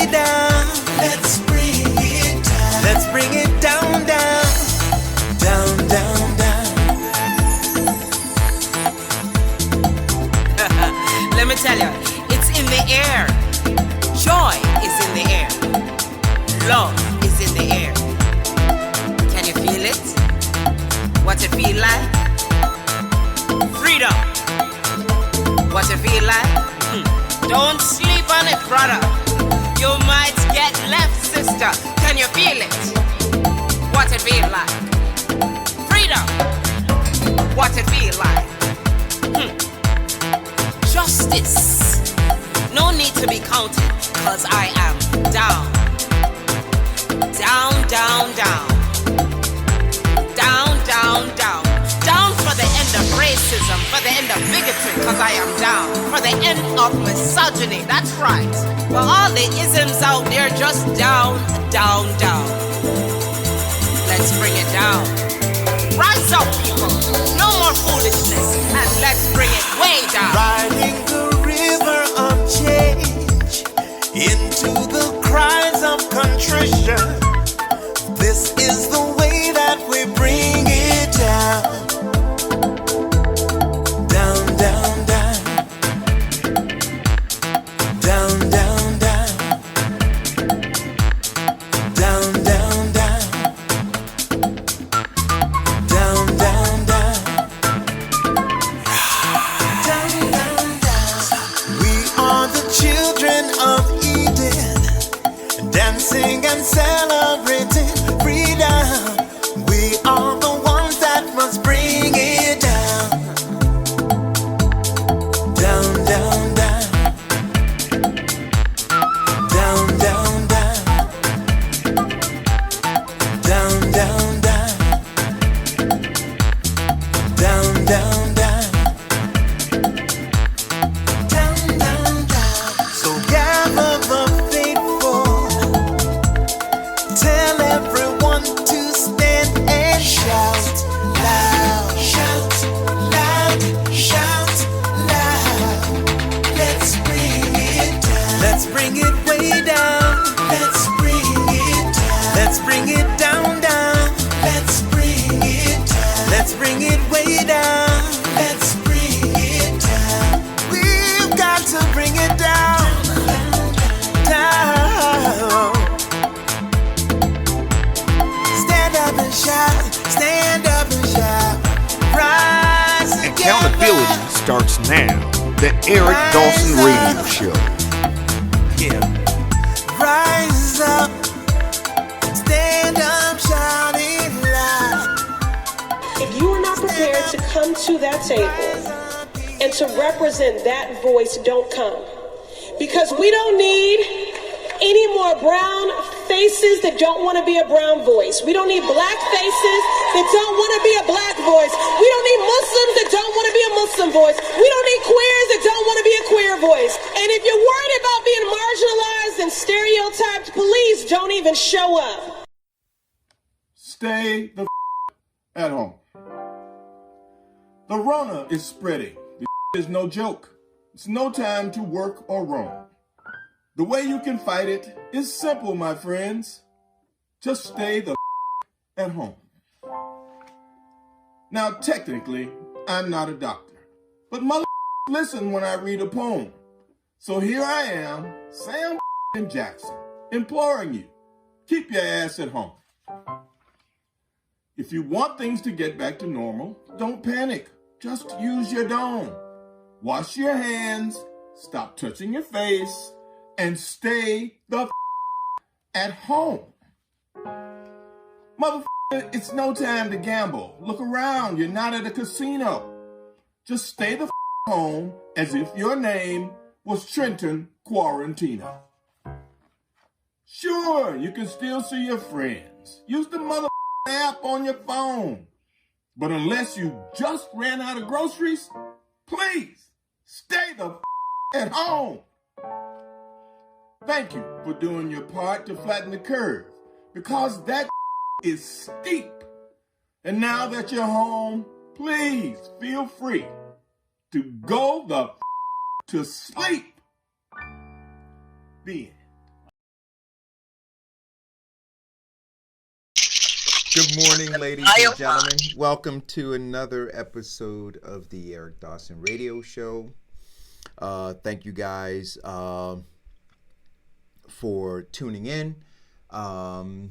way down. Let's bring it down. Let's bring it down, down, down, down, down. Let me tell you, it's in the air. Joy is in the air. Love is in the air. Can you feel it? What it feel like? Freedom. What it feel like? Don't sleep on it, brother. You might get left, sister. Can you feel it? What it feel like? Freedom. What it feel like? Justice. No need to be counted, cause I am down. Down, down, down. Down, down, down. Down for the end of racism, for the end of bigotry, cause I am down. For the end of misogyny, that's right. For all the isms out there, just down, down, down. Let's bring it down. Rise up, people. No more foolishness, and let's bring it way down. Riding the river of change into the cries of contrition. This is the way that we bring it down. Down, down, down. Down, down, down. Down, down, down. Down, down, down. Down, down, down. We are the children of Eden, dancing and celebrating freedom. We are the ones that must bring it down. Down, down, down. Down, down, down. Down, down, down. Down, down, down. Down, down, down. So gather the faithful. Tell everyone to stand and shout loud. Shout loud. Shout loud. Let's bring it down. Let's bring it way down. Let's bring it down. Let's bring it down, down. Let's bring it down. Let's bring it way down. Let's bring it down. We've got to bring it down. Down. Stand up and shout. Stand up and shout. Rise together. Accountability starts now. The Eric Dawson Radio Show. Yeah. Rise up. Stand up, shout it loud. If you are not prepared to come to that table and to represent that voice, don't come. Because we don't need any more brown faces that don't want to be a brown voice. We don't need black faces that don't want to be a black voice. We don't need Muslims that don't want to be a Muslim voice. We don't need queers that don't want to be a queer voice. And if you're worried about being marginalized and stereotyped, please don't even show up. Stay the at home. The Rona is spreading. The is no joke. It's no time to work or roam. The way you can fight it is simple, my friends. Just stay the at home. Now, technically, I'm not a doctor, but mother listen when I read a poem. So here I am, Sam Jackson, imploring you, keep your ass at home. If you want things to get back to normal, don't panic. Just use your dome. Wash your hands, stop touching your face, and stay the at home. Motherfucker, it's no time to gamble. Look around, you're not at a casino. Just stay the home as if your name was Trenton Quarantino. Sure, you can still see your friends. Use the mother app on your phone. But unless you just ran out of groceries, please stay the at home. Thank you for doing your part to flatten the curve, because that is steep. And now that you're home, please feel free to go the to sleep. The end. Good morning, ladies and gentlemen. Welcome to another episode of the Eric Dawson Radio Show. Thank you guys for tuning in. Oh,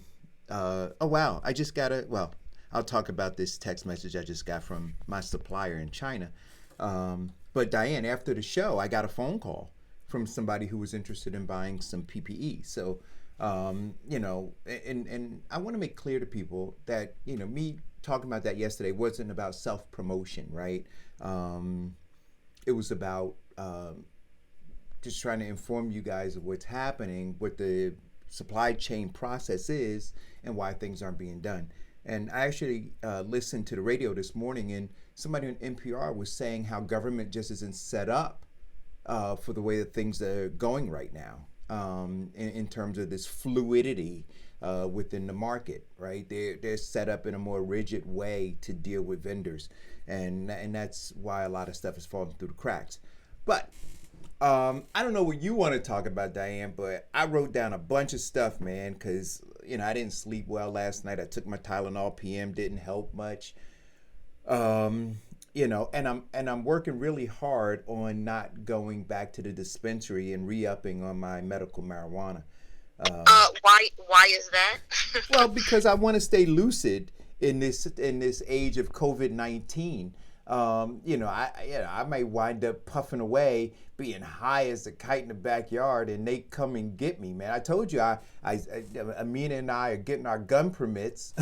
wow. I'll talk about this text message I just got from my supplier in China. But Diane, after the show, I got a phone call from somebody who was interested in buying some PPE. So, and I want to make clear to people that, me talking about that yesterday wasn't about self-promotion, right? It was about just trying to inform you guys of what's happening, what the supply chain process is, and why things aren't being done. And I actually listened to the radio this morning, and somebody on NPR was saying how government just isn't set up for the way that things are going right now. In terms of this fluidity within the market, right? They're set up in a more rigid way to deal with vendors, and that's why a lot of stuff is falling through the cracks. But I don't know what you want to talk about, Diane, but I wrote down a bunch of stuff, man, because I didn't sleep well last night. I took my Tylenol PM, didn't help much. And I'm working really hard on not going back to the dispensary and re-upping on my medical marijuana. Why is that? Well, because I want to stay lucid in this age of COVID-19. I might wind up puffing away, being high as a kite in the backyard, and they come and get me, man. I told you, Amina and I are getting our gun permits.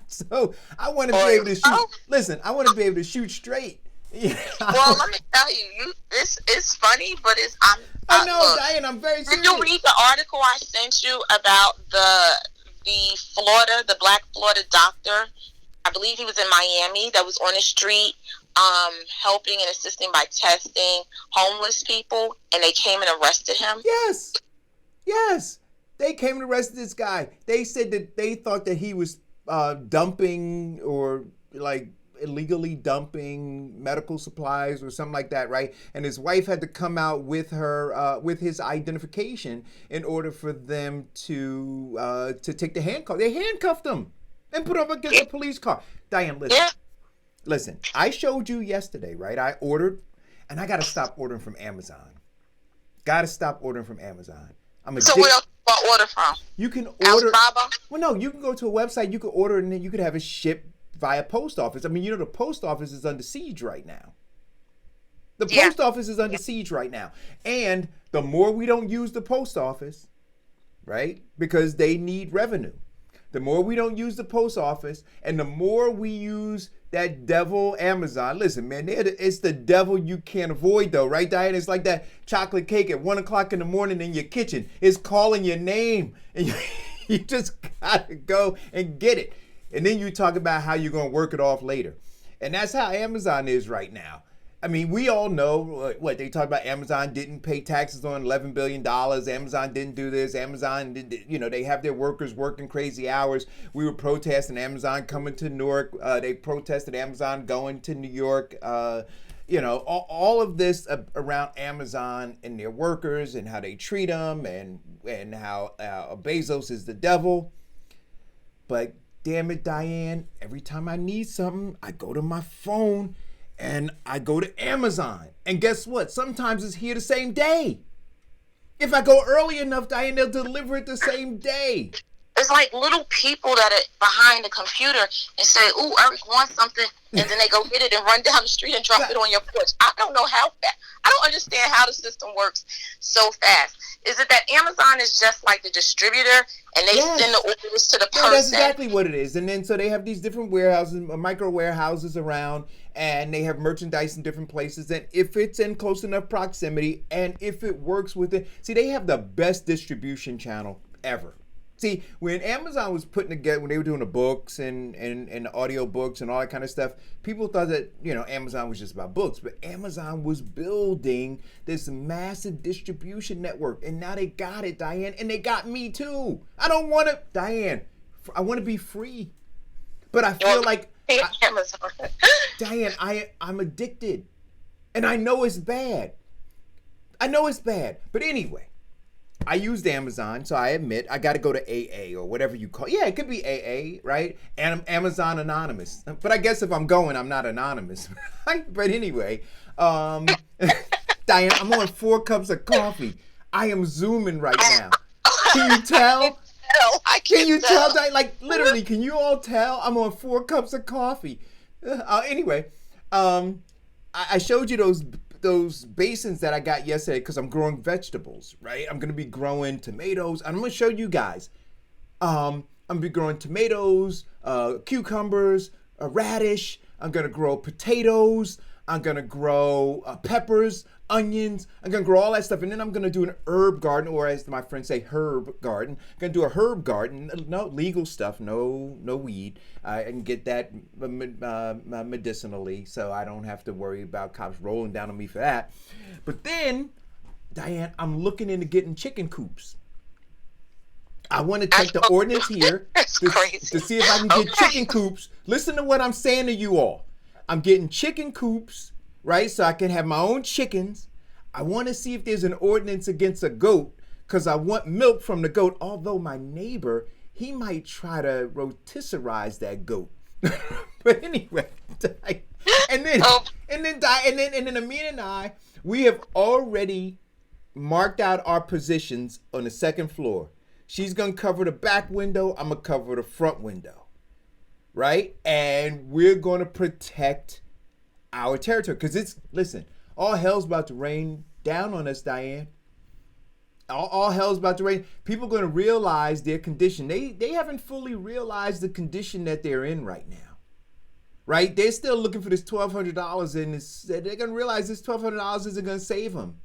So I want to be able to shoot. Listen, I want to be able to shoot straight. Well, let me tell you, this is funny, but I know, Diane. I'm very serious. Did you read the article I sent you about the black Florida doctor? I believe he was in Miami, that was on the street helping and assisting by testing homeless people, and they came and arrested him. Yes, they came and arrested this guy. They said that they thought that he was dumping or like illegally dumping medical supplies or something like that, right? And his wife had to come out with her with his identification in order for them to take the handcuff. They handcuffed him and put him up against a police car. Diane, listen. I showed you yesterday, right? I ordered, and I got to stop ordering from Amazon. I'm addicted. So where else do I order from? You can order. Alibaba? Well, no, you can go to a website. You can order, and then you could have it shipped via post office. I mean, the post office is under siege right now. Post office is under siege right now, and the more we don't use the post office, right, because they need revenue. The more we don't use the post office, and the more we use that devil Amazon. Listen, man, it's the devil you can't avoid, though, right, Diane? It's like that chocolate cake at 1 o'clock in the morning in your kitchen. It's calling your name, and you just gotta go and get it. And then you talk about how you're gonna work it off later. And that's how Amazon is right now. I mean, we all know what they talk about. Amazon didn't pay taxes on $11 billion. Amazon didn't do this. Amazon did, they have their workers working crazy hours. We were protesting Amazon coming to Newark. They protested Amazon going to New York. All of this around Amazon and their workers and how they treat them and how Bezos is the devil. But damn it, Diane, every time I need something, I go to my phone and I go to Amazon. And guess what? Sometimes it's here the same day. If I go early enough, Diane, they'll deliver it the same day. It's like little people that are behind the computer and say, "Ooh, Eric wants something," and then they go get it and run down the street and drop it on your porch. I don't know how fast. I don't understand how the system works so fast. Is it that Amazon is just like the distributor and they send the orders to the person? No, that's exactly what it is. And then so they have these different warehouses, micro warehouses around, and they have merchandise in different places. And if it's in close enough proximity and if it works with it, see, they have the best distribution channel ever. See, when Amazon was putting together, when they were doing the books and the audio books and all that kind of stuff, people thought that, Amazon was just about books. But Amazon was building this massive distribution network. And now they got it, Diane. And they got me too. I don't want to, Diane, I want to be free. But I feel like, Amazon. Diane, I'm addicted. And I know it's bad. But anyway. I used Amazon, so I admit I got to go to AA or whatever you call. Yeah, it could be AA, right? And Amazon Anonymous. But I guess if I'm going, I'm not anonymous. Right? But anyway, Diane, I'm on 4 cups of coffee. I am zooming right now. Can you tell? Can you tell? Like literally, can you all tell? I'm on 4 cups of coffee. Anyway, I showed you those basins that I got yesterday because I'm growing vegetables, right? I'm gonna be growing tomatoes. I'm gonna show you guys. I'm gonna be growing tomatoes, cucumbers, a radish. I'm gonna grow potatoes. I'm gonna grow peppers, onions. I'm gonna grow all that stuff, and then I'm gonna do an herb garden, or as my friends say, herb garden. I'm gonna do a herb garden. No legal stuff, no weed. I can get that medicinally, so I don't have to worry about cops rolling down on me for that. But then, Diane, I'm looking into getting chicken coops. I want to check the ordinance here to see if I can get chicken coops. Listen to what I'm saying to you all. I'm getting chicken coops, right? So I can have my own chickens. I want to see if there's an ordinance against a goat because I want milk from the goat. Although my neighbor, he might try to rotisserize that goat. But anyway, and then Amina and I, we have already marked out our positions on the second floor. She's gonna cover the back window. I'm gonna cover the front window. Right? And we're going to protect our territory. Because listen, all hell's about to rain down on us, Diane. All hell's about to rain. People are going to realize their condition. They haven't fully realized the condition that they're in right now. Right? They're still looking for this $1,200 and they're going to realize this $1,200 isn't going to save them.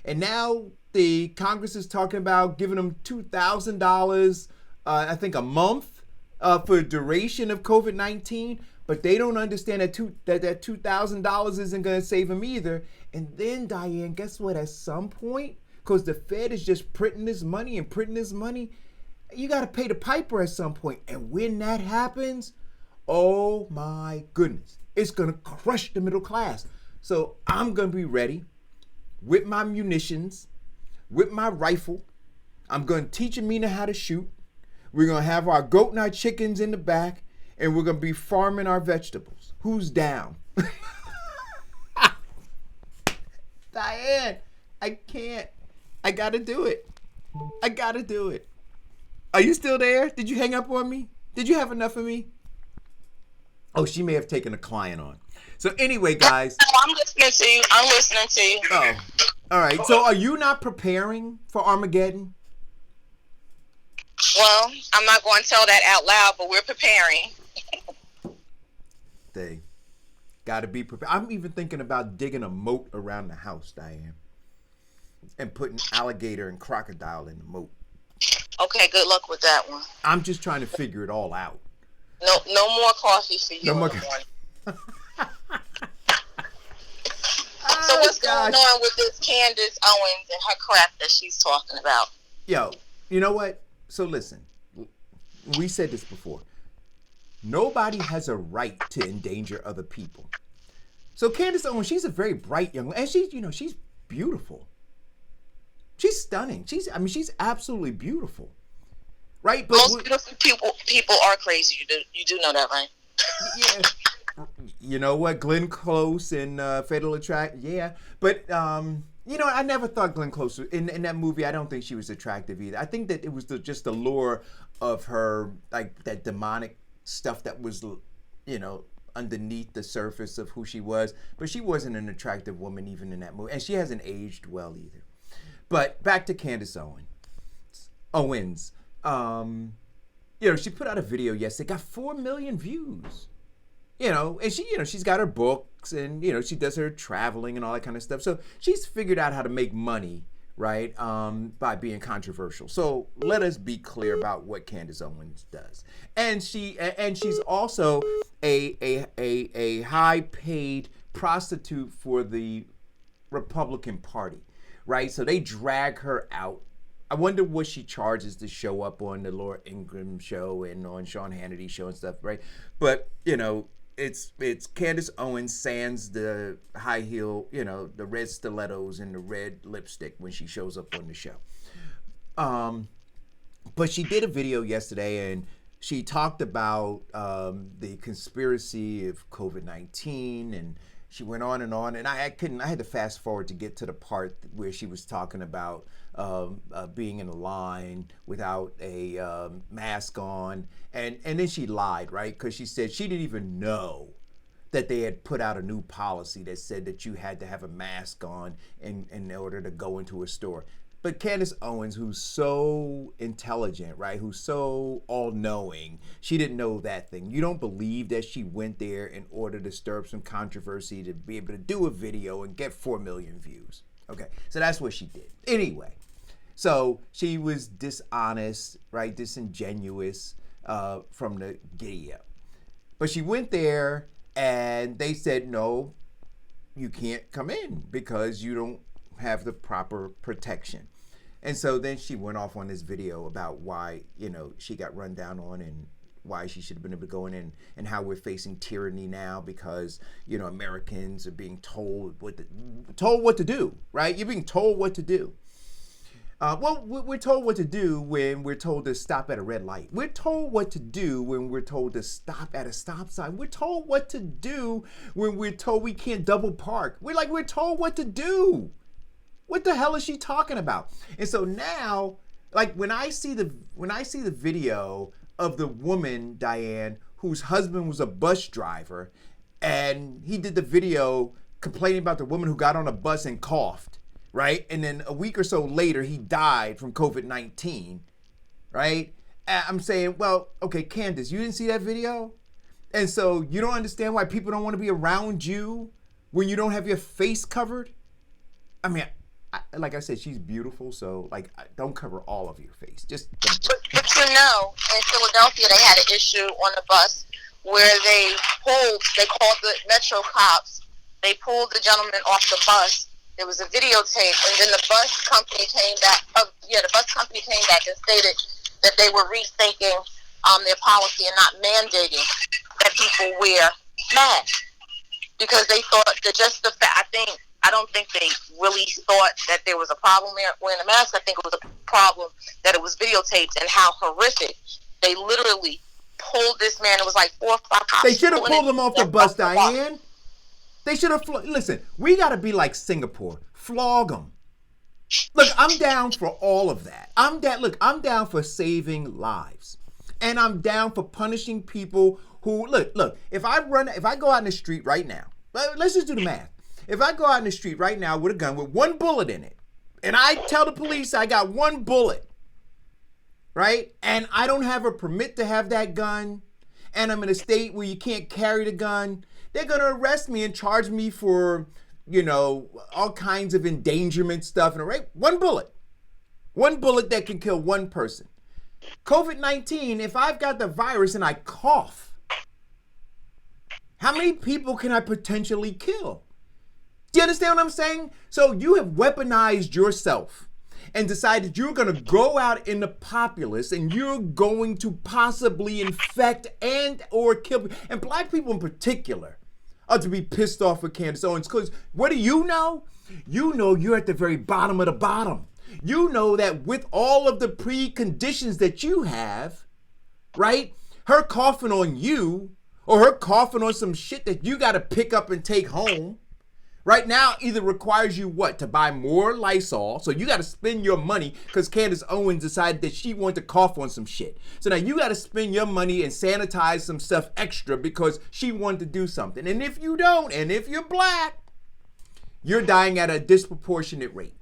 And now the Congress is talking about giving them $2,000, I think a month. For the duration of COVID-19, but they don't understand that $2,000 isn't going to save them either. And then, Diane, guess what? At some point, because the Fed is just printing this money, you got to pay the piper at some point. And when that happens, oh my goodness, it's going to crush the middle class. So I'm going to be ready with my munitions, with my rifle. I'm going to teach Amina how to shoot. We're going to have our goat and our chickens in the back, and we're going to be farming our vegetables. Who's down? Diane, I can't. I got to do it. Are you still there? Did you hang up on me? Did you have enough of me? Oh, she may have taken a client on. So anyway, guys. No, I'm listening to you. Oh, all right. So are you not preparing for Armageddon? Well, I'm not going to tell that out loud, but we're preparing. They got to be prepared. I'm even thinking about digging a moat around the house, Diane, and putting alligator and crocodile in the moat. Okay, good luck with that one. I'm just trying to figure it all out. No more coffee for you. No more. So what's going on with this Candace Owens and her crap that she's talking about? Yo, you know what? So listen, we said this before. Nobody has a right to endanger other people. So Candace Owens, she's a very bright young woman, and she's beautiful. She's stunning. She's absolutely beautiful, right? But most beautiful people are crazy. You do know that, right? Yeah. You know what, Glenn Close in Fatal Attraction, yeah. But I never thought Glenn Close in that movie. I don't think she was attractive either. I think that it was just the lure of her, like that demonic stuff that was, underneath the surface of who she was. But she wasn't an attractive woman even in that movie, and she hasn't aged well either. But back to Candace Owens. She put out a video yesterday, got 4 million views. And she's got her books and, she does her traveling and all that kind of stuff. So she's figured out how to make money, right, by being controversial. So let us be clear about what Candace Owens does. And she's also a high-paid prostitute for the Republican Party, right? So they drag her out. I wonder what she charges to show up on the Laura Ingraham show and on Sean Hannity's show and stuff, right? But, it's Candace Owens sans the high heel, the red stilettos and the red lipstick when she shows up on the show. But she did a video yesterday, and she talked about the conspiracy of COVID-19, and she went on, and I had to fast forward to get to the part where she was talking about being in a line without a mask on, and then she lied, right? Because she said she didn't even know that they had put out a new policy that said that you had to have a mask on in order to go into a store. But Candace Owens, who's so intelligent, right, who's so all-knowing, she didn't know that thing. You don't believe that she went there in order to stir up some controversy to be able to do a video and get 4 million views. Okay, so that's what she did. Anyway, so she was dishonest, right, disingenuous from the get-go. But she went there and they said, no, you can't come in because you don't have the proper protection. And so then she went off on this video about why, she got run down on and why she should have been able to go in, and how we're facing tyranny now because, Americans are being told what to do, right? You're being told what to do. Well, we're told what to do when we're told to stop at a red light. We're told what to do when we're told to stop at a stop sign. We're told what to do when we're told we can't double park. We're told what to do. What the hell is she talking about? And so now, like when I see the video of the woman, Diane, whose husband was a bus driver, and he did the video complaining about the woman who got on a bus and coughed, right? And then a week or so later, he died from COVID-19, right? I'm saying, well, okay, Candace, you didn't see that video? And so you don't understand why people don't want to be around you when you don't have your face covered? I mean, like I said, she's beautiful, so don't cover all of your face. But in Philadelphia, they had an issue on the bus where they called the Metro cops. They pulled the gentleman off the bus. There was a videotape, and then the bus company came back. And stated that they were rethinking their policy and not mandating that people wear masks because they thought that I don't think they really thought that there was a problem there wearing a mask. I think it was a problem that it was videotaped and how horrific. They literally pulled this man. It was like 4 or 5 cops. They should have pulled him off the bus, Diane. They should have. Listen, we got to be like Singapore. Flog them. Look, I'm down for all of that. I'm down for saving lives. And I'm down for punishing people who, look, if I go out in the street right now, let's just do the math. If I go out in the street right now with a gun with 1 bullet in it, and I tell the police I got 1 bullet, right? And I don't have a permit to have that gun, and I'm in a state where you can't carry the gun, they're going to arrest me and charge me for, all kinds of endangerment stuff. And right, 1 bullet. 1 bullet that can kill 1 person. COVID-19, if I've got the virus and I cough, how many people can I potentially kill? Do you understand what I'm saying? So you have weaponized yourself and decided you're going to go out in the populace and you're going to possibly infect and or kill. And black people in particular are to be pissed off with Candace Owens because what do you know? You know you're at the very bottom of the bottom. You know that with all of the preconditions that you have, right? Her coughing on you or her coughing on some shit that you got to pick up and take home. Right now, either requires you what? To buy more Lysol. So you got to spend your money because Candace Owens decided that she wanted to cough on some shit. So now you got to spend your money and sanitize some stuff extra because she wanted to do something. And if you don't, and if you're black, you're dying at a disproportionate rate.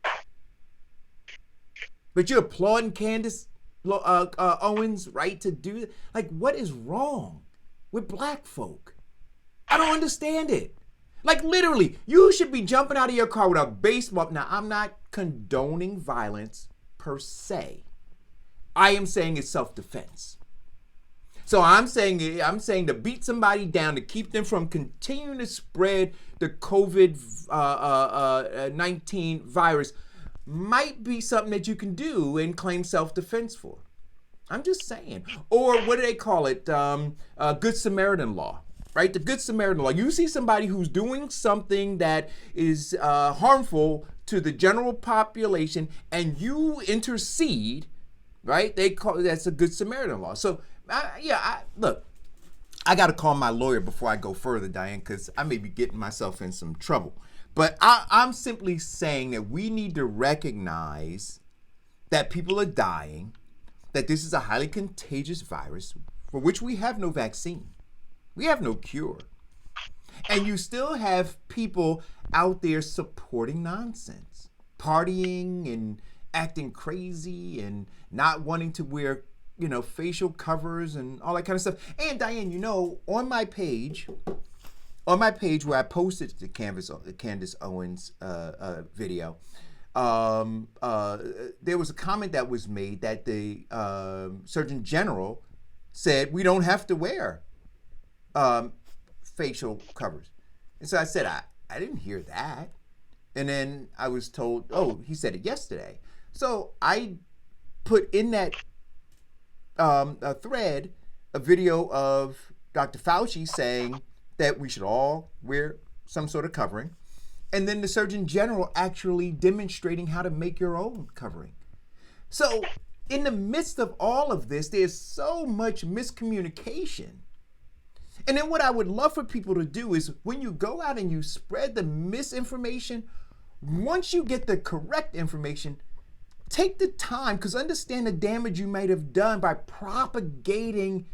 But you're applauding Candace Owens' right to do that? Like, what is wrong with black folk? I don't understand it. Like literally, you should be jumping out of your car with a baseball. Now, I'm not condoning violence per se. I am saying it's self-defense. So I'm saying to beat somebody down to keep them from continuing to spread the COVID-19 virus might be something that you can do and claim self-defense for. I'm just saying. Or what do they call it? Good Samaritan law. Right? The Good Samaritan law. You see somebody who's doing something that is harmful to the general population and you intercede, right? They call that's a Good Samaritan law. So, look, I got to call my lawyer before I go further, Diane, because I may be getting myself in some trouble. But I'm simply saying that we need to recognize that people are dying, that this is a highly contagious virus for which we have no vaccine. We have no cure. And you still have people out there supporting nonsense, partying and acting crazy and not wanting to wear, facial covers and all that kind of stuff. And Diane, on my page where I posted the Candace Owens video, there was a comment that was made that the Surgeon General said we don't have to wear facial covers. And so I said, I didn't hear that. And then I was told, he said it yesterday. So I put in that a thread a video of Dr. Fauci saying that we should all wear some sort of covering. And then the Surgeon General actually demonstrating how to make your own covering. So in the midst of all of this, there's so much miscommunication. And then what I would love for people to do is when you go out and you spread the misinformation, once you get the correct information, take the time, because understand the damage you might have done by propagating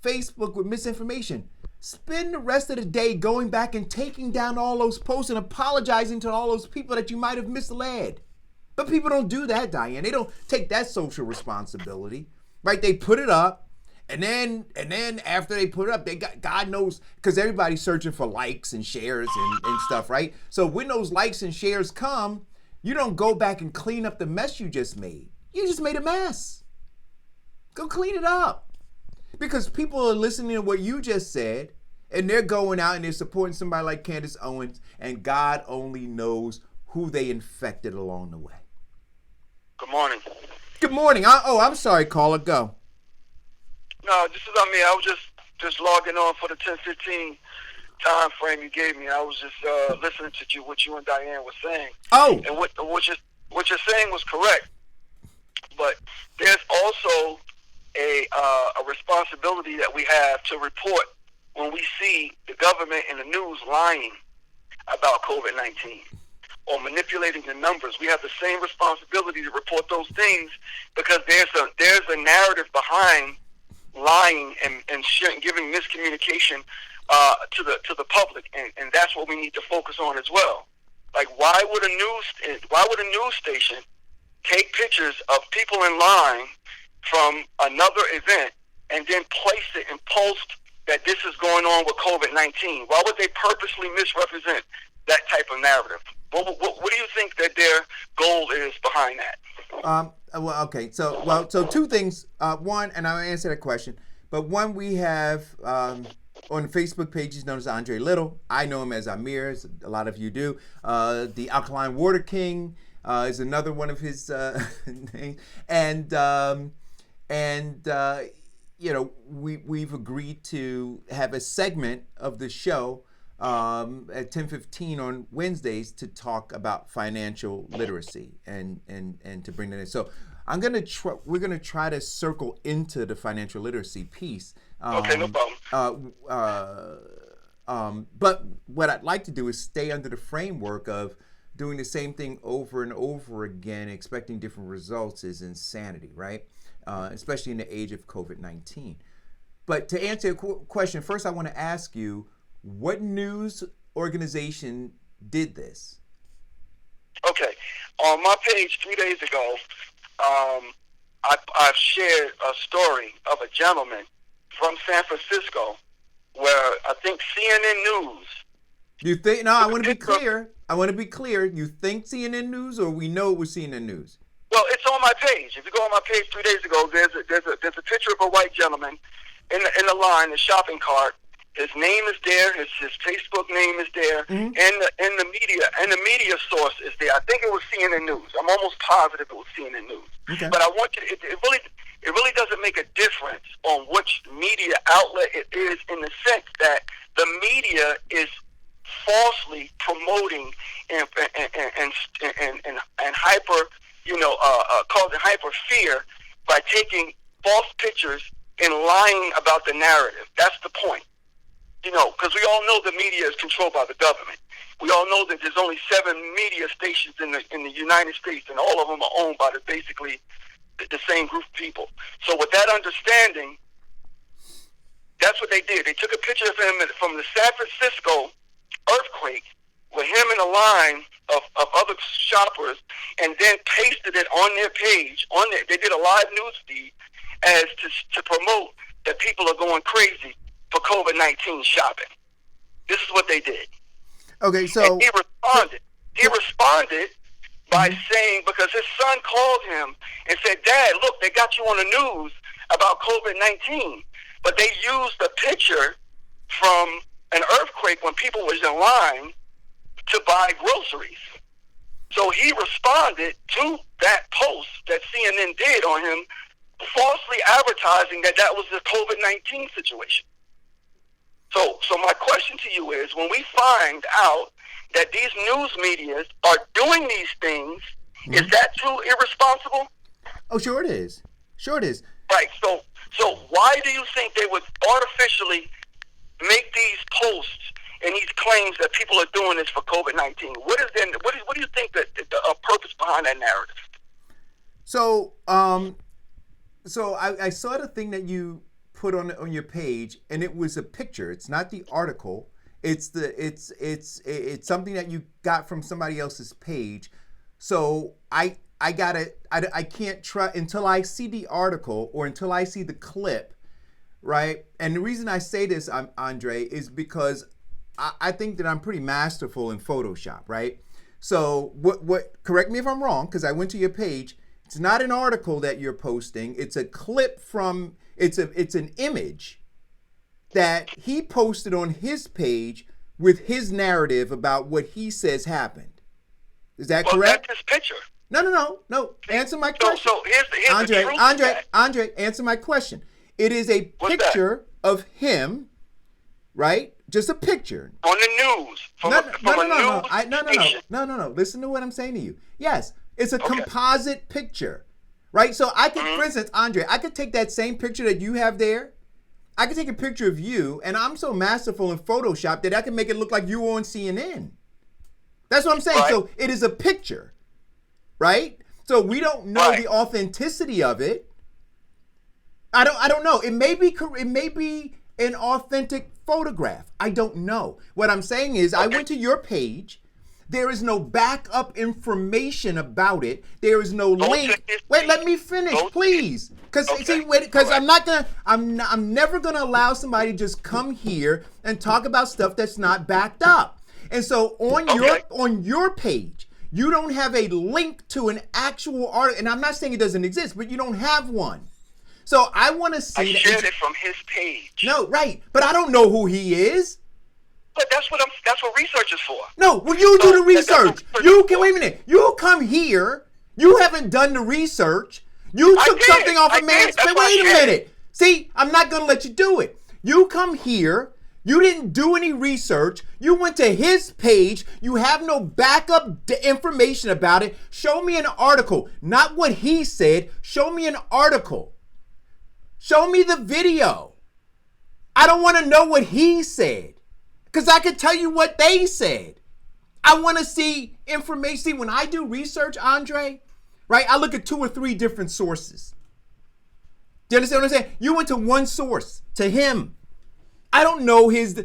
Facebook with misinformation. Spend the rest of the day going back and taking down all those posts and apologizing to all those people that you might have misled. But people don't do that, Diane. They don't take that social responsibility, right? They put it up, and then after they put it up, they got, God knows, because everybody's searching for likes and shares and stuff, right? So when those likes and shares come, you don't go back and clean up the mess you just made. You just made a mess. Go clean it up. Because people are listening to what you just said, and they're going out and they're supporting somebody like Candace Owens, and God only knows who they infected along the way. Good morning. Good morning. I'm sorry, caller. Go. No, this is on me. I was just logging on for the 10:15 time frame you gave me. I was just listening to what you and Diane were saying. Oh. And what you're saying was correct, but there's also a responsibility that we have to report when we see the government and the news lying about COVID-19 or manipulating the numbers. We have the same responsibility to report those things, because there's a narrative behind lying and giving miscommunication to the public, and that's what we need to focus on as well. Like, why would a news station take pictures of people in line from another event and then place it and post that this is going on with COVID-19? Why would they purposely misrepresent that type of narrative? What do you think that their goal is behind that? Well, okay. So two things. One, and I'll answer that question. But one, we have on the Facebook page, he's known as Andre Little. I know him as Amir, as a lot of you do. The Alkaline Water King is another one of his names. We've agreed to have a segment of the show at 10:15 on Wednesdays to talk about financial literacy and to bring that in. So we're gonna try to circle into the financial literacy piece. Okay, no problem. But what I'd like to do is stay under the framework of doing the same thing over and over again, expecting different results is insanity, right? Especially in the age of COVID-19. But to answer your question, first I want to ask you, what news organization did this? Okay. On my page 3 days ago, I've shared a story of a gentleman from San Francisco where I think CNN News. You think? No, I want to be clear. You think CNN News, or we know it was CNN News? Well, it's on my page. If you go on my page 3 days ago, there's a picture of a white gentleman in the line, the shopping cart. His name is there. His Facebook name is there, mm-hmm. and the media source is there. I think it was CNN News. I'm almost positive it was CNN News. Okay. But I want you. It really doesn't make a difference on which media outlet it is, in the sense that the media is falsely promoting and hyper, causing hyper fear by taking false pictures and lying about the narrative. That's the point. Because we all know the media is controlled by the government. We all know that there's only 7 media stations in the United States, and all of them are owned by basically the same group of people. So with that understanding, that's what they did. They took a picture of him from the San Francisco earthquake with him in a line of other shoppers, and then pasted it on their page. They did a live news feed as to promote that people are going crazy for COVID-19 shopping. This is what they did. Okay, so and he responded. He responded by saying, because his son called him and said, "Dad, look, they got you on the news about COVID-19, but they used a picture from an earthquake when people was in line to buy groceries." So he responded to that post that CNN did on him, falsely advertising that was the COVID-19 situation. So my question to you is, when we find out that these news medias are doing these things, is that too irresponsible? Oh, sure it is. Sure it is. Right. So why do you think they would artificially make these posts and these claims that people are doing this for COVID-19? What do you think that the purpose behind that narrative? So I saw the thing that you put on your page, and it was a picture. It's not the article. It's something that you got from somebody else's page. So I can't trust until I see the article or until I see the clip, right? And the reason I say this, Andre, is because I think that I'm pretty masterful in Photoshop, right? So what? Correct me if I'm wrong, because I went to your page. It's not an article that you're posting. It's a clip from. It's an image that he posted on his page with his narrative about what he says happened. Is that correct? That's his picture. No. Answer my question. So here's Andre, the truth. Andre, answer my question. It is a picture of him, right? Just a picture. On the news. No. Listen to what I'm saying to you. Yes, it's a composite picture. Right? So I could, for instance, Andre, I could take that same picture that you have there. I could take a picture of you, and I'm so masterful in Photoshop that I can make it look like you were on CNN. That's what I'm saying. Right. So it is a picture, right? So we don't know the authenticity of it. I don't know. It may be an authentic photograph. I don't know. What I'm saying is I went to your page. There is no backup information about it. There is no link. Wait, let me finish, please. Because I'm never gonna allow somebody to just come here and talk about stuff that's not backed up. And so on your page, you don't have a link to an actual article. And I'm not saying it doesn't exist, but you don't have one. So I want to see. I shared it from his page. No, right, but I don't know who he is. But that's what research is for. No, well, you do the research. Wait a minute. You come here. You haven't done the research. You took something off a man's. Wait a minute. See, I'm not gonna let you do it. You come here. You didn't do any research. You went to his page. You have no backup information about it. Show me an article, not what he said. Show me an article. Show me the video. I don't want to know what he said. Because I could tell you what they said. I want to see information. See, when I do research, Andre, right, I look at 2 or 3 different sources. Do you understand what I'm saying? You went to one source, to him. I don't know his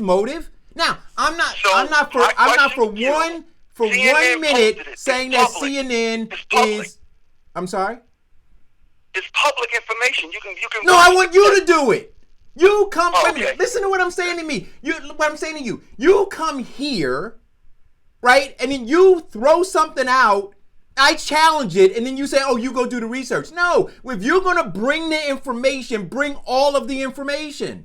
motive. Now, I'm not for 1 minute saying that CNN is. I'm sorry? It's public information. You can. No, I want you to do it. You come, wait a minute, listen to what I'm saying to me. What I'm saying to you. You come here, right? And then you throw something out, I challenge it, and then you say, oh, you go do the research. No, if you're going to bring the information, bring all of the information.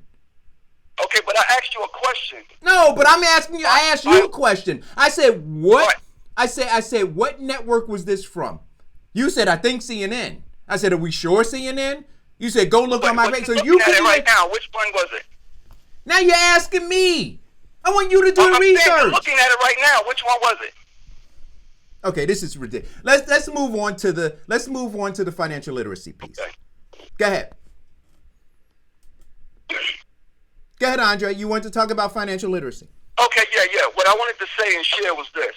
Okay, but I asked you a question. No, but I asked you a question. I said, what? I said, what network was this from? You said, I think CNN. I said, are we sure CNN? You said, go look on my page. So you can right now. Which one was it? Now you're asking me. I want you to do the research. You're looking at it right now. Which one was it? Okay, this is ridiculous. Let's move on to the financial literacy piece. Okay. Go ahead. Go ahead, Andre. You want to talk about financial literacy? Okay, yeah. What I wanted to say and share was this: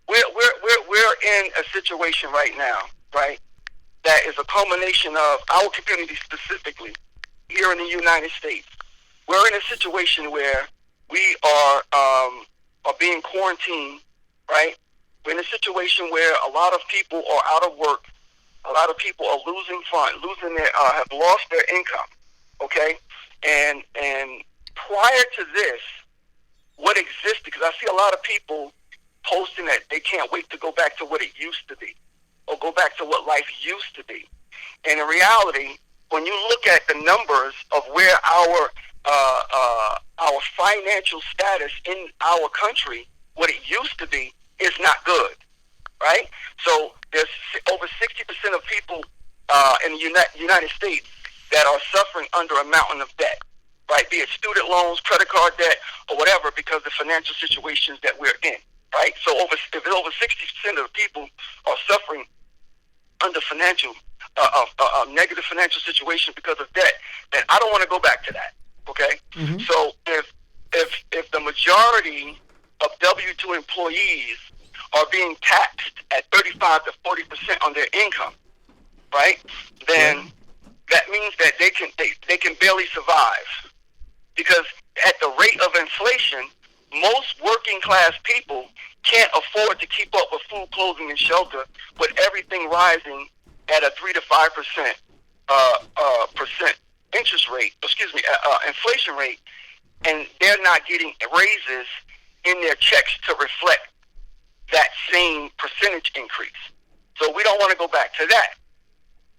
we're in a situation right now, right? That is a culmination of our community specifically here in the United States. We're in a situation where we are being quarantined, right? We're in a situation where a lot of people are out of work. A lot of people are have lost their income. Okay, and prior to this, what existed? Because I see a lot of people posting that they can't wait to go back to what it used to be, or go back to what life used to be. And in reality, when you look at the numbers of where our financial status in our country, what it used to be, is not good, right? So there's over 60% of people in the United States that are suffering under a mountain of debt, right? Be it student loans, credit card debt, or whatever, because of the financial situations that we're in, right? So if over 60% of the people are suffering under negative financial situation because of debt, then I don't want to go back to that, okay? Mm-hmm. So if the majority of W-2 employees are being taxed at 35 to 40% on their income, right? Then that means that they can barely survive, because at the rate of inflation, most working class people can't afford to keep up with food, clothing, and shelter, with everything rising at a 3 to 5% inflation rate, and they're not getting raises in their checks to reflect that same percentage increase. So we don't want to go back to that.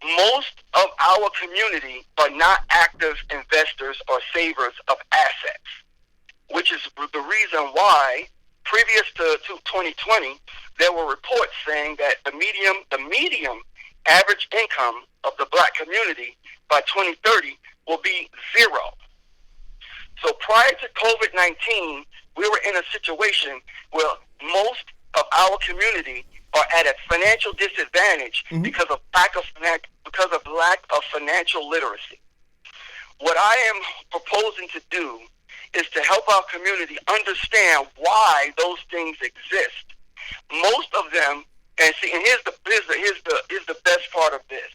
Most of our community are not active investors or savers of assets, which is the reason why previous to 2020, there were reports saying that the medium average income of the black community by 2030 will be zero. So prior to COVID-19, we were in a situation where most of our community are at a financial disadvantage because of lack of financial literacy. What I am proposing to do is to help our community understand why those things exist. Most of them, and here's the best part of this.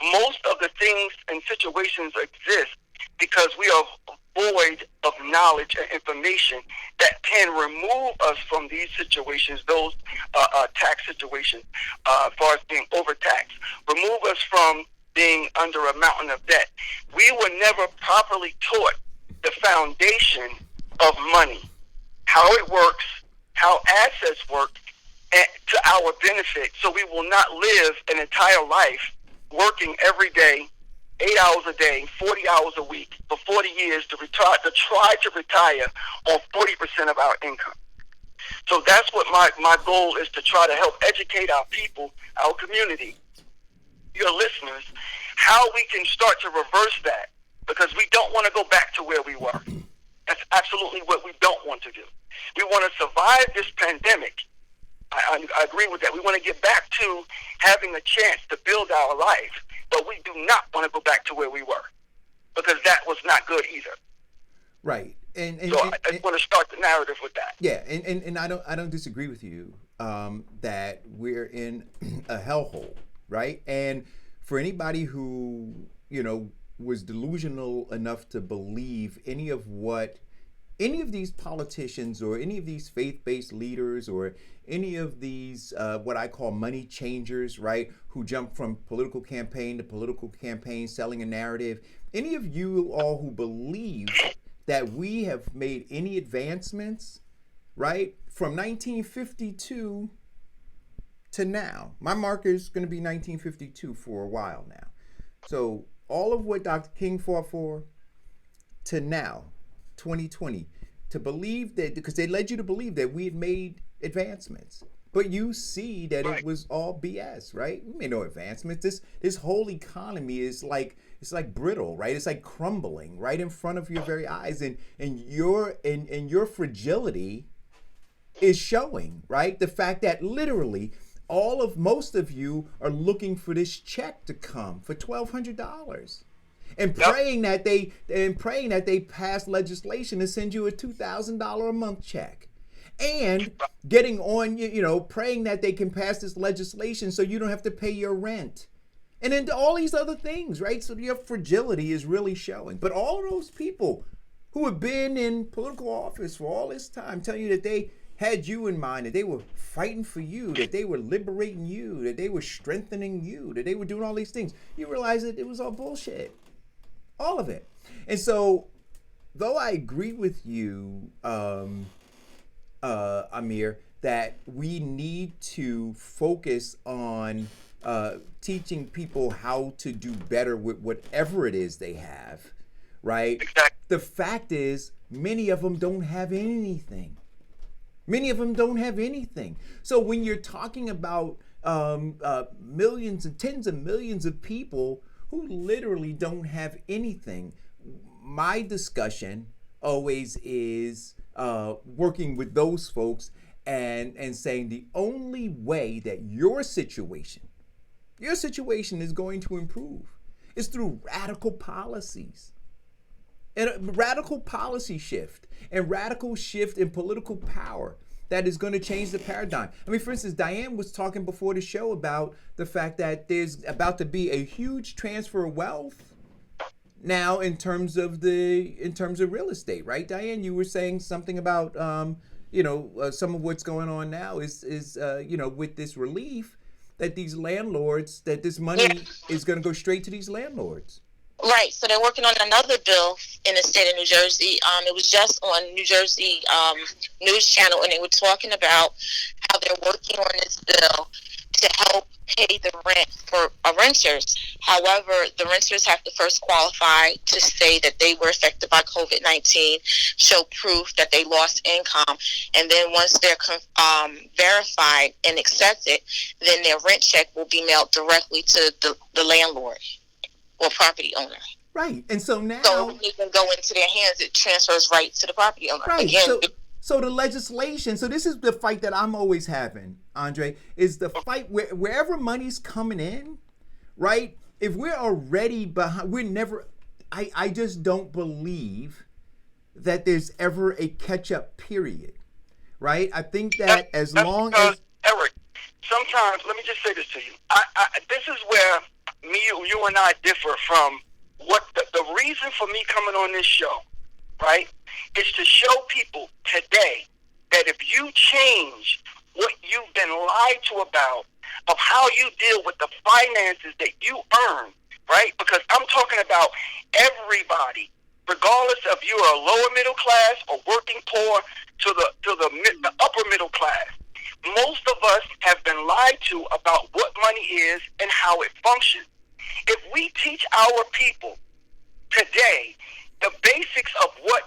Most of the things and situations exist because we are void of knowledge and information that can remove us from these situations, those tax situations, as far as being overtaxed, remove us from being under a mountain of debt. We were never properly taught the foundation of money, how it works, how assets work, and to our benefit, so we will not live an entire life working every day, 8 hours a day, 40 hours a week, for 40 years to try to retire on 40% of our income. So that's what my goal is, to try to help educate our people, our community, your listeners, how we can start to reverse that, because we don't want to go back to where we were. That's absolutely what we don't want to do. We want to survive this pandemic. I agree with that. We want to get back to having a chance to build our life, but we do not want to go back to where we were, because that was not good either. Right. And so I just want to start the narrative with that. Yeah, and I don't disagree with you that we're in a hellhole, right? And for anybody who, was delusional enough to believe any of these politicians or any of these faith-based leaders or any of these what I call money changers, right, who jump from political campaign to political campaign selling a narrative, any of you all who believe that we have made any advancements, right, from 1952 to now. My marker is going to be 1952 for a while now. So all of what Dr. King fought for to now, 2020, to believe that, because they led you to believe that we had made advancements, but you see that it was all BS, right? We made no advancements. This whole economy is like brittle, right? It's like crumbling right in front of your very eyes, and your fragility is showing, right? The fact that literally most of you are looking for this check to come for $1,200. And praying that they pass legislation to send you a $2,000 a month check, and getting on, praying that they can pass this legislation so you don't have to pay your rent, and then all these other things, right? So your fragility is really showing. But all of those people who have been in political office for all this time, telling you that they had you in mind, that they were fighting for you, that they were liberating you, that they were strengthening you, that they were doing all these things, you realize that it was all bullshit. All of it. And so, though I agree with you, Amir, that we need to focus on teaching people how to do better with whatever it is they have, right? Exactly. The fact is, many of them don't have anything. Many of them don't have anything. So when you're talking about millions and tens of millions of people who literally don't have anything, my discussion always is working with those folks and saying the only way that your situation is going to improve is through radical policies. And a radical policy shift and radical shift in political power that is going to change the paradigm. I mean, for instance, Diane was talking before the show about the fact that there's about to be a huge transfer of wealth now in terms of real estate, right? Diane, you were saying something about some of what's going on now is with this relief, that these landlords, that this money is going to go straight to these landlords. Right. So they're working on another bill in the state of New Jersey. It was just on New Jersey News Channel, and they were talking about how they're working on this bill to help pay the rent for renters. However, the renters have to first qualify to say that they were affected by COVID-19, show proof that they lost income, and then once they're verified and accepted, then their rent check will be mailed directly to the landlord or property owner. Right. And so now, so when it can go into their hands, it transfers right to the property owner. Right. Again, so the legislation, so this is the fight that I'm always having, Andre, is the fight wherever money's coming in, right? If we're already behind, I just don't believe that there's ever a catch-up period, right? I think that as long as... Eric, sometimes, let me just say this to you. This is where you and I differ from what the reason for me coming on this show, right, is to show people today that if you change what you've been lied to about, of how you deal with the finances that you earn, right, because I'm talking about everybody, regardless of you are lower middle class or working poor to the upper middle class. Most of us have been lied to about what money is and how it functions. If we teach our people today the basics of what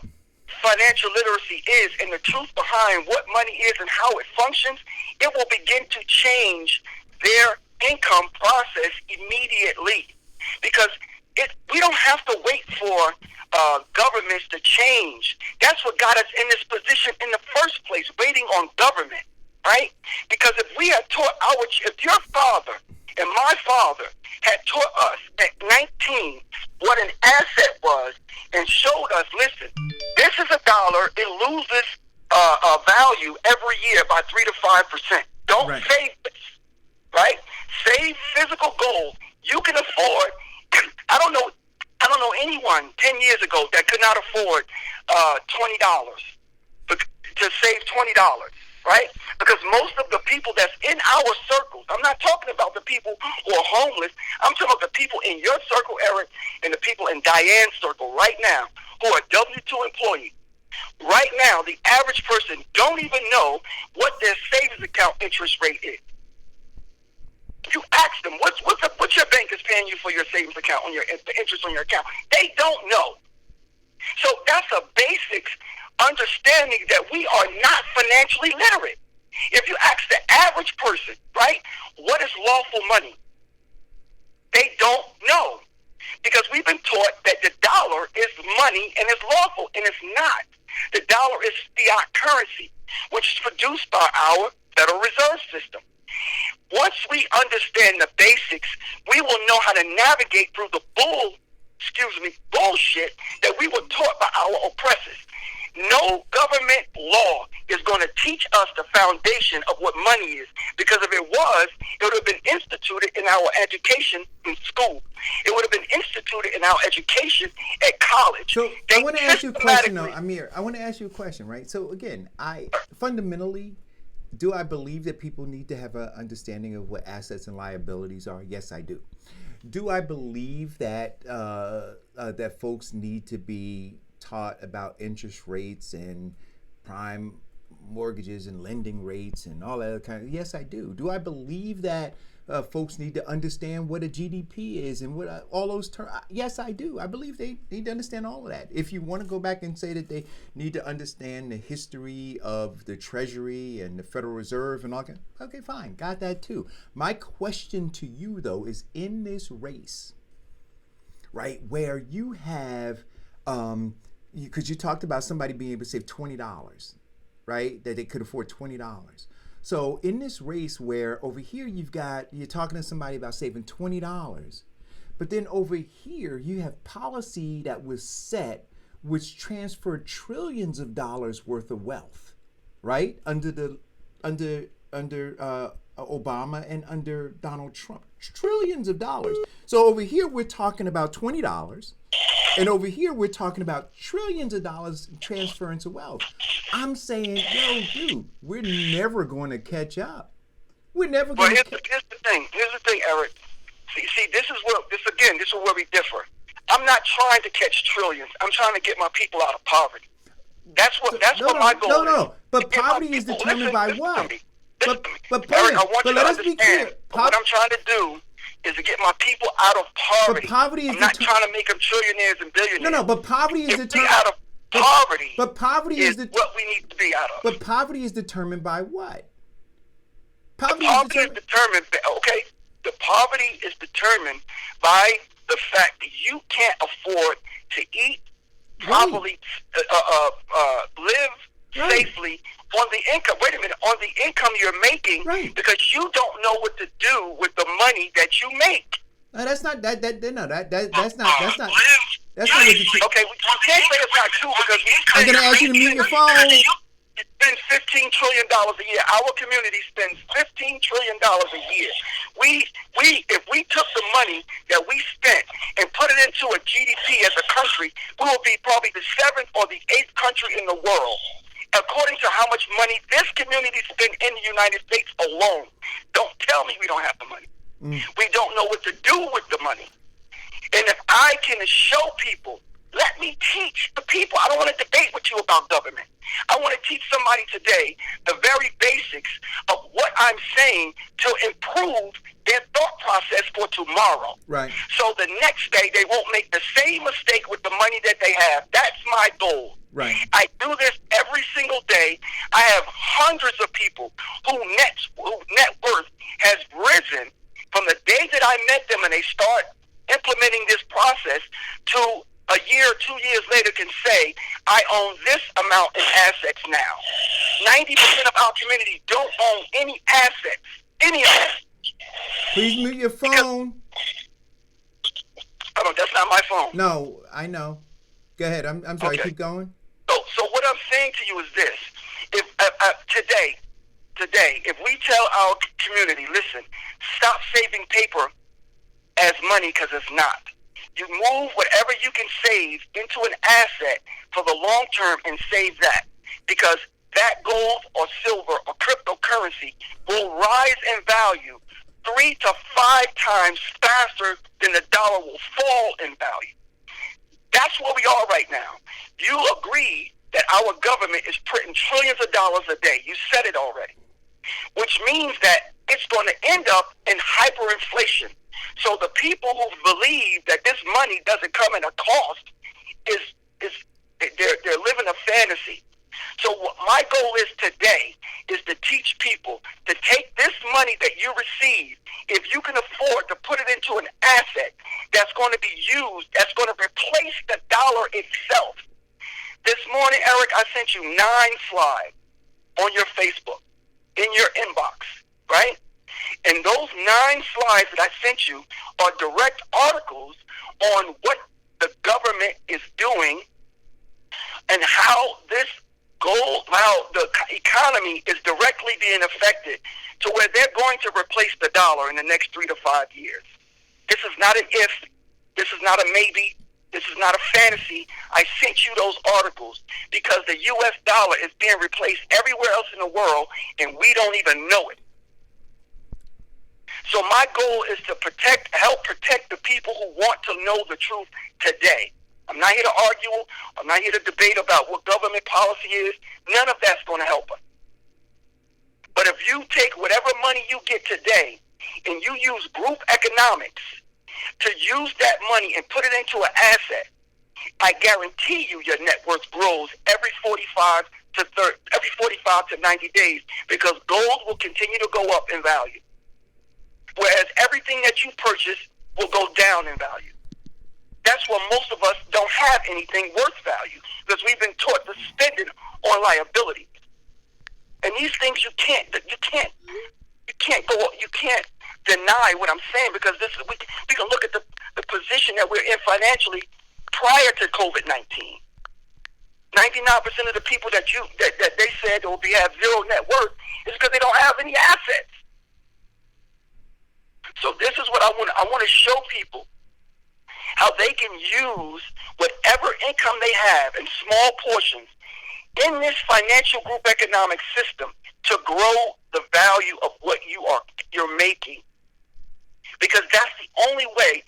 financial literacy is and the truth behind what money is and how it functions, it will begin to change their income process immediately. Because we don't have to wait for governments to change. That's what got us in this position in the first place, waiting on government, right? Because if we had taught if your father and my father had taught us at 19 what an asset was and showed us, listen, this is $1, it loses value every year by 3 to 5%. Don't save this, right? Save physical gold. You can afford, I don't know anyone 10 years ago that could not afford $20 to save $20. Right? Because most of the people that's in our circles, I'm not talking about the people who are homeless, I'm talking about the people in your circle, Eric, and the people in Diane's circle right now who are W-2 employees. Right now, the average person don't even know what their savings account interest rate is. You ask them, what's your bank is paying you for your savings account, on the interest on your account? They don't know. So that's a basics understanding that we are not financially literate. If you ask the average person, right, what is lawful money? They don't know. Because we've been money and it's lawful, and it's not. The dollar is fiat currency, which is produced by our Federal Reserve System. Once we understand the basics, we will know how to navigate through the bullshit that we were taught by our oppressors. No government law is going to teach us the foundation of what money is, because if it was, it would have been instituted in our education in school. It would have been instituted in our education at college. So I want to ask you a question, though, Amir. I want to ask you a question, right? So again, do I believe that people need to have an understanding of what assets and liabilities are? Yes, I do. Do I believe that that folks need to be taught about interest rates and prime mortgages and lending rates and all that kind of? Yes, I do. Do I believe that folks need to understand what a GDP is and what all those terms? Yes, I do. I believe they need to understand all of that. If you want to go back and say that they need to understand the history of the Treasury and the Federal Reserve and all that, okay, fine, got that too. My question to you, though, is in this race, right, where you have because you talked about somebody being able to save $20, right? That they could afford $20. So in this race where over here you're talking to somebody about saving $20, but then over here you have policy that was set which transferred trillions of dollars worth of wealth, right? Under Obama and under Donald Trump, trillions of dollars. So over here we're talking about $20. And over here, we're talking about trillions of dollars transferring to wealth. I'm saying, yo, dude, we're never going to catch up. We're never going to. Here's the thing, Eric. See, this is where we differ. I'm not trying to catch trillions. I'm trying to get my people out of poverty. That's what my goal is. No. But poverty is determined by what? Eric, I want you to understand. What I'm trying to do is to get my people out of poverty. But poverty is I'm not trying to make them trillionaires and billionaires. No, but poverty is determined out of poverty. But poverty is what we need to be out of. But poverty is determined by what? Poverty is determined. Okay, the poverty is determined by the fact that you can't afford to eat properly, live safely on the income. Wait a minute, on the income you're making, because you don't know what to do with the money that you make. That's not what you. Okay, we can't say it's not true because I'm gonna ask you to mute your phone. You spend $15 trillion a year. Our community spends $15 trillion a year. If we took the money that we spent and put it into a GDP as a country, we will be probably the 7th or the 8th country in the world, according to how much money this community spends in the United States alone. Don't tell me we don't have the money. We don't know what to do with the money. And if I can show people, let me teach the people. I don't want to debate with you about government. I want to teach somebody today the very basics of what I'm saying to improve their thought process for tomorrow. Right. So the next day they won't make the same mistake with the money that they have. That's my goal. Right. I do this every single day. I have hundreds of people whose net worth has risen from the day that I met them and they start implementing this process to a year or 2 years later can say, I own this amount in assets now. 90% of our community don't own any assets. Any of them. Please mute your phone. That's not my phone. No, I know. Go ahead. I'm sorry. Okay. Keep going. So what I'm saying to you is this. If today, if we tell our community, listen, stop saving paper as money because it's not. You move whatever you can save into an asset for the long term and save that, because that gold or silver or cryptocurrency will rise in value 3 to 5 times faster than the dollar will fall in value. That's where we are right now. You agree that our government is printing trillions of dollars a day. You said it already, which means that it's going to end up in hyperinflation. So the people who believe that this money doesn't come at a cost they're living a fantasy. So what my goal is today is to teach people to take this money that you receive, if you can afford to put it into an asset, that's going to be used, that's going to replace the dollar itself. This morning, Eric, I sent you 9 slides on your Facebook, in your inbox, right? And those 9 slides that I sent you are direct articles on what the government is doing and how how the economy is directly being affected to where they're going to replace the dollar in the next 3 to 5 years. This is not an if. This is not a maybe. This is not a fantasy. I sent you those articles because the U.S. dollar is being replaced everywhere else in the world, and we don't even know it. So my goal is to help protect the people who want to know the truth today. I'm not here to argue. I'm not here to debate about what government policy is. None of that's going to help us. But if you take whatever money you get today and you use group economics to use that money and put it into an asset, I guarantee you your net worth grows every 45 to 90 days because gold will continue to go up in value. Whereas everything that you purchase will go down in value. That's why most of us don't have anything worth value because we've been taught to spend it on liability. And these things you can't deny what I'm saying because we can look at the position that we're in financially prior to COVID-19. 99% of the people that they said will have zero net worth is because they don't have any assets. So this is what I want to show people, how they can use whatever income they have in small portions in this financial group economic system to grow the value of what you're making. Because that's the only way.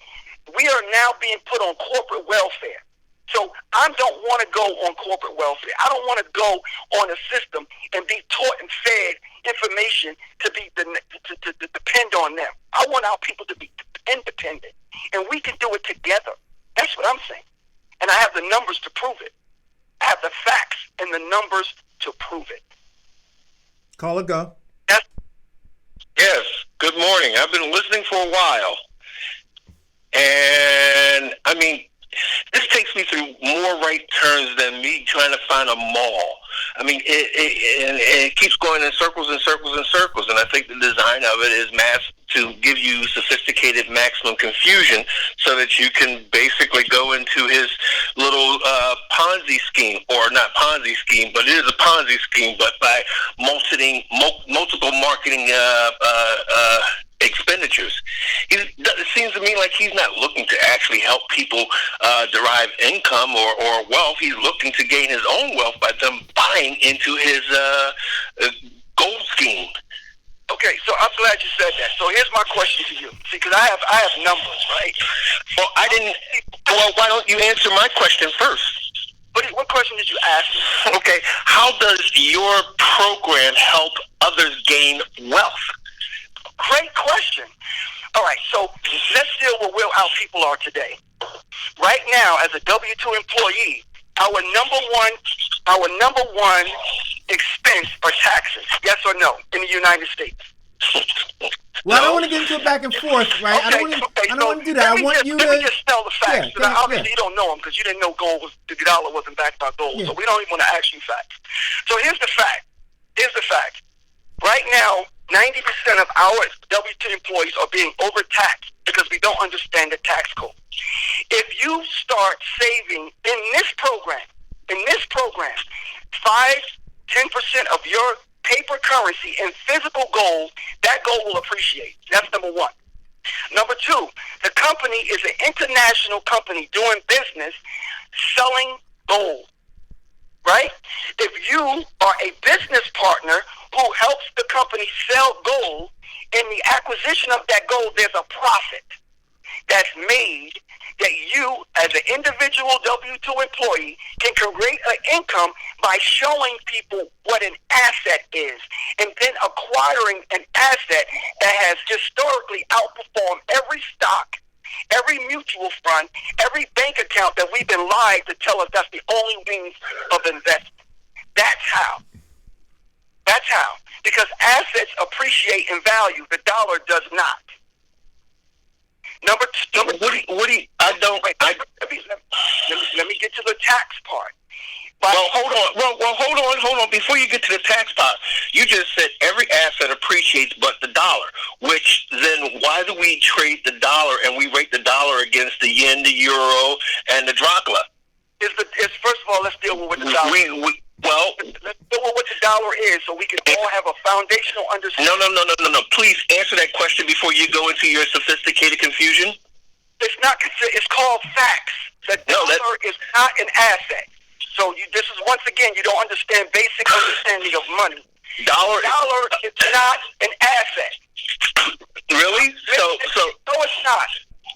We are now being put on corporate welfare. So I don't want to go on corporate welfare. I don't want to go on a system and be taught and fed information to depend on them. I want our people to be independent, and we can do it together. That's what I'm saying. And I have the numbers to prove it. I have the facts and the numbers to prove it. Call it go. Yes, good morning. I've been listening for a while. And, I mean, this takes me through more right turns than me trying to find a mall. I mean, it keeps going in circles and circles and circles, and I think the design of it is to give you sophisticated maximum confusion so that you can basically go into his little Ponzi scheme, or not Ponzi scheme, but it is a Ponzi scheme, but by multiple marketing expenditures. It seems to me like he's not looking to actually help people derive income or wealth. He's looking to gain his own wealth by them buying into his gold scheme. Okay, so I'm glad you said that. So here's my question to you. See, because I have numbers, right? Well, Well, why don't you answer my question first? What question did you ask me? Okay, how does your program help others gain wealth? Great question. All right, so let's deal with where our people are today. Right now, as a W-2 employee, our number one expense are taxes. Yes or no? In the United States. Well, I don't want to get into a back and forth, right? Okay, I don't want to do that. I want you to... Let me just tell the facts. Yeah, obviously, you don't know them because you didn't know the dollar wasn't backed by gold. Yeah. So we don't even want to ask you facts. So here's the fact. Right now, 90% of our W-2 employees are being overtaxed because we don't understand the tax code. If you start saving in this program, 5-10% of your paper currency and physical gold, that gold will appreciate. That's number one. Number two, the company is an international company doing business selling gold, right? If you are a business partner who helps the company sell gold, in the acquisition of that gold, there's a profit that's made that you, as an individual W-2 employee, can create an income by showing people what an asset is and then acquiring an asset that has historically outperformed every stock, every mutual fund, every bank account that we've been lied to tell us that's the only means of investment. That's how. Because assets appreciate in value. The dollar does not. Number two, What do you, I don't, I, let me get to the tax part. well, hold on. Well, hold on. Before you get to the tax part, you just said every asset appreciates but the dollar, which then why do we trade the dollar and we rate the dollar against the yen, the euro, and the drachma? It's first of all, let's deal with what the dollar is. Let's deal with what the dollar is so we can all have a foundational understanding. No. Please answer that question before you go into your sophisticated confusion. It's not. It's called facts. The dollar is not an asset. So this is, once again, you don't understand basic understanding of money. Dollar is not an asset. Really? So it's not.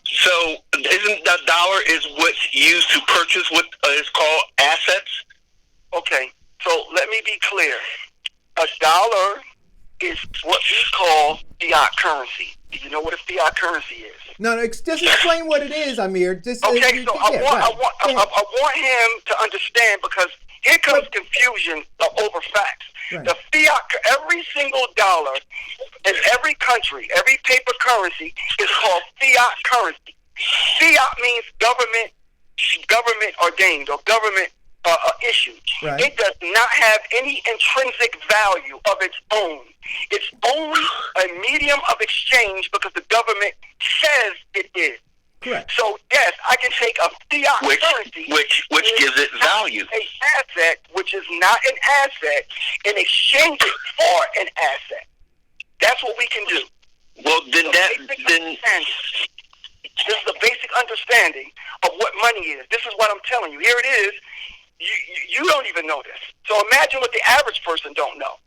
So isn't that dollar is what's used to purchase what is called assets? Okay. So let me be clear. A dollar is what we call fiat currency. Do you know what a fiat currency is? No, just explain what it is, Amir. Okay, so I want him to understand, because here comes confusion over facts. Right. The fiat, every single dollar in every country, every paper currency is called fiat currency. Fiat means government ordained or government issued. Right. It does not have any intrinsic value of its own. It's only a medium of exchange because the government says it is. Correct. So yes, I can take a fiat currency, which gives it value, an asset, which is not an asset, and exchange it for an asset. That's what we can do. Well, then this is the basic understanding of what money is. This is what I'm telling you. Here it is. You don't even know this. So imagine what the average person don't know.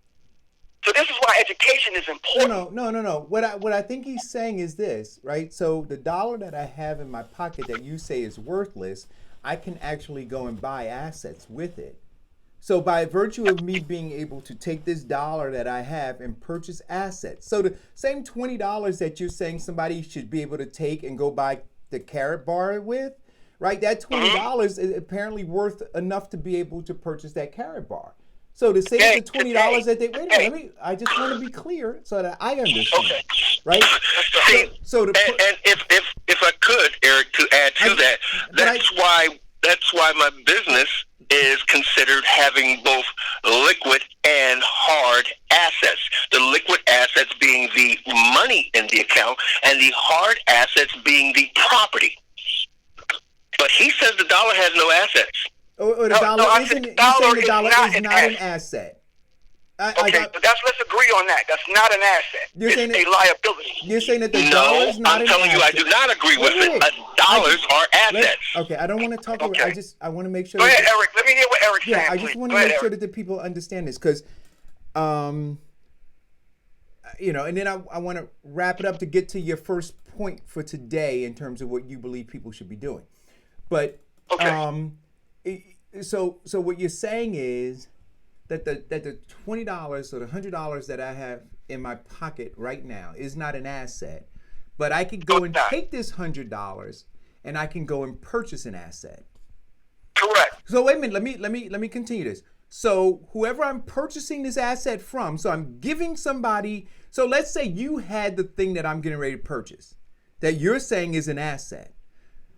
So this is why education is important. No. What I think he's saying is this, right? So the dollar that I have in my pocket that you say is worthless, I can actually go and buy assets with it. So by virtue of me being able to take this dollar that I have and purchase assets. So the same $20 that you're saying somebody should be able to take and go buy the Carrot Bar with, right? That $20 is apparently worth enough to be able to purchase that Carrot Bar. So to say the $20 that they I just want to be clear so that I understand, right? See, and if I could, Eric, to add to that, that's why my business is considered having both liquid and hard assets. The liquid assets being the money in the account, and the hard assets being the property. But he says the dollar has no assets. The dollar is not an asset. Let's agree on that. That's not an asset. It's a liability. You're saying that the dollar is not an asset. I'm telling you, I do not agree with it. Dollars are assets. Okay, I don't want to talk about it. I want to make sure. Go ahead, Eric. Let me hear what Eric's saying. I just want to make sure that the people understand this, because, and then I want to wrap it up to get to your first point for today in terms of what you believe people should be doing. But, so what you're saying is that the $20 or the $100 that I have in my pocket right now is not an asset, but I could go and take this $100 and I can go and purchase an asset. Correct. So wait a minute, let me continue this. So whoever I'm purchasing this asset from, so I'm giving somebody, so let's say you had the thing that I'm getting ready to purchase that you're saying is an asset.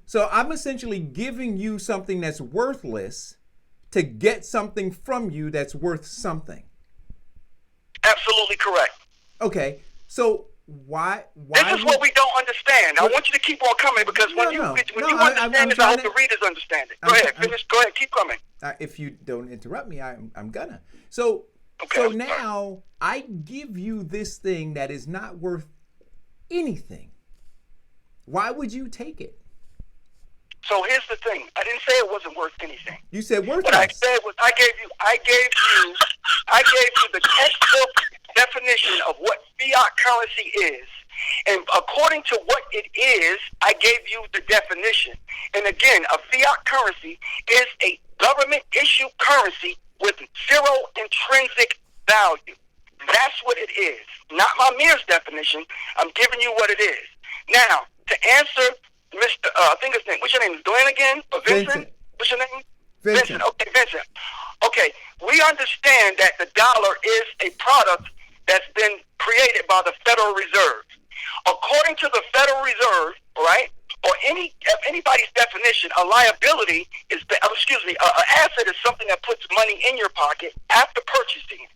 So I'm essentially giving you something that's worthless to get something from you that's worth something. Absolutely correct. Okay, so why? This is what we don't understand. I want you to keep on coming, because when you understand this, I hope the readers understand it. Go ahead, finish. Go ahead, keep coming. If you don't interrupt me, I'm gonna. So now I give you this thing that is not worth anything. Why would you take it? So here's the thing. I didn't say it wasn't worth anything. You said worthless. What I said was I gave you the textbook definition of what fiat currency is. And according to what it is, I gave you the definition. And again, a fiat currency is a government issued currency with zero intrinsic value. That's what it is. Not my Amir's definition. I'm giving you what it is. Now, to answer Mr. I think his name. What's your name? Dwayne again? Or Vincent? What's your name? Vincent. Okay, Vincent. Okay, we understand that the dollar is a product that's been created by the Federal Reserve. According to the Federal Reserve, right, or anybody's definition, a liability is an asset is something that puts money in your pocket after purchasing it.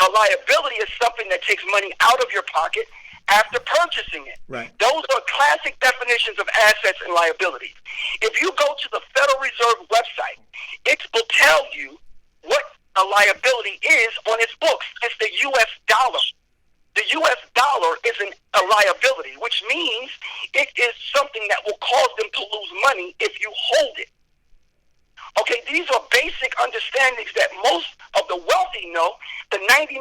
A liability is something that takes money out of your pocket after purchasing it. Right. Those are classic definitions of assets and liabilities. If you go to the Federal Reserve website, it will tell you what a liability is on its books. It's the U.S. dollar. The U.S. dollar is a liability, which means it is something that will cause them to lose money if you hold it. Okay, these are basic understandings that most of the wealthy know. The 99%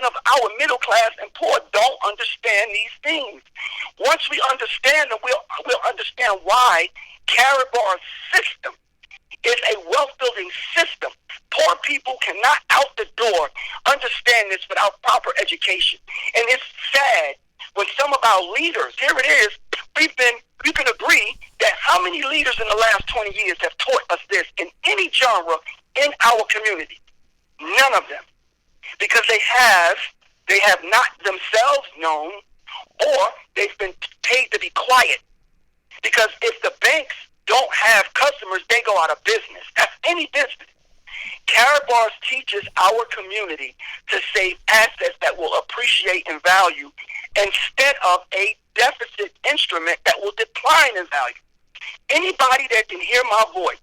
of our middle class and poor don't understand these things. Once we understand them, we'll understand why Carabar's system is a wealth-building system. Poor people cannot out the door understand this without proper education. And it's sad when some of our leaders, here it is, we can agree that how many leaders in the last 20 years have taught us this in any genre in our community? None of them. Because they have not themselves known, or they've been paid to be quiet. Because if the banks don't have customers, they go out of business. That's any business. Carabar's teaches our community to save assets that will appreciate in value instead of a deficit instrument that will decline in value. Anybody that can hear my voice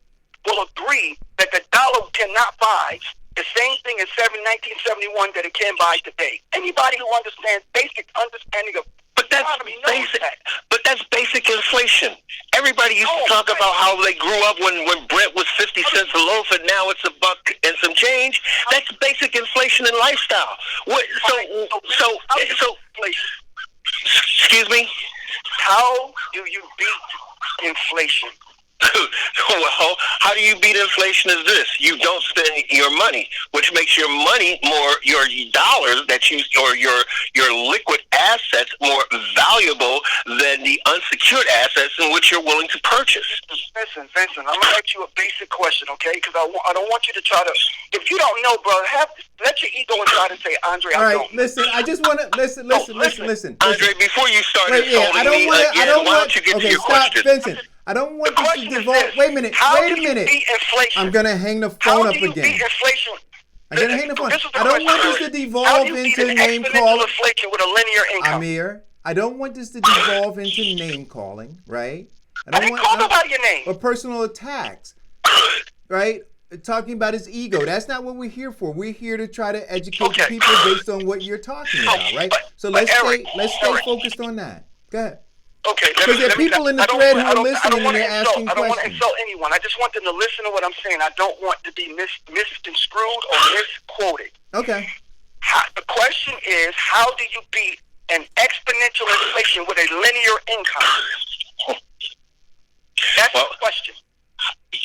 will agree that the dollar cannot buy the same thing in 1971 that it can buy today. Anybody who understands basic understanding of economy knows that. But that's basic inflation. Everybody used to talk about how they grew up when Brent was 50 cents a loaf and now it's $1 and some change. That's basic inflation and lifestyle. So excuse me? How do you beat inflation? Well, how do you beat inflation is this. You don't spend your money, which makes your money more, your dollars that you, or your liquid assets more valuable than the unsecured assets in which you're willing to purchase. Listen, Vincent, I'm going to ask you a basic question, okay? Because I don't want you to try to, if you don't know, bro, let your ego inside and say, Andre, all I right, don't. Listen, I just want to, listen. Andre, before you start why don't you get to your question? Vincent. I don't want this to devolve. Wait a minute. Beat inflation? I'm going to hang the phone up again. How do you beat inflation? I'm going to hang the phone. I don't want this to devolve into name calling. Inflation with a linear income? Amir, I don't want this to devolve into name calling, right? I didn't call nobody your name. Or personal attacks, right? Talking about his ego. That's not what we're here for. We're here to try to educate the people based on what you're talking about, right? So let's stay focused on that. Go ahead. Okay. Because there are people in the thread who are listening and they're asking questions. I don't want to insult anyone. I just want them to listen to what I'm saying. I don't want to be misconstrued or misquoted. Okay. The question is, how do you beat an exponential inflation with a linear income? That's the question.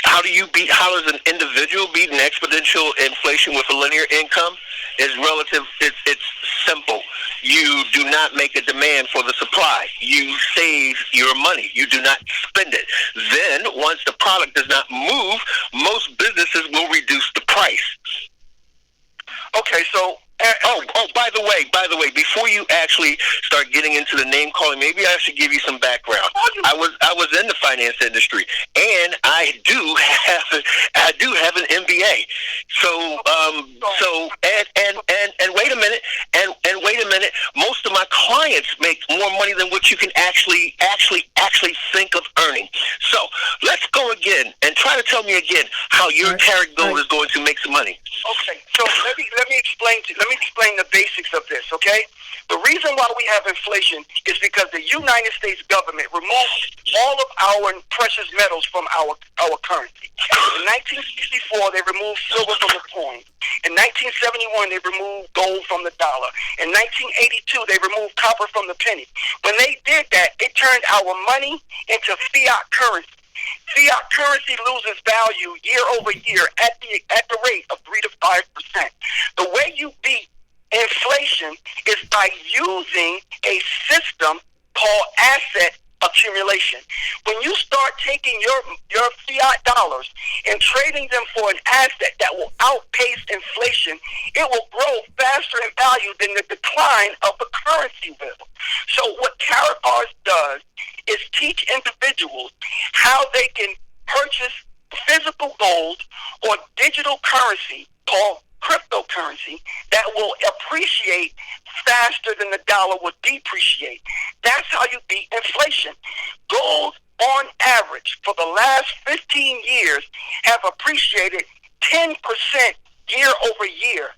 How does an individual beat an exponential inflation with a linear income? Is relative. It's simple. You do not make a demand for the supply. You save your money. You do not spend it. Then, once the product does not move, most businesses will reduce the price. Okay, so. By the way, before you actually start getting into the name calling, maybe I should give you some background. I was in the finance industry, and I do have an MBA. So wait a minute, most of my clients make more money than what you can actually think of earning. So let's go again and try to tell me again how your carrot goal is going to make some money. Okay, so let me explain the basics of this, okay? The reason why we have inflation is because the United States government removed all of our precious metals from our currency. In 1964, they removed silver from the coin. In 1971, they removed gold from the dollar. In 1982, they removed copper from the penny. When they did that, it turned our money into fiat currency. Fiat currency loses value year over year at the rate of 3 to 5%. The way you beat inflation is by using a system called asset accumulation. When you start taking your fiat dollars and trading them for an asset that will outpace inflation, it will grow faster in value than the decline of the currency will. So what Karatbars does is teach individuals how they can purchase physical gold or digital currency called cryptocurrency that will appreciate faster than the dollar will depreciate. That's how you beat inflation. Gold, on average, for the last 15 years, have appreciated 10% year over year.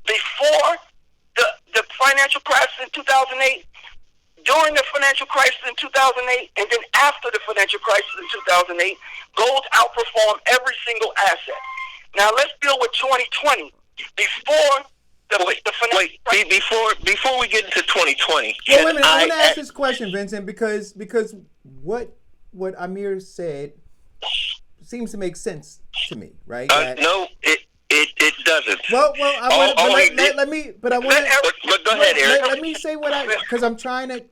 Before the financial crisis in 2008, during the financial crisis in 2008, and then after the financial crisis in 2008, gold outperformed every single asset. Now let's deal with 2020. Before before we get into 2020, well, wait a minute. I want to ask this question, Vincent, because what Amir said seems to make sense to me, right? No, it doesn't. Well, I want let me. But I want to. But go ahead, Eric. Let me say because I'm trying to.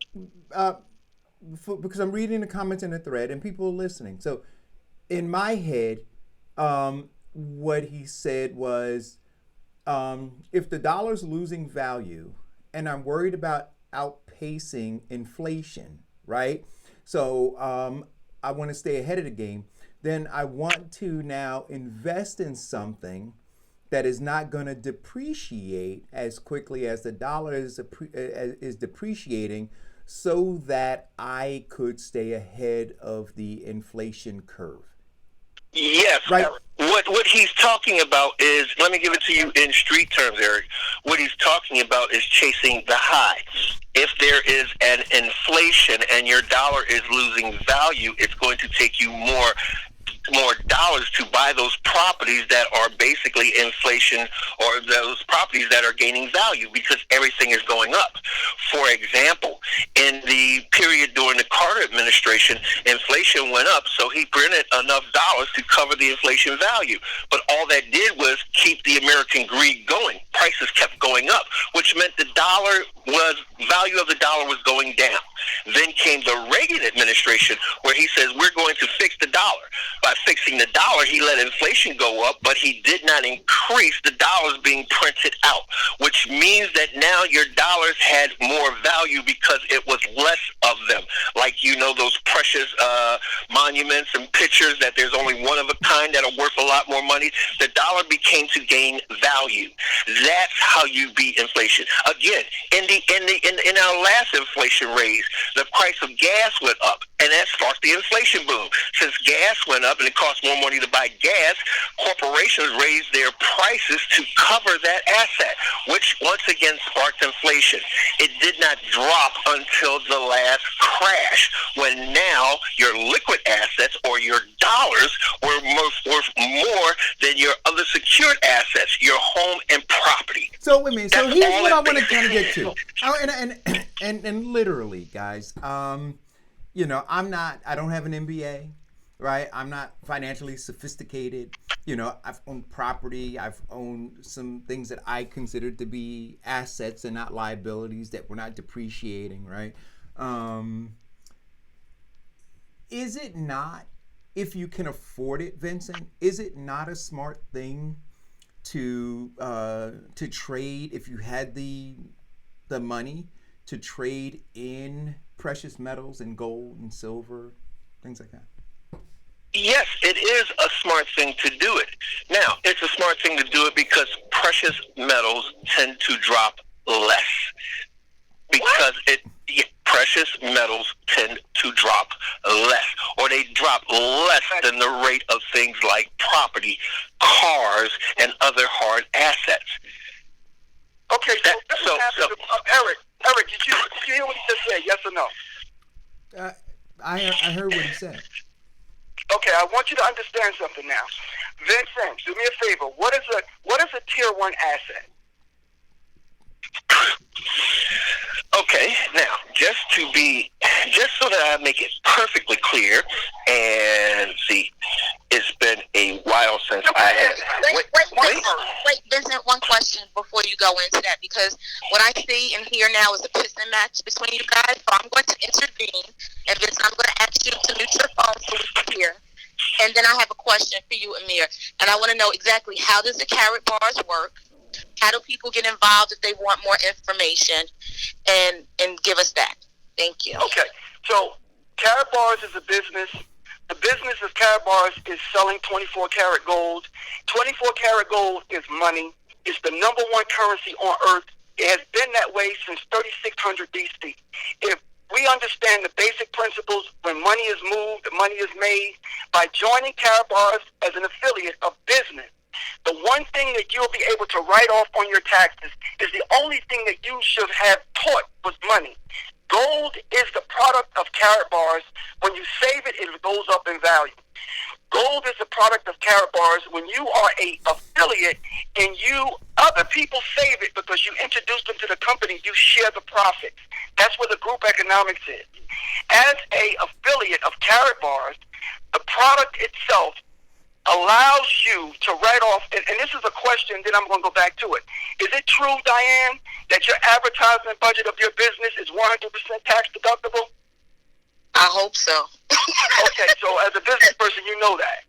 Because I'm reading the comments in the thread and people are listening. So, in my head, what he said was, if the dollar's losing value, and I'm worried about outpacing inflation, right? So, I want to stay ahead of the game. Then I want to now invest in something that is not going to depreciate as quickly as the dollar is depreciating, so that I could stay ahead of the inflation curve. Yes. Right. What he's talking about is, let me give it to you in street terms, Eric. What he's talking about is chasing the high. If there is an inflation and your dollar is losing value, it's going to take you more dollars to buy those properties that are basically inflation, or those properties that are gaining value, because everything is going up. For example, in the period during the Carter administration, inflation went up, so he printed enough dollars to cover the inflation value. But all that did was keep the American greed going. Prices kept going up, which meant the value of the dollar was going down. Then came the Reagan administration, where he says, we're going to fix the dollar. By fixing the dollar, he let inflation go up, but he did not increase the dollars being printed out, which means that now your dollars had more value because it was less of them. Like, those precious monuments and pictures that there's only one of a kind that are worth a lot more money. The dollar became to gain value. That's how you beat inflation. Again, in our last inflation raise, the price of gas went up, and that sparked the inflation boom. Since gas went up and it costs more money to buy gas, corporations raised their prices to cover that asset, which once again sparked inflation. It did not drop until the last crash, when now your liquid assets, or your dollars, were worth more than your other secured assets, your home and property. So wait a minute. So here's what I want to kind of get to. And literally, guys, I don't have an MBA, right? I'm not financially sophisticated. I've owned property. I've owned some things that I considered to be assets and not liabilities that were not depreciating, right? Is it not, if you can afford it, Vincent, is it not a smart thing to trade, if you had the money, to trade in precious metals and gold and silver, things like that? Yes, it is a smart thing to do it. Now, it's a smart thing to do it because precious metals tend to drop less. Because precious metals tend to drop less, or they drop less than the rate of things like property, cars, and other hard assets. Okay, so Eric, did you hear what he just said? Yes or no? I heard what he said. Okay, I want you to understand something now. Vincent, do me a favor. What is a tier 1 asset? Okay, now, just so that I make it perfectly clear, and see, it's been a while since I had. Wait, Vincent, one question before you go into that, because what I see and hear now is a pissing match between you guys. So I'm going to intervene, and Vincent, I'm going to ask you to mute your phone so we can hear. And then I have a question for you, Amir, and I want to know exactly how does the carrot bars work? How do people get involved if they want more information? And give us that. Thank you. Okay, so Carrot Bars is a business. The business of Carrot Bars is selling 24 karat gold. 24 karat gold is money. It's the number one currency on earth. It has been that way since 3600 BC. If we understand the basic principles, when money is moved, money is made, by joining Carrot Bars as an affiliate of business, the one thing that you'll be able to write off on your taxes is the only thing that you should have taught was money. Gold is the product of Carrot Bars. When you save it, it goes up in value. Gold is the product of Carrot Bars. When you are a affiliate and other people save it because you introduce them to the company, you share the profits. That's where the group economics is. As a affiliate of Carrot Bars, the product itself allows you to write off, and this is a question, then I'm going to go back to it. Is it true, Diane, that your advertisement budget of your business is 100% tax deductible? I hope so. Okay, so as a business person, you know that.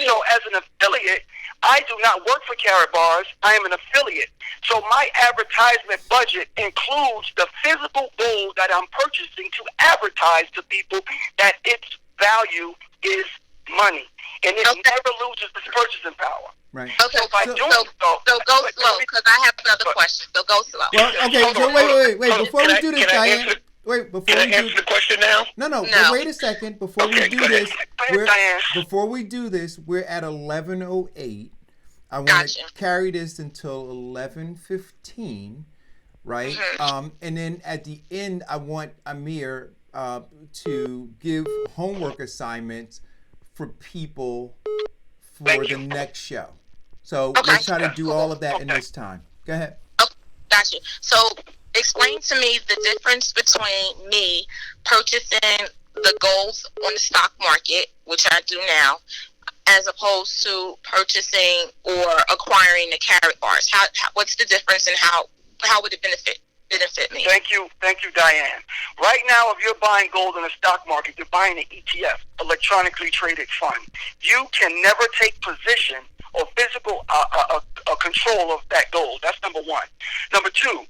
So as an affiliate, I do not work for Carrot Bars. I am an affiliate. So my advertisement budget includes the physical gold that I'm purchasing to advertise to people that its value is money. And it never loses its purchasing power. Right. Okay, so go slow, because I have another question. So go slow. Well, okay, so wait. Before we do this, Diane. Can I answer the question now? No. Wait a second. Before we do this, we're at 11:08. I want to carry this until 11:15, right? Mm-hmm. And then at the end, I want Amir to give homework assignments for people for the next show. So let's try to do all of that in this time. Go ahead. Okay, gotcha. So explain to me the difference between me purchasing the golds on the stock market, which I do now, as opposed to purchasing or acquiring the Carrot Bars. What's the difference, and how would it benefit me? Thank you, Diane. Right now, if you're buying gold in the stock market, you're buying an ETF, electronically traded fund. You can never take position or physical control of that gold. That's number one. Number two,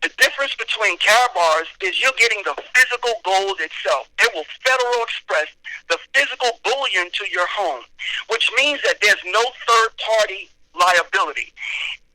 the difference between Carrot Bars is you're getting the physical gold itself. It will Federal Express the physical bullion to your home, which means that there's no third-party liability.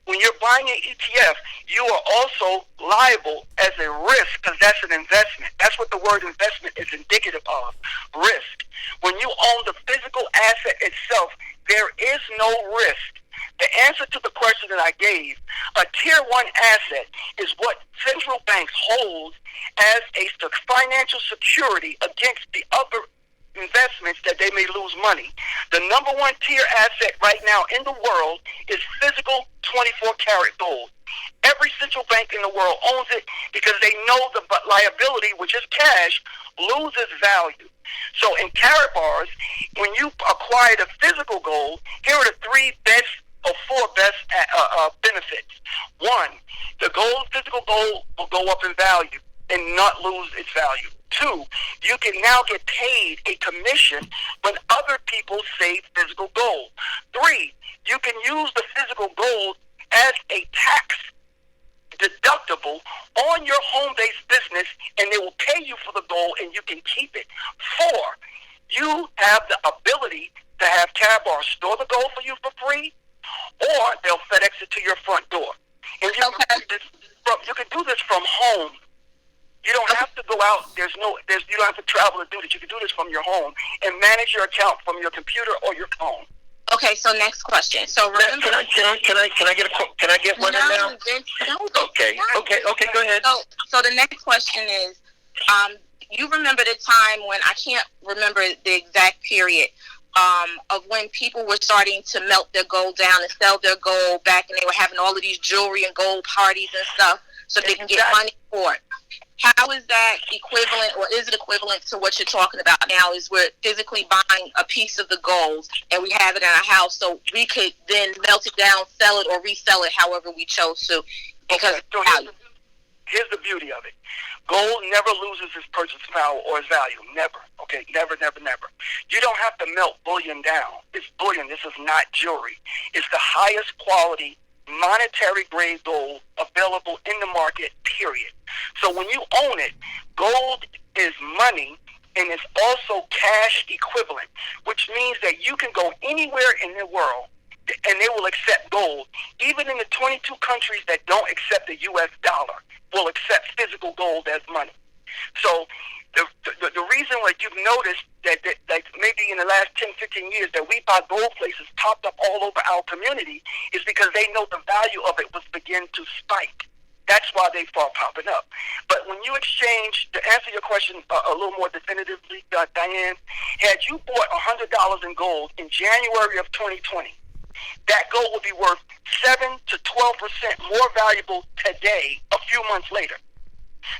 When you're buying an ETF, you are also liable as a risk, because that's an investment. That's what the word investment is indicative of, risk. When you own the physical asset itself, there is no risk. The answer to the question that I gave, a Tier 1 asset is what central banks hold as a financial security against the other investments that they may lose money. The number one tier asset right now in the world is physical 24 karat gold. Every central bank in the world owns it because they know the liability, which is cash, loses value. So in Carrot Bars, when you acquire the physical gold, here are the three best or four best benefits. One, the physical gold will go up in value and not lose its value. Two, you can now get paid a commission when other people save physical gold. Three, you can use the physical gold as a tax deductible on your home-based business, and they will pay you for the gold and you can keep it. Four, you have the ability to have Carrot Bars store the gold for you for free, or they'll FedEx it to your front door. And you can do this from home. You don't have to go out. You don't have to travel to do this. You can do this from your home and manage your account from your computer or your phone. Okay, so next question. So remember, can I get one in now? Okay, go ahead. So the next question is, you remember the time when, I can't remember the exact period, of when people were starting to melt their gold down and sell their gold back, and they were having all of these jewelry and gold parties and stuff so they can get money for it. How is that equivalent, or is it equivalent to what you're talking about now? Is we're physically buying a piece of the gold and we have it in our house, so we could then melt it down, sell it, or resell it however we chose to, because so here's the beauty of it. Gold never loses its purchase power or its value. Never. Okay? Never, never, never. You don't have to melt bullion down. It's bullion. This is not jewelry. It's the highest quality monetary grade gold available in the market, period. So when you own it, gold is money, and it's also cash equivalent, which means that you can go anywhere in the world and they will accept gold. Even in the 22 countries that don't accept the U.S. dollar will accept physical gold as money. So the reason, like you've noticed, that maybe in the last 10, 15 years that we buy gold places popped up all over our community is because they know the value of it was begin to spike. That's why they start popping up. But when you exchange, to answer your question a little more definitively, Diane, had you bought $100 in gold in January of 2020, that gold would be worth 7 to 12% more valuable today, a few months later.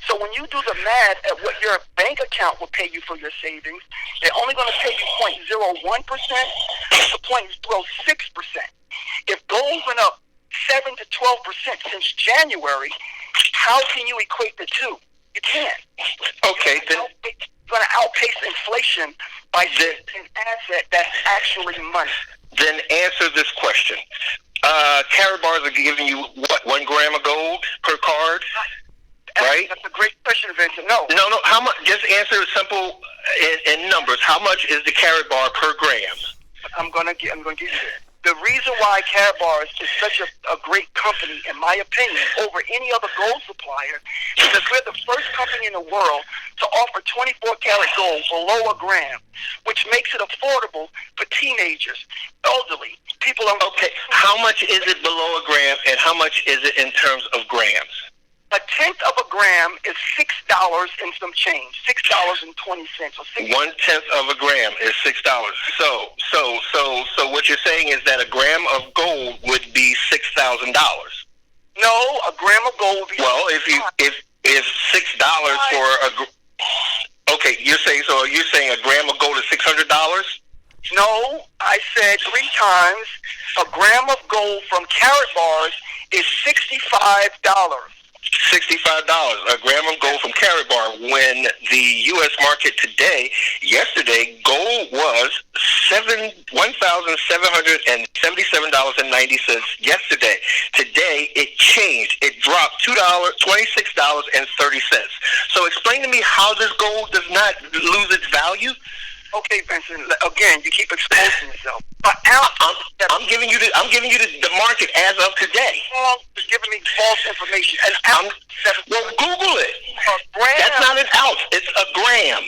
So when you do the math at what your bank account will pay you for your savings, they're only going to pay you 0.01% to 0.06%. If gold went up 7 to 12% since January, how can you equate the two? You can't. Okay, then you're going to outpace inflation by an asset that's actually money. Then answer this question. Carrot bars are giving you, what, 1 gram of gold per card? Right? That's a great question, Vincent. No. How much? Just answer it simple in numbers. How much is the carrot bar per gram? I'm going to give you that. The reason why Carrot Bars is such a great company, in my opinion, over any other gold supplier, is because we're the first company in the world to offer 24-karat gold below a gram, which makes it affordable for teenagers, elderly, people. Okay, how much is it below a gram, and how much is it in terms of grams? A tenth of a gram is $6 and some change, $6.20. Or 1/10 of a gram is $6. So what you're saying is that a gram of gold would be $6,000. No, a gram of gold would be. Well, if $6 for a. Okay, you're saying a gram of gold is $600? No, I said 3 times. A gram of gold from Carrot Bars is $65. $65, a gram of gold from Carrot Bar. When the U.S. market yesterday, gold was $1,777.90 yesterday. Today, it changed. It dropped $26.30. So explain to me how this gold does not lose its value? Okay, Vincent. Again, you keep exposing yourself. I'm giving you the market as of today. You're giving me false information. Well, Google it. That's not an ounce. It's a gram.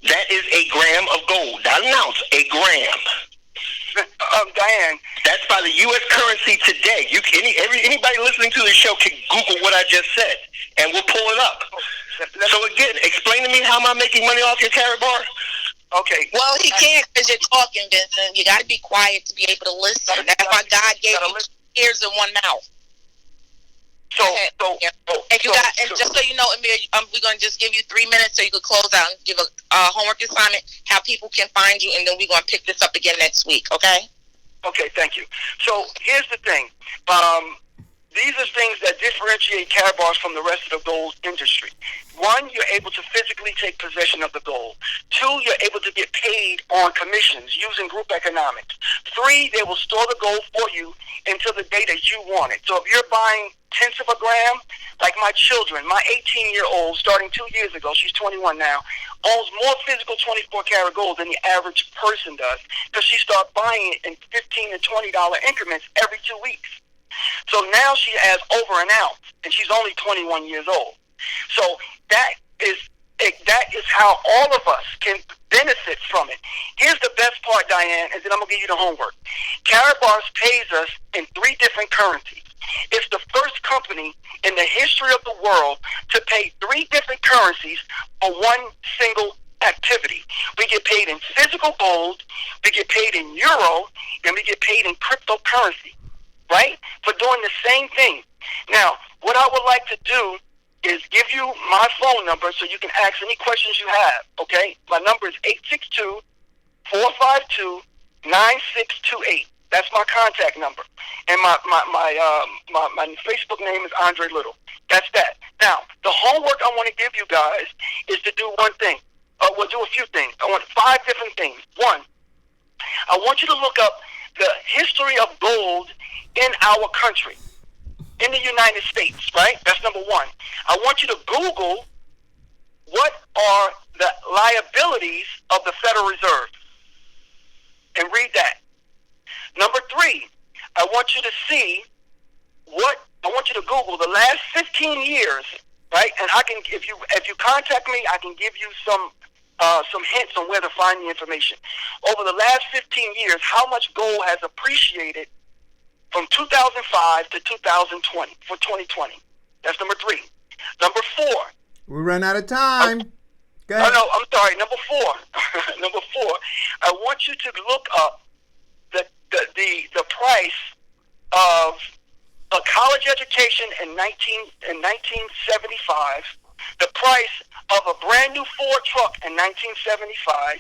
That is a gram of gold. Not an ounce. A gram. Diane. That's by the U.S. currency today. Anybody listening to the show can Google what I just said, and we'll pull it up. So again, explain to me how am I making money off your Carrot Bar? Okay. Well, he can't because you're talking, Vincent. You got to be quiet to be able to listen. That's why God gave you 2 ears and 1 mouth. Just so you know, Amir, we're going to just give you 3 minutes so you can close out and give a homework assignment, how people can find you, and then we're going to pick this up again next week, okay? Okay, thank you. So here's the thing. These are things that differentiate Carrot Bars from the rest of the gold industry. 1, you're able to physically take possession of the gold. 2, you're able to get paid on commissions using group economics. 3, they will store the gold for you until the day that you want it. So if you're buying tenths of a gram, like my children, my 18-year-old, starting 2 years ago, she's 21 now, owns more physical 24-karat gold than the average person does, because she starts buying it in $15 to $20 increments every 2 weeks. So now she has over an ounce, and she's only 21 years old. So that is how all of us can benefit from it. Here's the best part, Diane, and then I'm going to give you the homework. Carrot Bars pays us in 3 different currencies. It's the first company in the history of the world to pay 3 different currencies for one single activity. We get paid in physical gold, we get paid in euro, and we get paid in cryptocurrency. Right? For doing the same thing. Now, what I would like to do is give you my phone number so you can ask any questions you have, okay? My number is 862-452-9628. That's my contact number. And my Facebook name is Andre Little. That's that. Now, the homework I want to give you guys is to do one thing. We'll do a few things. I want 5 different things. One, I want you to look up the history of gold in our country, in the United States, right? That's number 1. I want you to Google what are the liabilities of the Federal Reserve and read that. Number 3, I want you to see I want you to Google the last 15 years, right? And I can, if you contact me, I can give you some hints on where to find the information. Over the last 15 years, how much gold has appreciated from 2005 to 2020 for 2020? That's number 3. Number 4. We run out of time. Go Oh ahead. no, I'm sorry. Number 4. Number 4. I want you to look up the price of a college education in 1975, the price of a brand new Ford truck in 1975,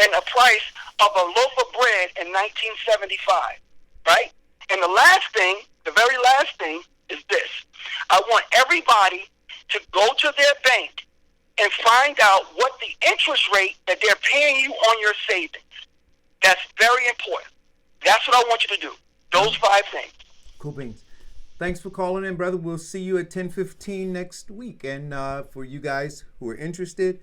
and the price of a loaf of bread in 1975, right? And the very last thing is this. I want everybody to go to their bank and find out what the interest rate that they're paying you on your savings. That's very important. That's what I want you to do. Those 5 things. Cool beans. Thanks for calling in, brother. We'll see you at 10:15 next week. And for you guys who are interested,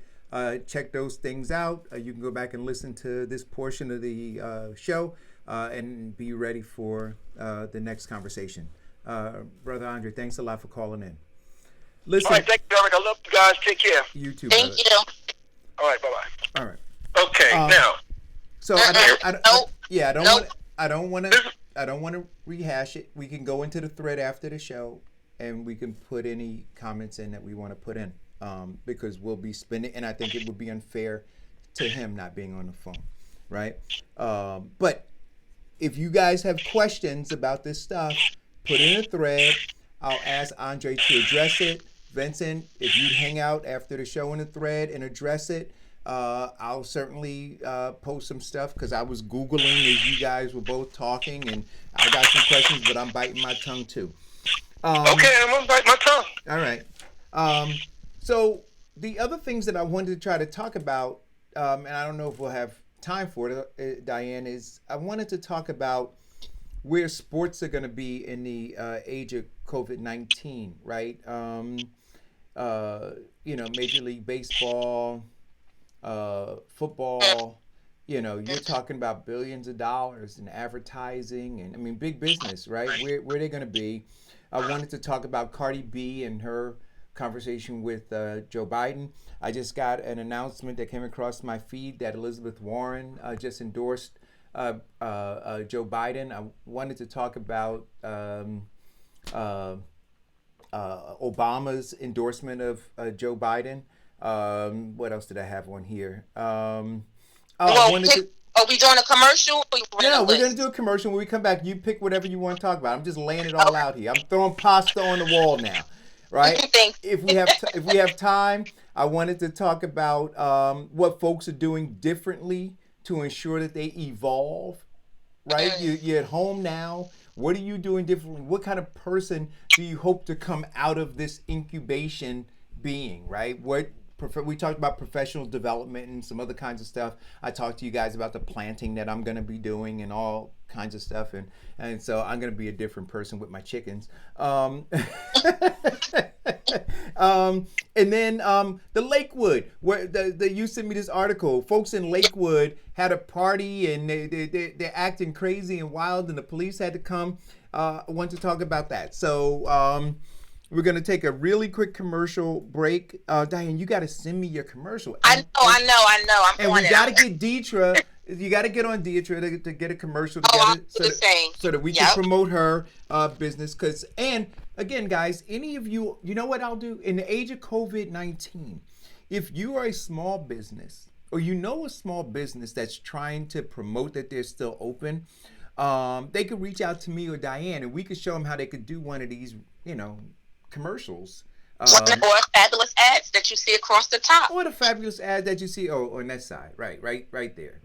check those things out. You can go back and listen to this portion of the show and be ready for the next conversation. Brother Andre, thanks a lot for calling in. Listen. All right, thank you, Eric. I love you guys. Take care. You too, Thank brother. you. All right, bye-bye. All right. Okay, now. So I don't want to rehash it. We can go into the thread after the show, and we can put any comments in that we want to put in, because we'll be spending, and I think it would be unfair to him not being on the phone, right? But if you guys have questions about this stuff, put in a thread. I'll ask Andre to address it. Vincent, if you'd hang out after the show in the thread and address it, I'll certainly post some stuff, because I was Googling as you guys were both talking, and I got some questions, but I'm biting my tongue too. Okay, I'm going to bite my tongue. All right. So the other things that I wanted to try to talk about, and I don't know if we'll have time for it, Diane, is I wanted to talk about where sports are going to be in the age of COVID-19, right? Major League Baseball, football, you're talking about billions of dollars in advertising and, big business, right? Where they're going to be. I wanted to talk about Cardi B and her conversation with Joe Biden. I just got an announcement that came across my feed that Elizabeth Warren just endorsed Joe Biden. I wanted to talk about Obama's endorsement of Joe Biden. What else did I have on here? Are we doing a commercial? Yeah, we're going to do a commercial. When we come back, you pick whatever you want to talk about. I'm just laying it all out here. I'm throwing pasta on the wall now, right? If we have time, I wanted to talk about what folks are doing differently to ensure that they evolve, right? You're at home now. What are you doing differently? What kind of person do you hope to come out of this incubation being, right? We talked about professional development and some other kinds of stuff. I talked to you guys about the planting that I'm going to be doing and all kinds of stuff. And so I'm going to be a different person with my chickens. And then the Lakewood, where you sent me this article. Folks in Lakewood had a party and they're acting crazy and wild, and the police had to come. I want to talk about that. So we're going to take a really quick commercial break. Diane, you got to send me your commercial. I know. I'm and on it. We got to get Deetra. You got to get on Deetra to get a commercial together so that we can promote her business. And again, guys, any of you know what I'll do? In the age of COVID-19, if you are a small business or you know a small business that's trying to promote that they're still open, they could reach out to me or Diane, and we could show them how they could do one of these, commercials Or fabulous ads that you see across the top. Or the fabulous ad that you see, on that side, right there,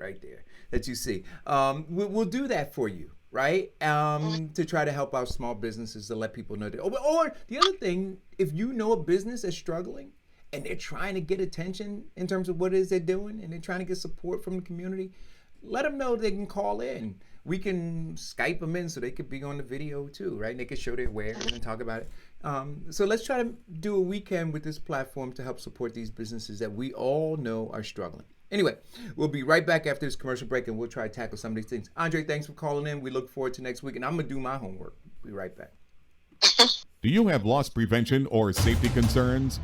that you see. We'll do that for you, right? To try to help out small businesses, to let people know that. Or the other thing, if you know a business that's struggling and they're trying to get attention in terms of what it is they're doing, and they're trying to get support from the community, let them know they can call in. We can Skype them in so they could be on the video too, right? And they can show their wares and talk about it. So let's try to do a weekend with this platform to help support these businesses that we all know are struggling. Anyway, we'll be right back after this commercial break, and we'll try to tackle some of these things. Andre, thanks for calling in. We look forward to next week, and I'm going to do my homework. Be right back. Do you have loss prevention or safety concerns?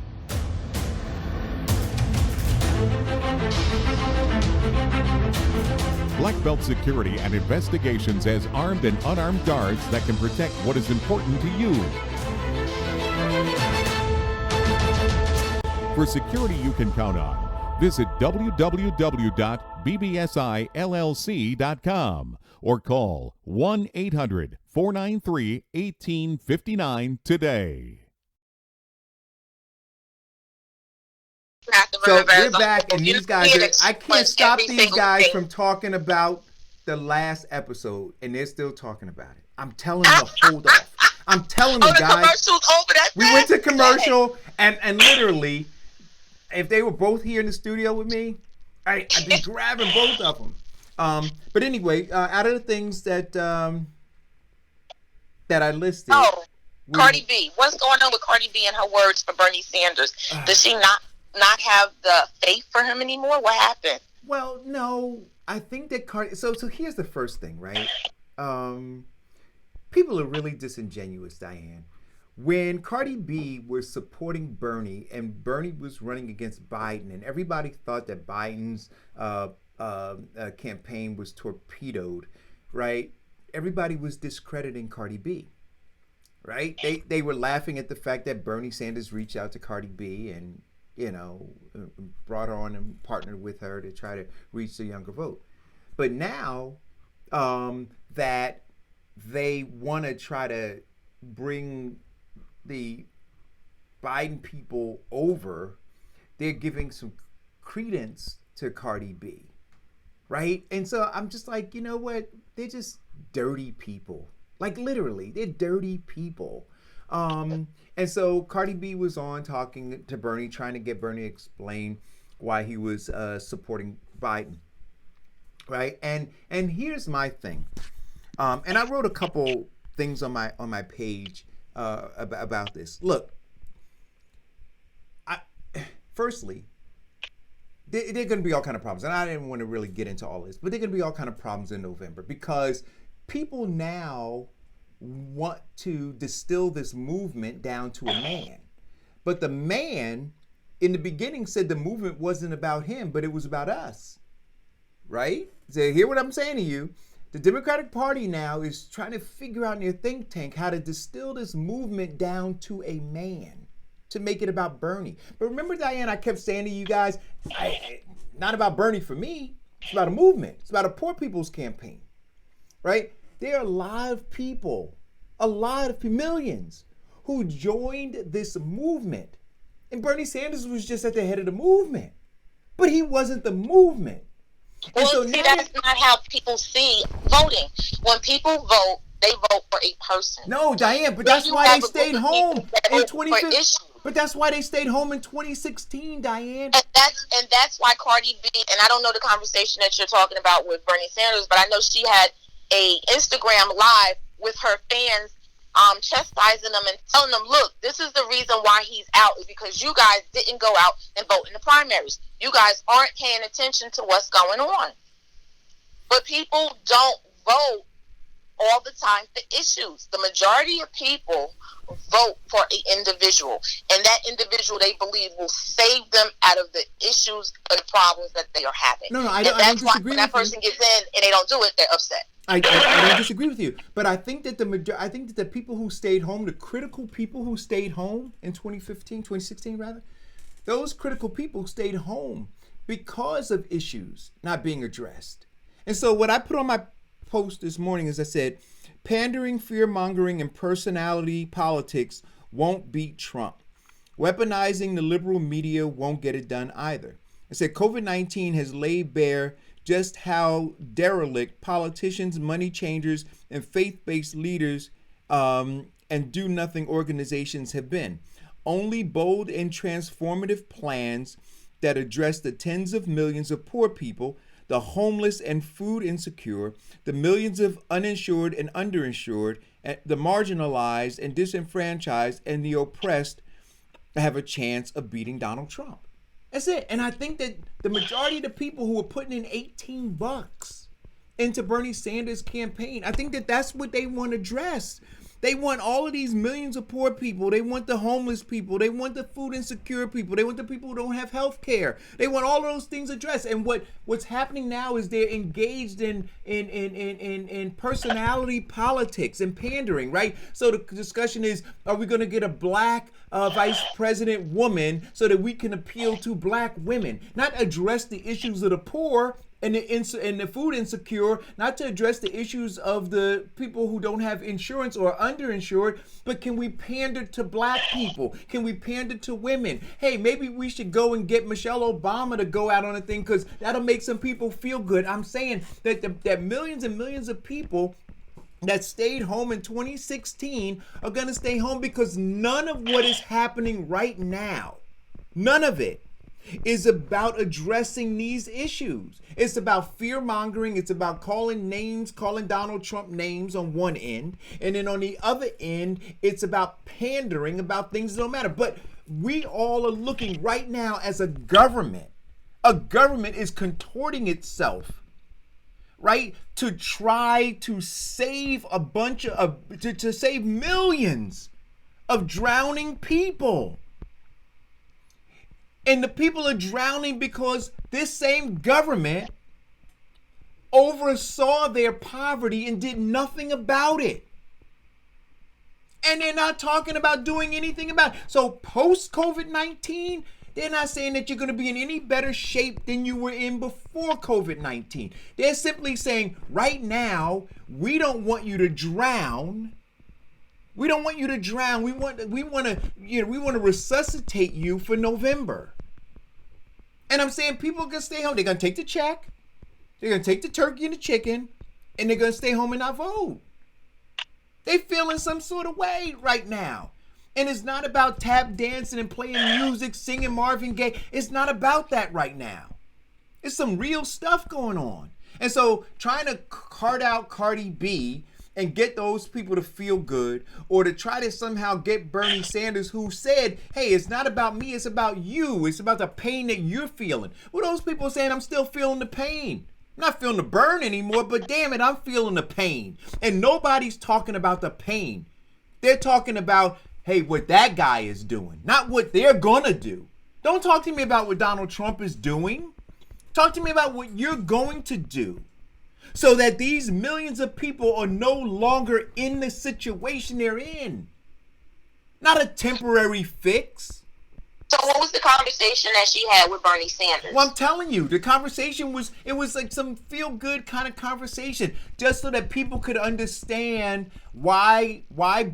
Black Belt Security and Investigations has armed and unarmed guards that can protect what is important to you. For security you can count on, visit www.bbsillc.com or call 1-800-493-1859 today. So we're back, and these guys, I can't stop these guys from talking about the last episode, and they're still talking about it. I'm telling them to hold off. I'm telling them, guys. Commercial's over that we went to commercial, and literally, if they were both here in the studio with me, I'd be grabbing both of them. But anyway, out of the things that I listed. Cardi B. What's going on with Cardi B and her words for Bernie Sanders? Does she not have the faith for him anymore? What happened? Well, no, I think that Cardi. So here's the first thing, right? People are really disingenuous, Diane. When Cardi B was supporting Bernie, and Bernie was running against Biden, and everybody thought that Biden's campaign was torpedoed, right? Everybody was discrediting Cardi B, right? They were laughing at the fact that Bernie Sanders reached out to Cardi B and, brought her on and partnered with her to try to reach the younger vote. But now that they want to try to bring the Biden people over, they're giving some credence to Cardi B, right? And so I'm just like, you know what? They're just dirty people. Like, literally, they're dirty people. And so Cardi B was on talking to Bernie, trying to get Bernie to explain why he was supporting Biden, right? And here's my thing. And I wrote a couple things on my page about this. Look, firstly, there are going to be all kind of problems, and I didn't want to really get into all this, but there are going to be all kind of problems in November because people now want to distill this movement down to a man. But the man in the beginning said the movement wasn't about him, but it was about us, right? So hear what I'm saying to you. The Democratic Party now is trying to figure out in their think tank how to distill this movement down to a man, to make it about Bernie. But remember, Diane, I kept saying to you guys, not about Bernie for me. It's about a movement. It's about a poor people's campaign, right? There are a lot of people, millions, who joined this movement. And Bernie Sanders was just at the head of the movement. But he wasn't the movement. Well, so see, that's not how people see voting. When people vote, they vote for a person. No, Diane, but that's why they stayed home in 2015. But that's why they stayed home in 2016, Diane. And that's why Cardi B, and I don't know the conversation that you're talking about with Bernie Sanders, but I know she had a Instagram live with her fans, chastising them and telling them, look, this is the reason why he's out, is because you guys didn't go out and vote in the primaries. You guys aren't paying attention to what's going on. But people don't vote all the time for issues. The majority of people vote for an individual, and that individual they believe will save them out of the issues and the problems that they are having. No, I don't disagree why when that person gets in and they don't do it, they're upset. I don't disagree with you, but I think that the people who stayed home, the critical people who stayed home in 2016 rather, those critical people stayed home because of issues not being addressed. And so what I put on my post this morning is I said, pandering, fear-mongering, and personality politics won't beat Trump. Weaponizing the liberal media won't get it done either. I said COVID-19 has laid bare just how derelict politicians, money changers, and faith-based leaders and do-nothing organizations have been. Only bold and transformative plans that address the tens of millions of poor people, the homeless and food insecure, the millions of uninsured and underinsured, the marginalized and disenfranchised, and the oppressed have a chance of beating Donald Trump. That's it. And I think that the majority of the people who are putting in $18 into Bernie Sanders' campaign, I think that that's what they want to address. They want all of these millions of poor people. They want the homeless people. They want the food insecure people. They want the people who don't have health care. They want all of those things addressed. And what's happening now is they're engaged in personality politics and pandering, right? So the discussion is, are we going to get a black vice president woman so that we can appeal to black women? Not address the issues of the poor and the food insecure, not to address the issues of the people who don't have insurance or underinsured, but can we pander to black people? Can we pander to women? Hey, maybe we should go and get Michelle Obama to go out on a thing because that'll make some people feel good. I'm saying that millions and millions of people that stayed home in 2016 are going to stay home because none of what is happening right now, none of it, is about addressing these issues. It's about fear mongering. It's about calling Donald Trump names on one end. And then on the other end, it's about pandering about things that don't matter. But we all are looking right now as a government. A government is contorting itself, right, to try to save to save millions of drowning people. And the people are drowning because this same government oversaw their poverty and did nothing about it. And they're not talking about doing anything about it. So post COVID-19, they're not saying that you're going to be in any better shape than you were in before COVID-19. They're simply saying right now, we don't want you to drown. We don't want you to drown. We want to resuscitate you for November. And I'm saying people are going to stay home. They're going to take the check. They're going to take the turkey and the chicken, and they're going to stay home and not vote. They feeling some sort of way right now. And it's not about tap dancing and playing music, singing Marvin Gaye. It's not about that right now. It's some real stuff going on. And so trying to cart out Cardi B and get those people to feel good, or to try to somehow get Bernie Sanders, who said, hey, it's not about me, it's about you. It's about the pain that you're feeling. Well, those people are saying, I'm still feeling the pain. I'm not feeling the burn anymore, but damn it, I'm feeling the pain. And nobody's talking about the pain. They're talking about, hey, what that guy is doing, not what they're gonna do. Don't talk to me about what Donald Trump is doing. Talk to me about what you're going to do, so that these millions of people are no longer in the situation they're in. Not a temporary fix. So what was the conversation that she had with Bernie Sanders? Well, I'm telling you, the conversation was like some feel-good kind of conversation, just so that people could understand why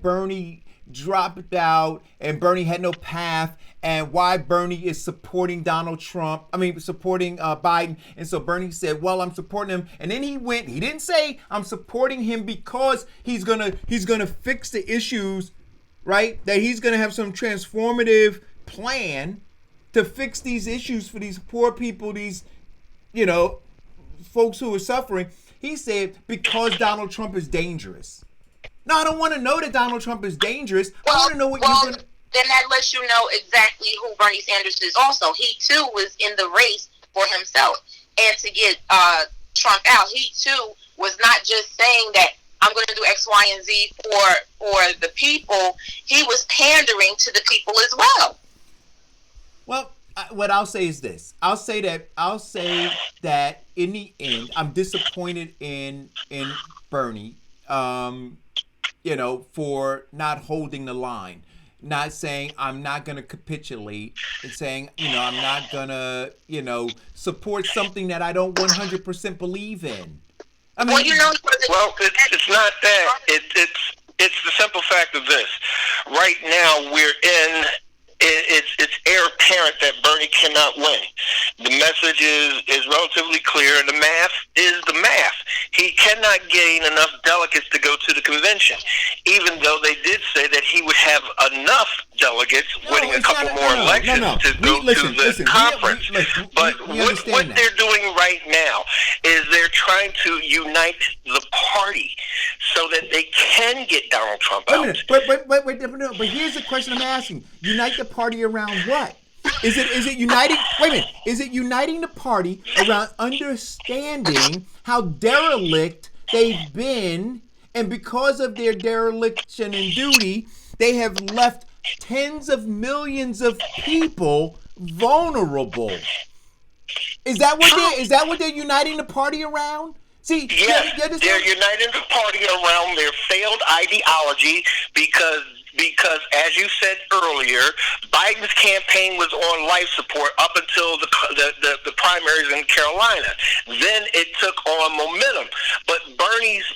Bernie dropped out and Bernie had no path, and why Bernie is supporting supporting Biden. And so Bernie said, well, I'm supporting him. And then he didn't say I'm supporting him because he's gonna fix the issues, right? That he's gonna have some transformative plan to fix these issues for these poor people, these, folks who are suffering. He said, because Donald Trump is dangerous. No, I don't want to know that Donald Trump is dangerous. I want to know what you're going to... Then that lets you know exactly who Bernie Sanders is also. He, too, was in the race for himself. And to get Trump out, he, too, was not just saying that I'm going to do X, Y, and Z for the people. He was pandering to the people as well. Well, what I'll say is this. I'll say that in the end, I'm disappointed in Bernie, for not holding the line. Not saying I'm not going to capitulate, and saying, I'm not going to, support something that I don't 100% believe in. I mean, it's not that. It's the simple fact of this. Right now, we're in it's air apparent that Bernie cannot win. The message is relatively clear, and the math is the math. He cannot gain enough delegates to go to the convention, even though they did say that he would have enough delegates, winning a couple more elections to go to the conference. But what they're doing right now is they're trying to unite the party so that they can get Donald Trump out. But here's the question I'm asking: unite the party around what? Is it uniting? Wait a minute. Is it uniting the party around understanding how derelict they've been, and because of their dereliction in duty, they have left tens of millions of people vulnerable? Is that what they're uniting the party around? See, yes, they're uniting the party around their failed ideology because, as you said earlier, Biden's campaign was on life support up until the primaries in Carolina. Then it took on momentum. But Bernie's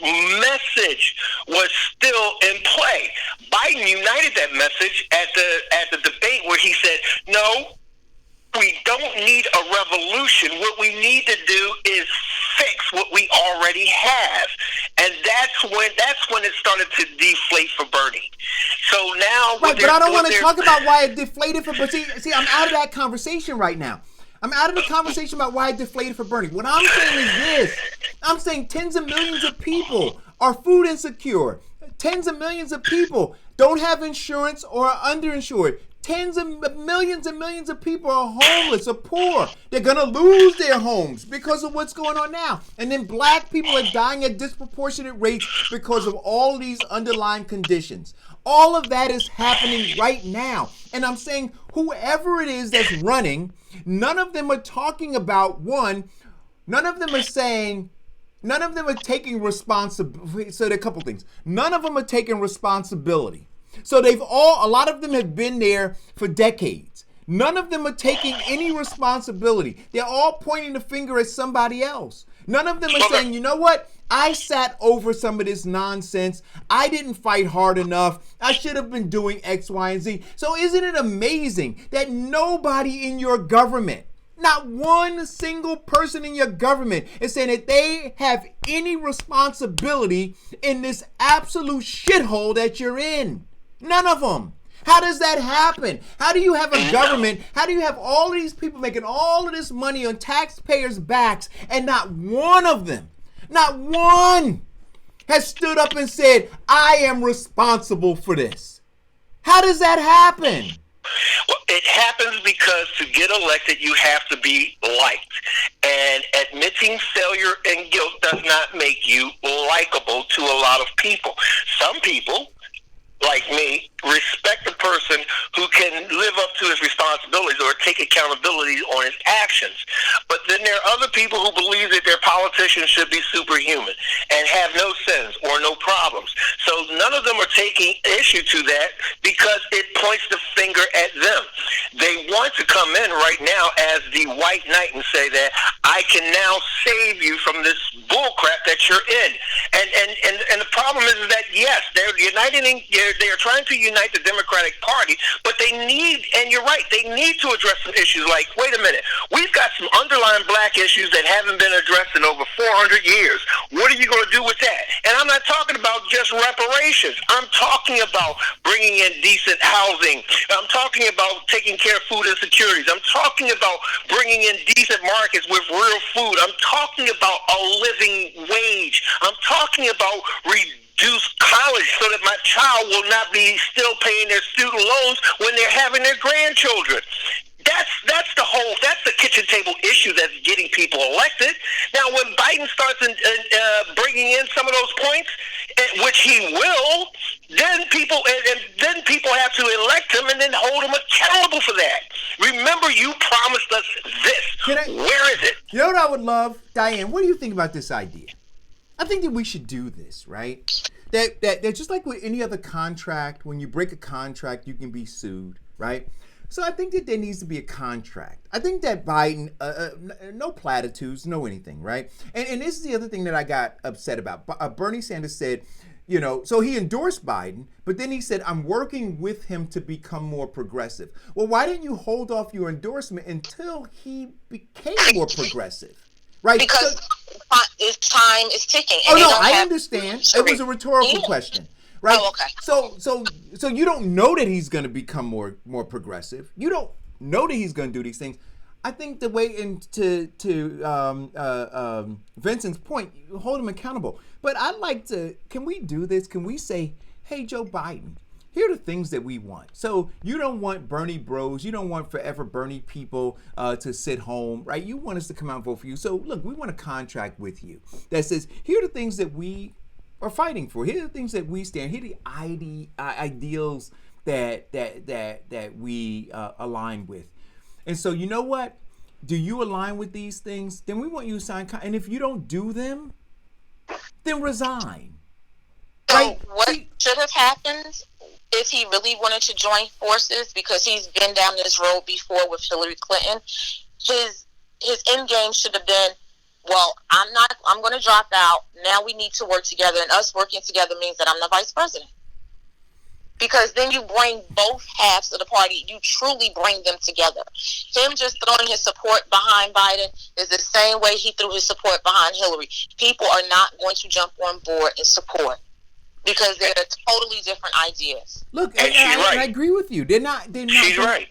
message was still in play. Biden united that message at the debate where he said, no, we don't need a revolution. What we need to do is fix what we already have. And that's when it started to deflate for Bernie. So now, right, but I don't want to talk about why it deflated for. But see, I'm out of that conversation right now. I'm out of the conversation about why it deflated for Bernie. What I'm saying is this: I'm saying tens of millions of people are food insecure. Tens of millions of people don't have insurance or are underinsured. Tens of millions and millions of people are homeless or poor. They're going to lose their homes because of what's going on now. And then black people are dying at disproportionate rates because of all these underlying conditions. All of that is happening right now. And I'm saying whoever it is that's running, none of them are talking about one. None of them are taking responsibility. So there are a couple things. None of them are taking responsibility. So a lot of them have been there for decades. None of them are taking any responsibility. They're all pointing the finger at somebody else. None of them are saying, you know what? I sat over some of this nonsense. I didn't fight hard enough. I should have been doing X, Y, and Z. So isn't it amazing that nobody in your government, not one single person in your government, is saying that they have any responsibility in this absolute shithole that you're in? None of them. How does that happen? How do you have a government? How do you have all of these people making all of this money on taxpayers' backs and not one of them, not one, has stood up and said, I am responsible for this? How does that happen? Well, it happens because to get elected, you have to be liked. And admitting failure and guilt does not make you likable to a lot of people. Some people, like me, respect a person who can live up to his responsibilities or take accountability on his actions. But then there are other people who believe that their politicians should be superhuman and have no sins or no problems. So none of them are taking issue to that because it points the finger at them. They want to come in right now as the white knight and say that I can now save you from this bullcrap that you're in. And the problem is that, yes, they're uniting, they're trying to unite the Democratic Party, but they need, and you're right, they need to address some issues like, wait a minute, we've got some underlying black issues that haven't been addressed in over 400 years. What are you going to do with that? And I'm not talking about just reparations. I'm talking about bringing in decent housing. I'm talking about taking care of food insecurities. I'm talking about bringing in decent markets with real food. I'm talking about a living wage. I'm talking about reduce college so that my child will not be still paying their student loans when they're having their grandchildren. That's the kitchen table issue that's getting people elected. Now, when Biden starts bringing in some of those points, which he will, then people have to elect him and then hold him accountable for that. Remember, you promised us this. Where is it? You know what I would love, Diane? What do you think about this idea? I think that we should do this, right? That just like with any other contract, when you break a contract, you can be sued, right? So I think that there needs to be a contract. I think that Biden, no platitudes, no anything, right? And this is the other thing that I got upset about. Bernie Sanders said, So he endorsed Biden, but then he said, I'm working with him to become more progressive. Well, why didn't you hold off your endorsement until he became more progressive? Right? Because his time is ticking. Oh, no, I understand. It was a rhetorical question. Right? Oh, okay. So you don't know that he's going to become more progressive. You don't know that he's going to do these things. I think the way into Vincent's point, you hold him accountable. But I'd like to, can we do this? Can we say, hey, Joe Biden, here are the things that we want. So you don't want Bernie bros. You don't want forever Bernie people to sit home, right? You want us to come out and vote for you. So look, we want a contract with you that says, here are the things that we are fighting for. Here are the things that we stand. Here are the ideals that we align with. And so, you know what? Do you align with these things? Then we want you to sign. And if you don't do them, then resign. So right? what should have happened if he really wanted to join forces, because he's been down this road before with Hillary Clinton? His end game should have been, well, I'm going to drop out. Now we need to work together, and us working together means that I'm the vice president. Because then you bring both halves of the party, you truly bring them together. Him just throwing his support behind Biden is the same way he threw his support behind Hillary. People are not going to jump on board and support because they're totally different ideas. Look, I agree with you. They're not. She's right.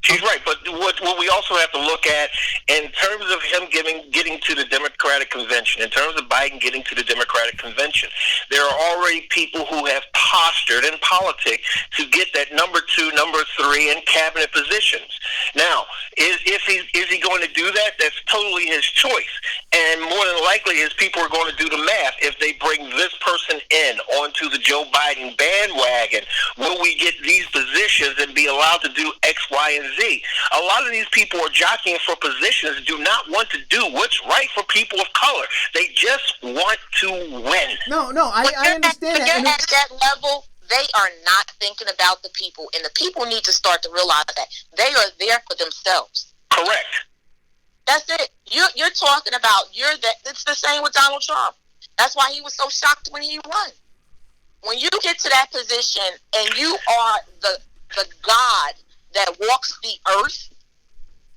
She's right, but what we also have to look at in terms of him getting to the Democratic Convention, in terms of Biden getting to the Democratic Convention, there are already people who have postured in politics to get that number 2, number 3 in cabinet positions. Now, is he going to do that? That's totally his choice, and more than likely his people are going to do the math. If they bring this person in onto the Joe Biden bandwagon, will we get these positions and be allowed to do X, Y, and Z? A lot of these people are jockeying for positions, do not want to do what's right for people of color. They just want to win. No, I understand that. At that level, they are not thinking about the people, and the people need to start to realize that they are there for themselves. Correct. That's it. You're talking about it's the same with Donald Trump. That's why he was so shocked when he won. When you get to that position and you are the God that walks the earth,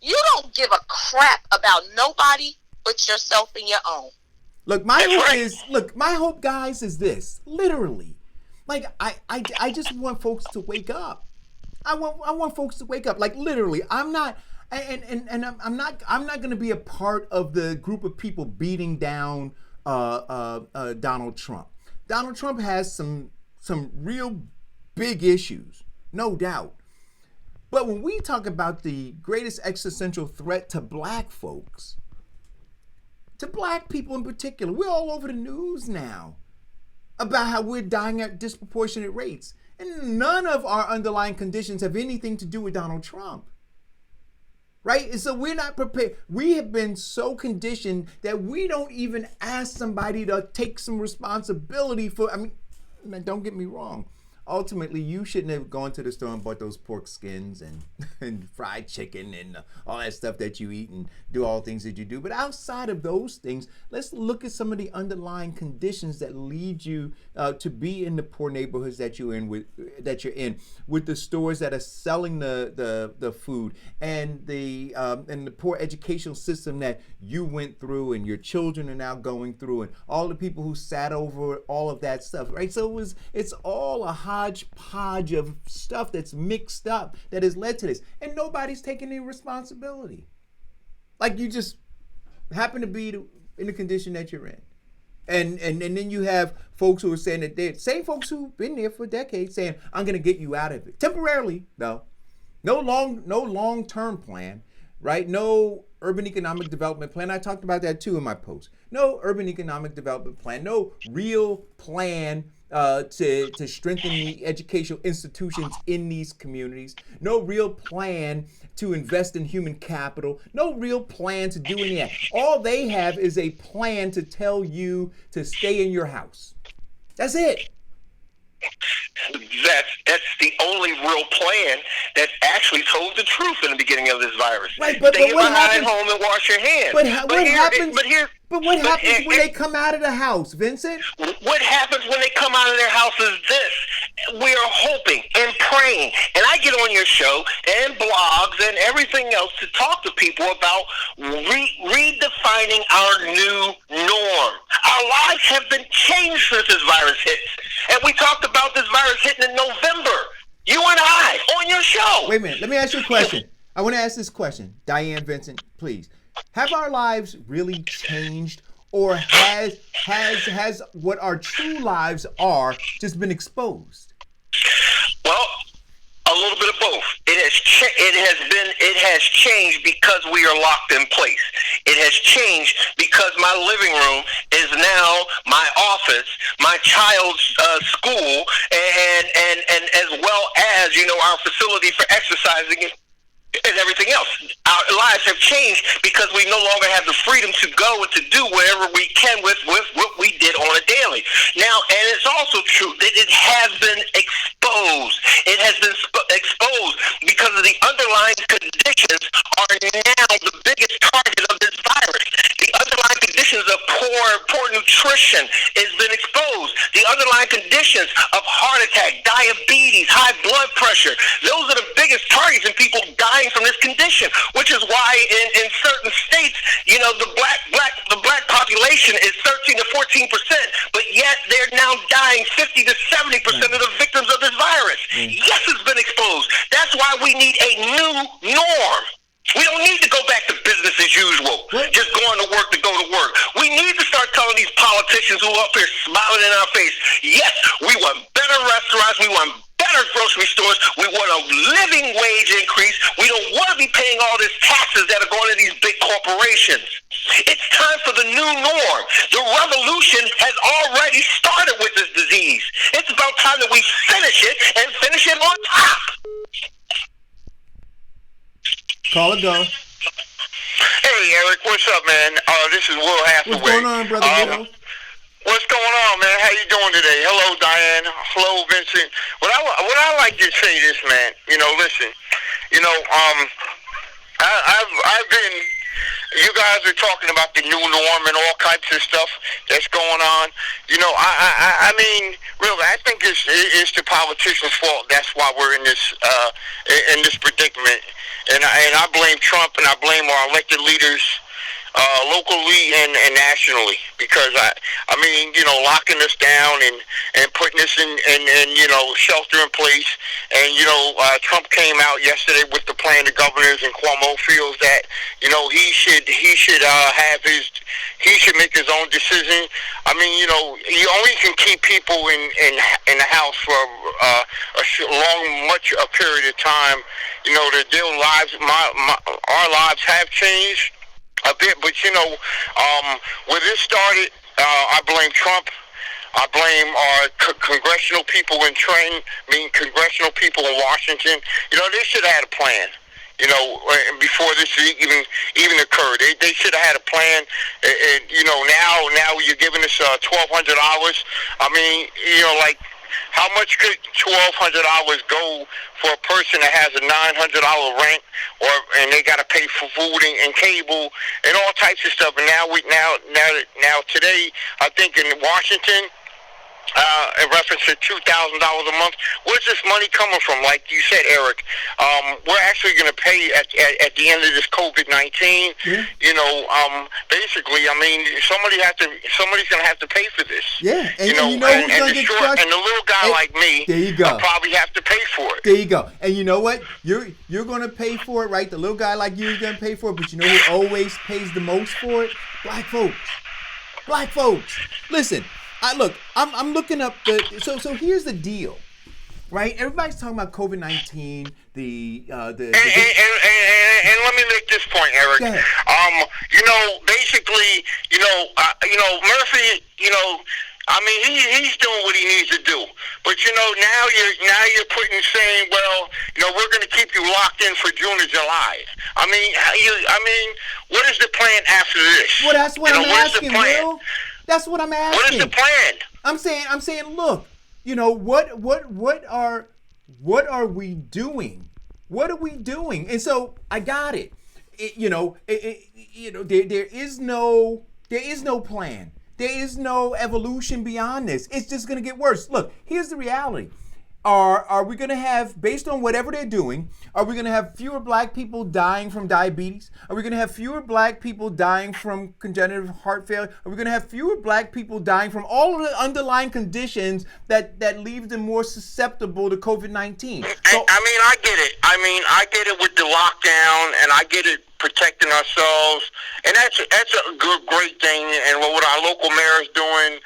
you don't give a crap about nobody but yourself and your own. Look, my hope, guys, is this. Literally. Like, I just want folks to wake up. I want folks to wake up. Like, literally. I'm not going to be a part of the group of people beating down Donald Trump. Donald Trump has some real big issues, no doubt. But when we talk about the greatest existential threat to black folks, to black people in particular, we're all over the news now about how we're dying at disproportionate rates. And none of our underlying conditions have anything to do with Donald Trump. Right? And so we're not prepared. We have been so conditioned that we don't even ask somebody to take some responsibility for, don't get me wrong. Ultimately, you shouldn't have gone to the store and bought those pork skins and fried chicken and all that stuff that you eat and do all the things that you do. But outside of those things, let's look at some of the underlying conditions that lead you to be in the poor neighborhoods that you're in, with the stores that are selling the food and the poor educational system that you went through and your children are now going through, and all the people who sat over all of that stuff, right? So it's all a hodgepodge of stuff that's mixed up that has led to this, and nobody's taking any responsibility. Like, you just happen to be in the condition that you're in, and then you have folks who are saying that they're same folks who've been there for decades saying, I'm going to get you out of it temporarily. No long-term plan, right? No urban economic development plan. I talked about that too in my post. No urban economic development plan. No real plan to strengthen the educational institutions in these communities. No real plan to invest in human capital. No real plan to do any of that. All they have is a plan to tell you to stay in your house. That's it. That's the only real plan that actually told the truth in the beginning of this virus. Right, but Stay what behind happens? home and wash your hands. What happens? But what happens when here- they come out of the house, Vincent? What happens when they come out of their house is this. We are hoping and praying. And I get on your show and blogs and everything else to talk to people about redefining our new norm. Our lives have been changed since this virus hit. And we talked about this virus hitting in November. You and I on your show. Wait a minute. Let me ask you a question. I want to ask this question. Diane, Vincent, please. Have our lives really changed, or has what our true lives are just been exposed? Well, a little bit of both. It has changed because we are locked in place. It has changed because my living room is now my office, my child's school, and as well as our facility for exercising and everything else. Our lives have changed because we no longer have the freedom to go and to do whatever we can with what we did on a daily. Now, and it's also true that it has been exposed. It has been exposed because of the underlying conditions are now the biggest target of this virus. The underlying conditions of poor nutrition has been exposed. The underlying conditions of heart attack, diabetes, high blood pressure, those are the biggest targets, and people dying from this condition, which is why in certain states, the black population is 13 to 14%, but yet they're now dying 50 to 70% of the victims of this virus. Yes, it's been exposed. That's why we need a new norm. We don't need to go back to business as usual, just going to work to go to work. We need to start telling these politicians who are up here smiling in our face, yes, we want better restaurants, we want better grocery stores, we want a living wage increase, we don't want to be paying all these taxes that are going to these big corporations. It's time for the new norm. The revolution has already started with this disease. It's about time that we finish it and finish it on top. Call it go. Hey, Eric, what's up, man? This is Will Hathaway. What's going on, brother Will? What's going on, man? How you doing today? Hello, Diane. Hello, Vincent. What I like to say this, man. Listen. I've been. You guys are talking about the new norm and all types of stuff that's going on. I mean, really, I think it's the politicians' fault. That's why we're in this predicament. And I blame Trump, and I blame our elected leaders, locally and nationally, because I mean, locking us down and putting us in shelter in place. And Trump came out yesterday with the plan. The governors and Cuomo feels that he should make his own decision. I mean, you only can keep people in the house for a period of time. Their lives, our lives have changed a bit, but where this started, I blame Trump. I blame our congressional people in Trenton, congressional people in Washington. They should have had a plan. Before this even occurred, they should have had a plan. And now you're giving us $1,200. I mean, how much could $1,200 go for a person that has a $900 rent, and they got to pay for food and cable and all types of stuff? And now today, I think in Washington, in reference to $2,000 a month, where's this money coming from? Like you said, Eric, we're actually going to pay at the end of this COVID-19. Yeah. Basically, I mean, somebody's going to have to pay for this. Yeah, and who's going to get crushed? And the little guy like me, there you go, probably have to pay for it. There you go. And you know what? You're going to pay for it, right? The little guy like you is going to pay for it, but you know who always pays the most for it? Black folks. Black folks. Listen. I'm looking up so here's the deal, right? Everybody's talking about COVID-19, and let me make this point, Eric. Basically, Murphy, I mean, he's doing what he needs to do. But now you're saying, well, we're going to keep you locked in for June or July. I mean, what is the plan after this? Well, that's what I'm asking, Will. That's what I'm asking. What is the plan? I'm saying, look, You know, what are we doing? What are we doing? And so I got it. There is no plan. There is no evolution beyond this. It's just going to get worse. Look, here's the reality. Are we going to have, based on whatever they're doing, are we going to have fewer black people dying from diabetes? Are we going to have fewer black people dying from congenital heart failure? Are we going to have fewer black people dying from all of the underlying conditions that leave them more susceptible to COVID-19? So, I get it. I get it with the lockdown, and I get it protecting ourselves, and that's a great thing. And what our local mayor is doing,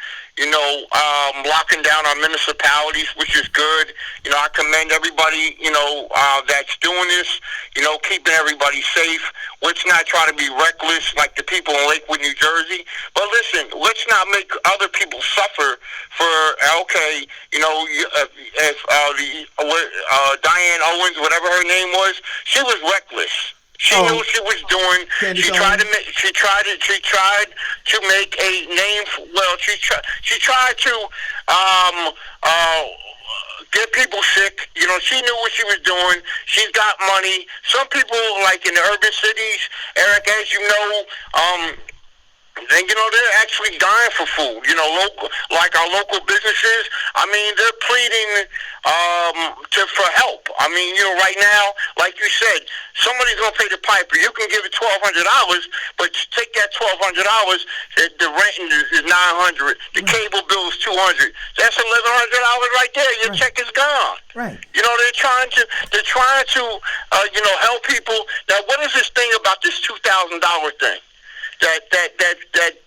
locking down our municipalities, which is good. I commend everybody, that's doing this, keeping everybody safe. Let's not try to be reckless like the people in Lakewood, New Jersey. But listen, let's not make other people suffer for, if Diane Owens, whatever her name was, she was reckless. She knew what she was doing. She tried to make a name. She tried to get people sick. She knew what she was doing. She's got money. Some people, like in the urban cities, Eric, as you know, they're actually dying for food. Like our local businesses, they're pleading for help. Right now, like you said, somebody's going to pay the piper. You can give it $1,200, but take that $1,200, the rent is $900, the cable bill is $200. That's $1,100 right there. Your check is gone. Right. They're trying to help people. Now, what is this thing about this $2,000 thing? That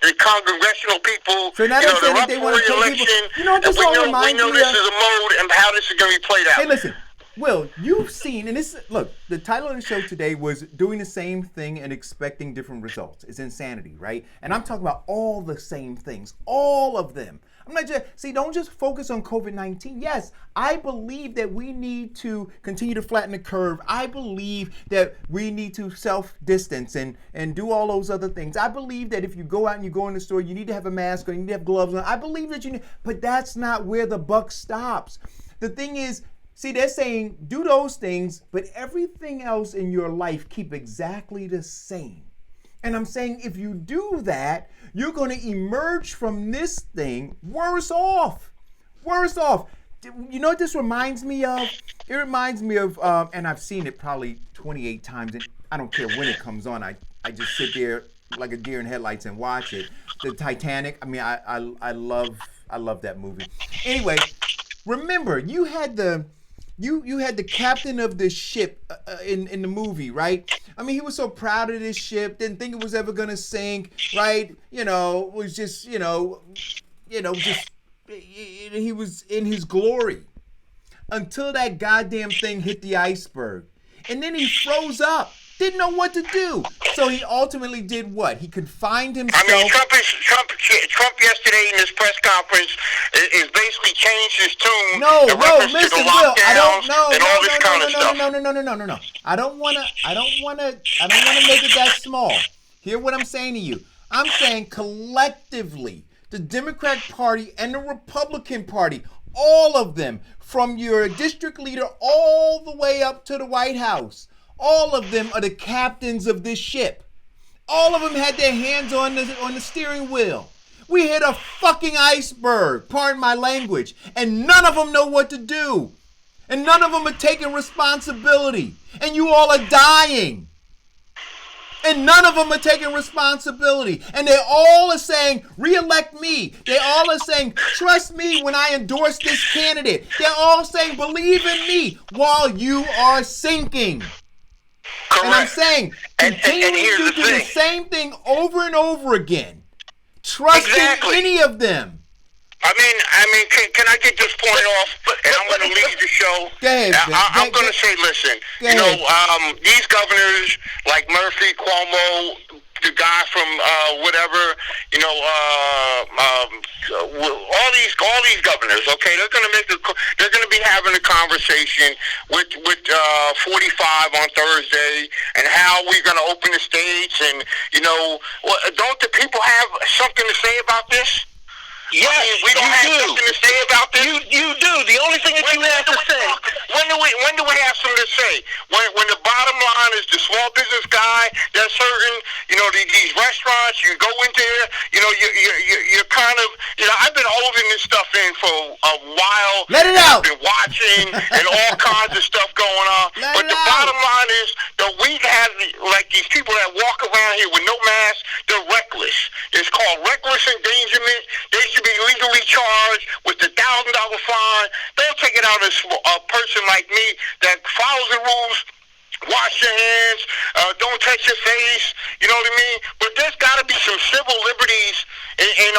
the congressional people, so now they're up they for want to re-election, we know this is a mode and how this is going to be played out. Hey, listen, Will, you've seen, and this, look, the title of the show today was doing the same thing and expecting different results. It's insanity, right? And I'm talking about all the same things, all of them. I'm not just, don't just focus on COVID-19. Yes, I believe that we need to continue to flatten the curve. I believe that we need to self-distance and do all those other things. I believe that if you go out and you go in the store, you need to have a mask on, you need to have gloves on. I believe that but that's not where the buck stops. The thing is, they're saying do those things, but everything else in your life keep exactly the same. And I'm saying if you do that, you're going to emerge from this thing worse off. Worse off. You know what this reminds me of? It reminds me of, and I've seen it probably 28 times, and I don't care when it comes on. I just sit there like a deer in headlights and watch it. The Titanic. I love that movie. Anyway, remember you had the captain of the ship in the movie, right? He was so proud of this ship, didn't think it was ever gonna sink, right? Was just, he was in his glory until that goddamn thing hit the iceberg, and then he froze up. Didn't know what to do. So he ultimately did what? He confined himself. Trump yesterday in his press conference is basically changed his tune. No, listen, Will, I don't know. No. I don't wanna make it that small. Hear what I'm saying to you. I'm saying collectively, the Democrat Party and the Republican Party, all of them, from your district leader all the way up to the White House, all of them are the captains of this ship. All of them had their hands on the steering wheel. We hit a fucking iceberg, pardon my language, and none of them know what to do. And none of them are taking responsibility. And you all are dying. And none of them are taking responsibility. And they all are saying, re-elect me. They all are saying, trust me when I endorse this candidate. They're all saying, believe in me, while you are sinking. Correct. And I'm saying, continue to do the same thing over and over again. Trusting any of them. Can I get this point off? And I'm going to leave the show. Go ahead, I'm going to say, listen, these governors like Murphy, Cuomo, the guy from whatever, all these governors, okay, they're going to be having a conversation with 45 on Thursday, and how we're going to open the states, and don't the people have something to say about this? Yes, we don't have something to say about this. You do. The only thing that you have to say. When do we have something to say? When the bottom line is the small business guy that's hurting, these restaurants, you go into there, you're kind of, I've been holding this stuff in for a while. Let it out. I've been watching and all kinds of stuff going on. But the bottom line is that we have like these people that walk around here with no mask. They're reckless. It's called reckless endangerment. They should be legally charged with the $1,000 fine. They'll take it out of a person like me that follows the rules. Wash your hands. Don't touch your face. You know what I mean? But there's got to be some civil liberties in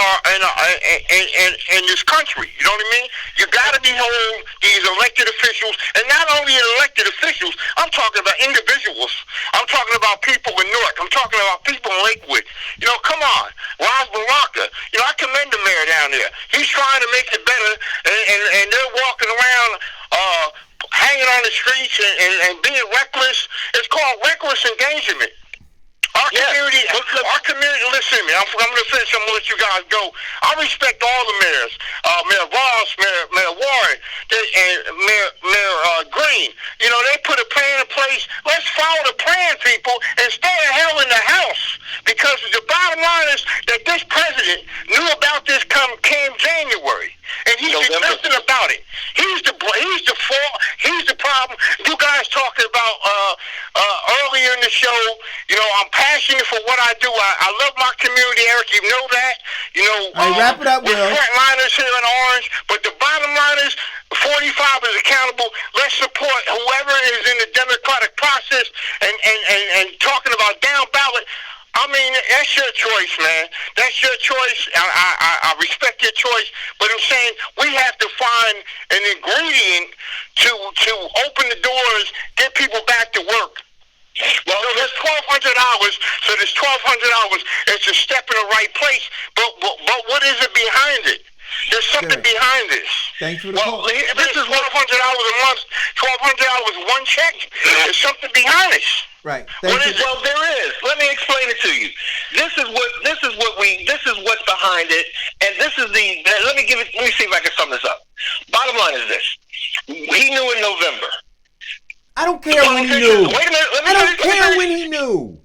this country. You know what I mean? You got to behold these elected officials, and not only elected officials. I'm talking about individuals. I'm talking about people in Newark. I'm talking about people in Lakewood. Come on, Ras Baraka. I commend the mayor down there. He's trying to make it better, and they're walking around. Hanging on the streets and being reckless. It's called reckless engagement. Our community, listen to me. I'm going to finish. I'm going to let you guys go. I respect all the mayors. Mayor Ross, Mayor Warren, and Mayor Green. They put a plan in place. Let's follow the plan, people, and stay the hell in the house. Because the bottom line is that this president knew about this come January. And he did nothing about it. He's the fault. He's the problem. You guys talking about earlier in the show, I'm passionate for what I do. I love my community, Eric. You know that. All right, wrap it up, we're Will. frontliners here in Orange, but the bottom line is 45 is accountable. Let's support whoever is in the democratic process and talking about down ballot. I mean, that's your choice, man. That's your choice. I respect your choice, but I'm saying we have to find an ingredient to open the doors, get people back to work. Well, there's $1,200, so there's $1,200. It's a step in the right place, but what is it behind it? There's something behind this. Thanks for the call. This is $1,200 a month, $1,200 one check. There's something behind this. Right. Well, there is. Let me explain it to you. This is what's behind it, and this is let me see if I can sum this up. Bottom line is this. He knew in November. I don't care when he knew. Wait a minute. I don't care when he knew.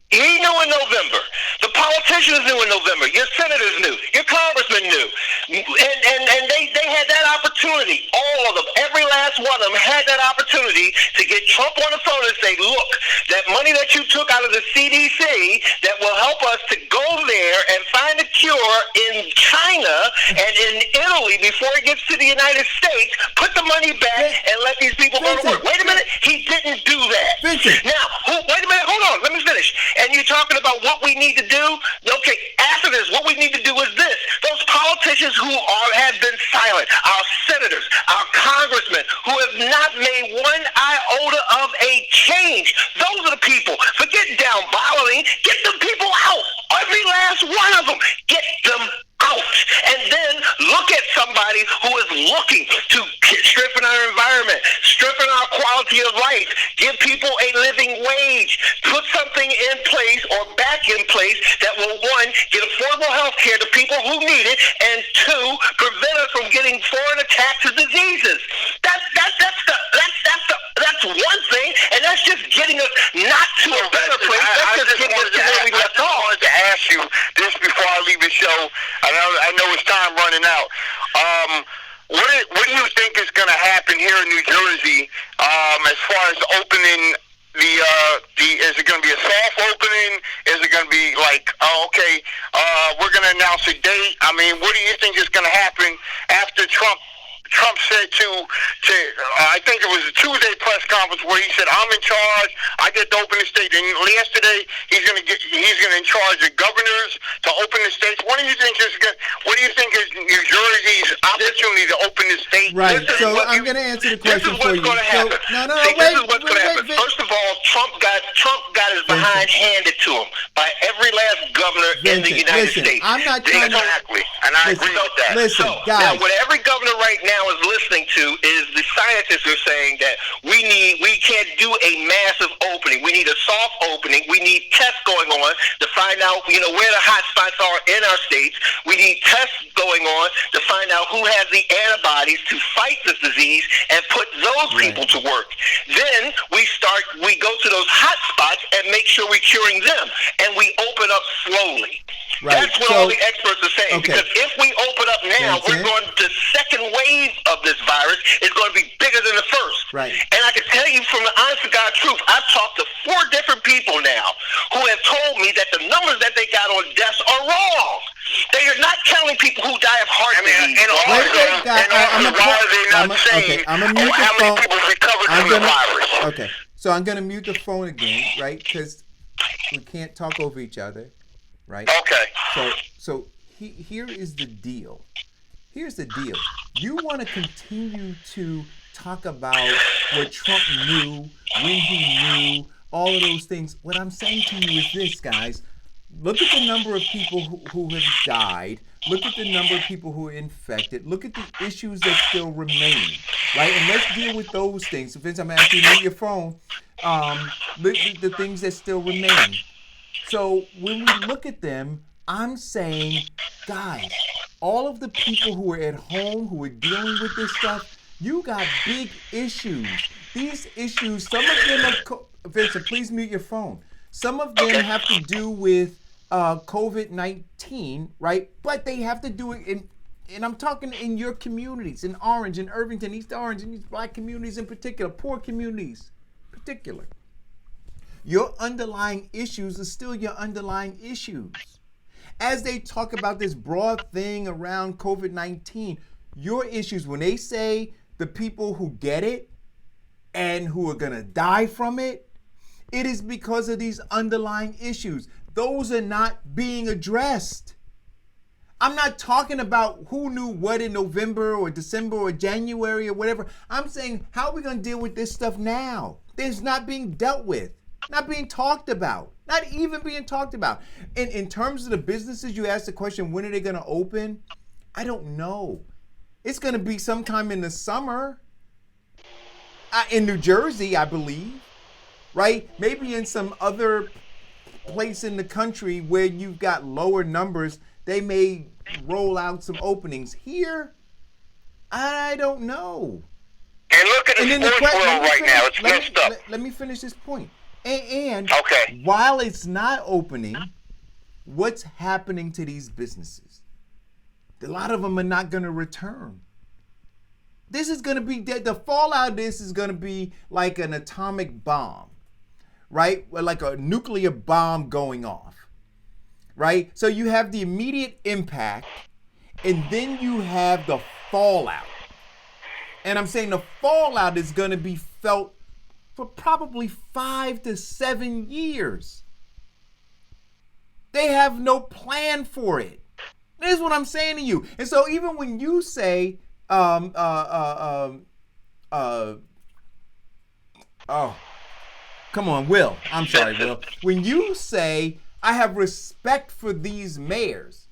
He knew in November. The politicians knew in November. Your senators knew. Your congressmen knew. And they had that opportunity. All of them, every last one of them had that opportunity to get Trump on the phone and say, look, that money that you took out of the CDC that will help us to go there and find a cure in China and in Italy before it gets to the United States, put the money back and let these people go to work. Wait a minute. He didn't do that. Now, wait a minute. Hold on. Let me finish. And you're talking about what we need to do? Okay, after this, what we need to do is this. Those politicians who have been silent, our senators, our congressmen, who have not made one iota of a change, those are the people. Forget down balloting. Get them people out. Every last one of them. Get them out. And then look at somebody who is looking to strengthen our environment, strengthen our quality of life, give people a living wage, put something in place or back in place that will, one, get affordable health care to people who need it, and two, prevent us from getting foreign attacks and diseases. That's one thing, and that's just getting us not to a better place. That's just getting us to where we left off. I wanted to ask you this before I leave the show. I know it's time running out. What do you think is going to happen here in New Jersey as far as opening is it going to be a soft opening? Is it going to be like, we're going to announce a date? I mean, what do you think is going to happen after Trump said to I think it was a Tuesday press conference where he said, I'm in charge, I get to open the state. And yesterday he's going to in charge the governors to open the states. What do you think is New Jersey's opportunity to open the state? Right. So I'm going to answer the question for you. This is what's going to happen. This is what's going to happen. First of all, Trump got his behind handed to him by every last governor in the United States. I'm not trying exactly, and I agree with that. Listen, so, guys. Now, what every governor right now is listening to is the scientists are saying that we can't do a massive opening. We need a soft opening. We need tests going on to find out, where the hot spots are in our states. We need tests going on to find out who has the antibodies to fight this disease and put those people to work. Then we go to those hot spots and make sure we're curing them, and we open up slowly. Right. That's what all the experts are saying. Okay. Because if we open up now, the second wave of this virus is going to be bigger than the first. Right. And I can tell you from the honest to God truth, I've talked to 4 different people now who have told me that the numbers that they got on deaths are wrong. They are not counting people who die of heart disease. Why are they not saying how many people recovered from the virus? Okay, so I'm going to mute the phone again, right? Because we can't talk over each other, right? Okay. So here is the deal. Here's the deal. You want to continue to talk about what Trump knew, when he knew, all of those things. What I'm saying to you is this, guys. Look at the number of people who have died. Look at the number of people who are infected. Look at the issues that still remain, right? And let's deal with those things. So Vince, I'm asking you to mute your phone. Look at the things that still remain. So when we look at them, I'm saying, guys, all of the people who are at home, who are dealing with this stuff, you got big issues. These issues, some of them are, Vincent, please mute your phone. Some of them have to do with COVID-19, right? But they have to do it and I'm talking in your communities, in Orange, in Irvington, East Orange, and these black communities in particular, poor communities in particular. Your underlying issues are still your underlying issues. As they talk about this broad thing around COVID-19, your issues, when they say the people who get it and who are going to die from it, it is because of these underlying issues. Those are not being addressed. I'm not talking about who knew what in November or December or January or whatever. I'm saying, how are we going to deal with this stuff now? It's not being dealt with, not being talked about, not even being talked about. And in terms of the businesses, you asked the question, when are they going to open? I don't know. It's going to be sometime in the summer. In New Jersey, I believe. Right? Maybe in some other place in the country where you've got lower numbers, they may roll out some openings. Here, I don't know. And look at the sports world right now. It's messed up. Let me finish this point. And while it's not opening, what's happening to these businesses? A lot of them are not going to return. This is going to be, the fallout of this is going to be like an atomic bomb. Right? Like a nuclear bomb going off, right? So you have the immediate impact, and then you have the fallout. And I'm saying the fallout is going to be felt for probably 5 to 7 years. They have no plan for it. This is what I'm saying to you. And so even when you say, come on, Will. I'm sorry, Will. When you say, I have respect for these mayors,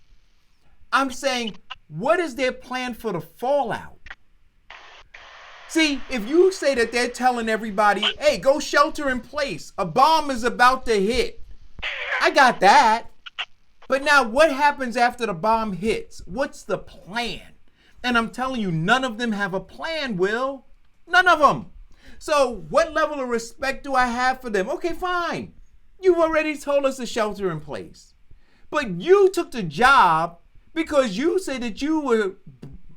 I'm saying, what is their plan for the fallout? See, if you say that they're telling everybody, hey, go shelter in place, a bomb is about to hit, I got that. But now what happens after the bomb hits? What's the plan? And I'm telling you, none of them have a plan, Will. None of them. So what level of respect do I have for them? Okay, fine. You've already told us to shelter in place. But you took the job because you said that you were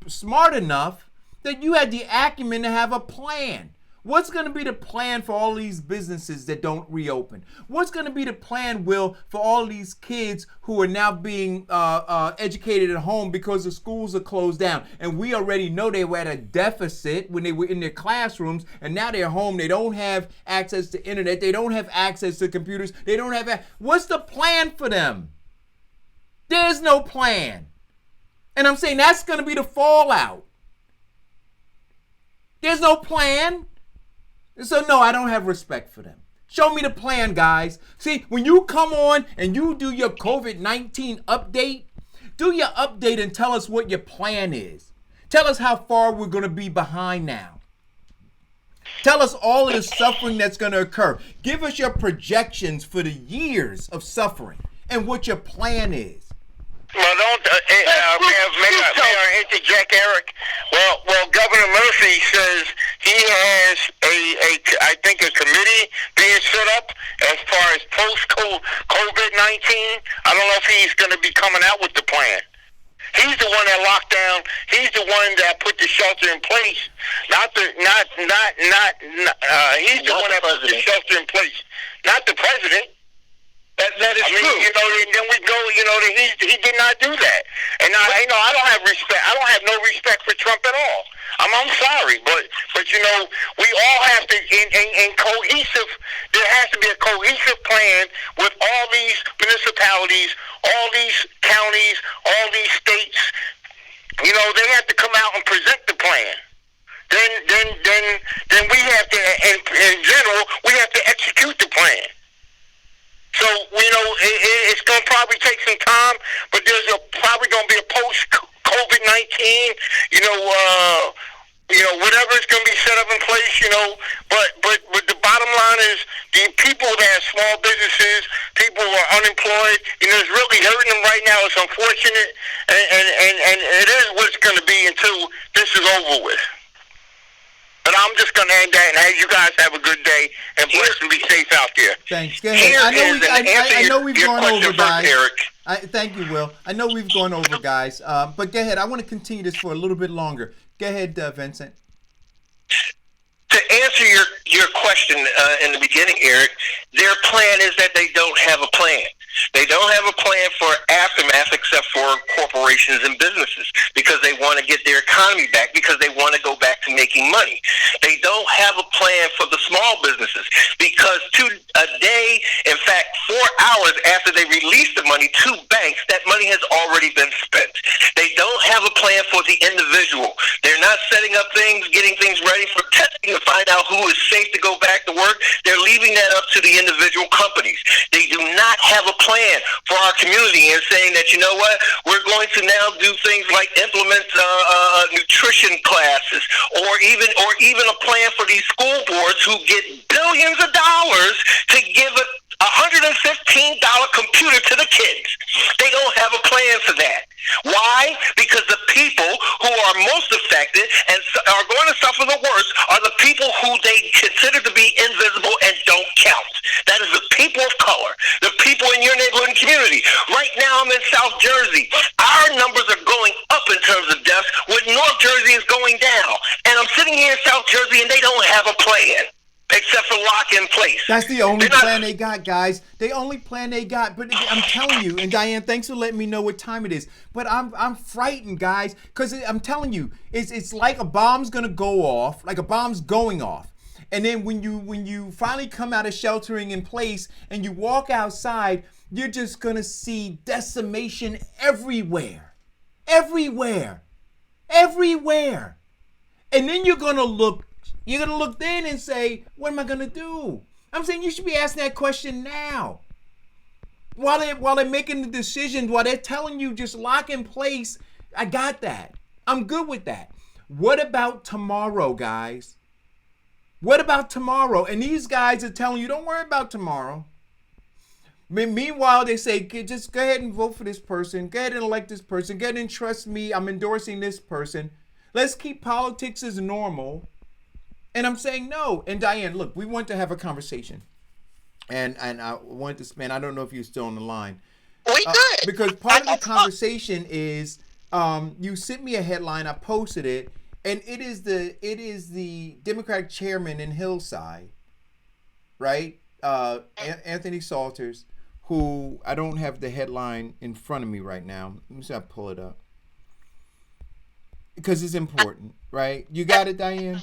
smart enough that you had the acumen to have a plan. What's going to be the plan for all these businesses that don't reopen? What's going to be the plan, Will, for all these kids who are now being educated at home because the schools are closed down? And we already know they were at a deficit when they were in their classrooms, and now they're home. They don't have access to internet. They don't have access to computers. They don't have what's the plan for them? There's no plan. And I'm saying that's going to be the fallout. There's no plan. So no, I don't have respect for them. Show me the plan, guys. See, when you come on and you do your COVID-19 update, do your update and tell us what your plan is. Tell us how far we're going to be behind now. Tell us all of the suffering that's going to occur. Give us your projections for the years of suffering and what your plan is. Well, don't may I interject, Eric? Well, Governor Murphy says he has I think a committee being set up as far as post COVID-19. I don't know if he's going to be coming out with the plan. He's the one that locked down. He's the one that put the shelter in place. He's the one that put the shelter in place, not the president. That is true. You know, and then we go. You know, that he did not do that. And I don't have respect. I don't have no respect for Trump at all. I'm sorry, but you know, we all have to in cohesive. There has to be a cohesive plan with all these municipalities, all these counties, all these states. You know, they have to come out and present the plan. Then we have to, in general, we have to execute the plan. So, you know, it's going to probably take some time, but there's probably going to be a post-COVID-19, you know, whatever is going to be set up in place, you know. But the bottom line is the people that have small businesses, people who are unemployed, you know, it's really hurting them right now. It's unfortunate, and it is what it's going to be until this is over with. But I'm just going to end that, and hey, you guys have a good day, and bless and be safe out there. Thanks. Go ahead. I know we've gone over, guys. Eric. Thank you, Will. I know we've gone over, guys. But go ahead. I want to continue this for a little bit longer. Go ahead, Vincent. To answer your question in the beginning, Eric, their plan is that they don't have a plan. They don't have a plan for aftermath except for corporations and businesses because they want to get their economy back, because they want to go back to making money. They don't have a plan for the small businesses because a day, in fact, 4 hours after they release the money to banks, that money has already been spent. They don't have a plan for the individual. They're not setting up things, getting things ready for testing to find out who is safe to go back to work. They're leaving that up to the individual companies. They do not have a plan for our community and saying that, you know what, we're going to now do things like implement nutrition classes or even a plan for these school boards who get billions of dollars to give a $115 computer to the kids. They don't have a plan for that. Why? Because the people who are most affected and are going to suffer the worst are the people who they consider to be invisible and don't count. That is the people of color, the people in your neighborhood and community. Right now I'm in South Jersey. Our numbers are going up in terms of deaths when North Jersey is going down. And I'm sitting here in South Jersey and they don't have a plan. Except for lock in place. That's the only plan they got, guys. The only plan they got. But I'm telling you, and Diane, thanks for letting me know what time it is. But I'm frightened, guys, because I'm telling you, it's like a bomb's gonna go off, like a bomb's going off. And then when you finally come out of sheltering in place and you walk outside, you're just gonna see decimation everywhere. Everywhere. Everywhere. And then you're gonna look then and say, what am I going to do? I'm saying you should be asking that question now. While they're making the decisions, while they're telling you just lock in place, I got that. I'm good with that. What about tomorrow, guys? What about tomorrow? And these guys are telling you, don't worry about tomorrow. Meanwhile, they say, just go ahead and vote for this person. Go ahead and elect this person. Go ahead and trust me. I'm endorsing this person. Let's keep politics as normal. And I'm saying no. And Diane, look, we want to have a conversation. And I want to spend, I don't know if you're still on the line. We good. Because part of the conversation is you sent me a headline, I posted it, and it is the Democratic chairman in Hillside, right? Anthony Salters, who I don't have the headline in front of me right now. Let me see if I pull it up. Because it's important, right? You got it, Diane?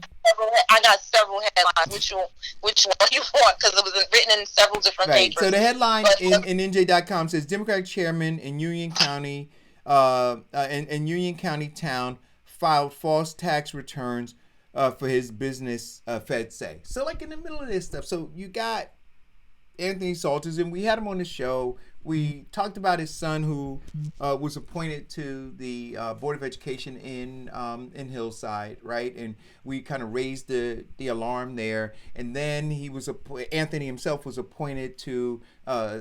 I got several headlines. Which one you want? Because it was written in several different papers. So the headline in NJ.com says Democratic chairman in Union County, in Union County town filed false tax returns for his business, Feds say. So like in the middle of this stuff. So you got Anthony Salters, and we had him on the show. we talked about his son who was appointed to the Board of Education in Hillside, right? And we kind of raised the alarm there. And then Anthony himself was appointed to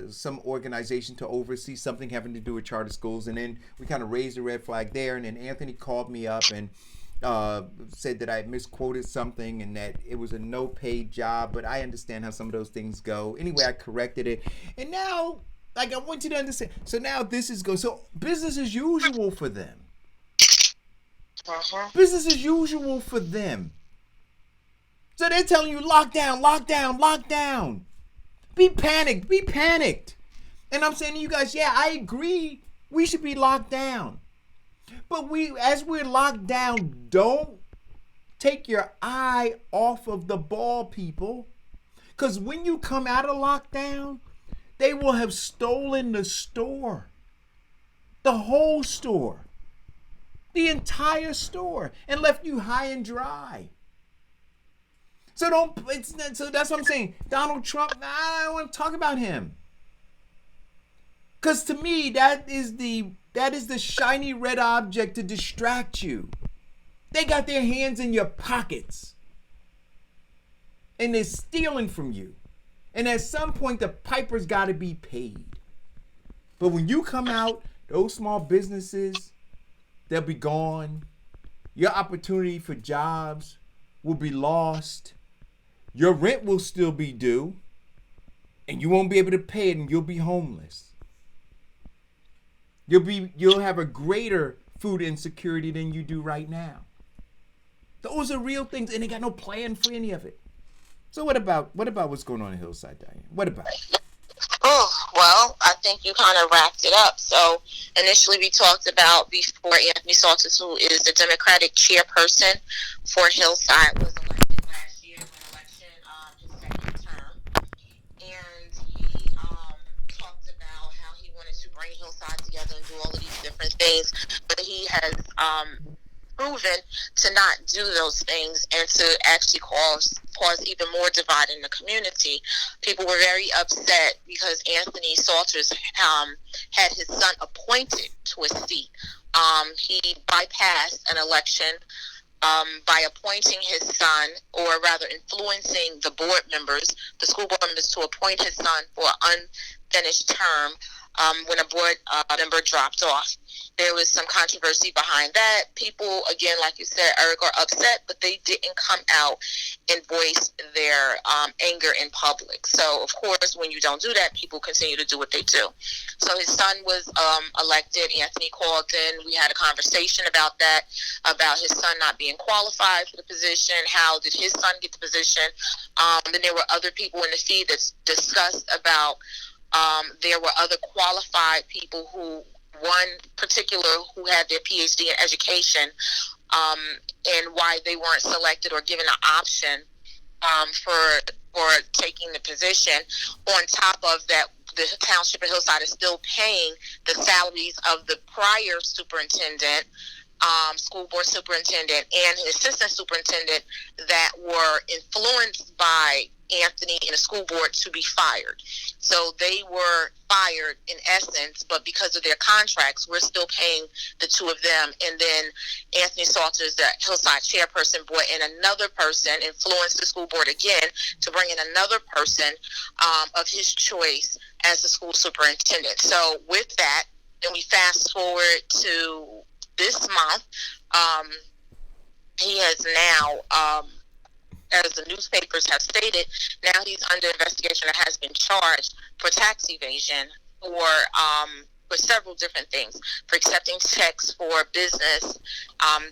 some organization to oversee something having to do with charter schools. And then we kind of raised the red flag there. And then Anthony called me up and said that I misquoted something and that it was a no paid job, but I understand how some of those things go. Anyway, I corrected it. And now, like, I want you to understand. So now this is so business as usual for them. Business as usual for them. So they're telling you lockdown, lockdown, lockdown. Be panicked. And I'm saying to you guys, yeah, I agree. We should be locked down. But as we're locked down, don't take your eye off of the ball, people. Because when you come out of lockdown, they will have stolen the store. The whole store. The entire store. And left you high and dry. So that's what I'm saying. Donald Trump, I don't want to talk about him. Because to me, that is the shiny red object to distract you. They got their hands in your pockets. And they're stealing from you. And at some point, the piper's got to be paid. But when you come out, those small businesses, they'll be gone. Your opportunity for jobs will be lost. Your rent will still be due. And you won't be able to pay it, and you'll be homeless. You'll have a greater food insecurity than you do right now. Those are real things, and they got no plan for any of it. So what about what's going on in Hillside, Diane? What about it? Oh, well, I think you kind of wrapped it up. So initially we talked about before Anthony Salters, who is the Democratic chairperson for Hillside, was elected last year in an election, his second term. And he talked about how he wanted to bring Hillside together and do all of these different things. But he has proven to not do those things and to actually cause even more divide in the community. People were very upset because Anthony Salters had his son appointed to a seat. He bypassed an election by appointing his son, or rather influencing the board members, the school board members, to appoint his son for an unfinished term when a board member dropped off. There was some controversy behind that. People, again, like you said, Eric, are upset, but they didn't come out and voice their anger in public. So, of course, when you don't do that, people continue to do what they do. So his son was elected. Anthony called in. We had a conversation about that, about his son not being qualified for the position. How did his son get the position? Then there were other people in the feed that discussed about there were other qualified people who, one particular who had their PhD in education, and why they weren't selected or given an option for taking the position. On top of that, the township of Hillside is still paying the salaries of the prior superintendent, school board superintendent, and his assistant superintendent that were influenced by Anthony and the school board to be fired. So they were fired in essence, but because of their contracts, we're still paying the two of them. And then Anthony Salters, the Hillside chairperson, brought in another person, influenced the school board again to bring in another person of his choice as the school superintendent. So with that, then we fast forward to this month. He has now, as the newspapers have stated, now he's under investigation and has been charged for tax evasion for several different things, for accepting checks for business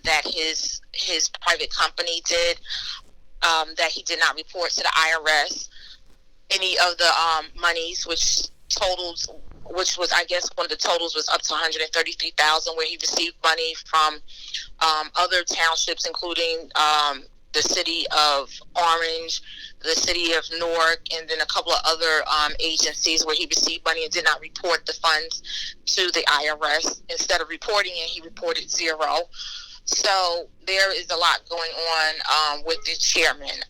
that his private company did, that he did not report to the IRS any of the monies, which was, I guess, one of the totals was up to $133,000, where he received money from other townships, including the city of Orange, the city of Newark, and then a couple of other agencies where he received money and did not report the funds to the IRS. Instead of reporting it, he reported zero. So there is a lot going on with the chairman.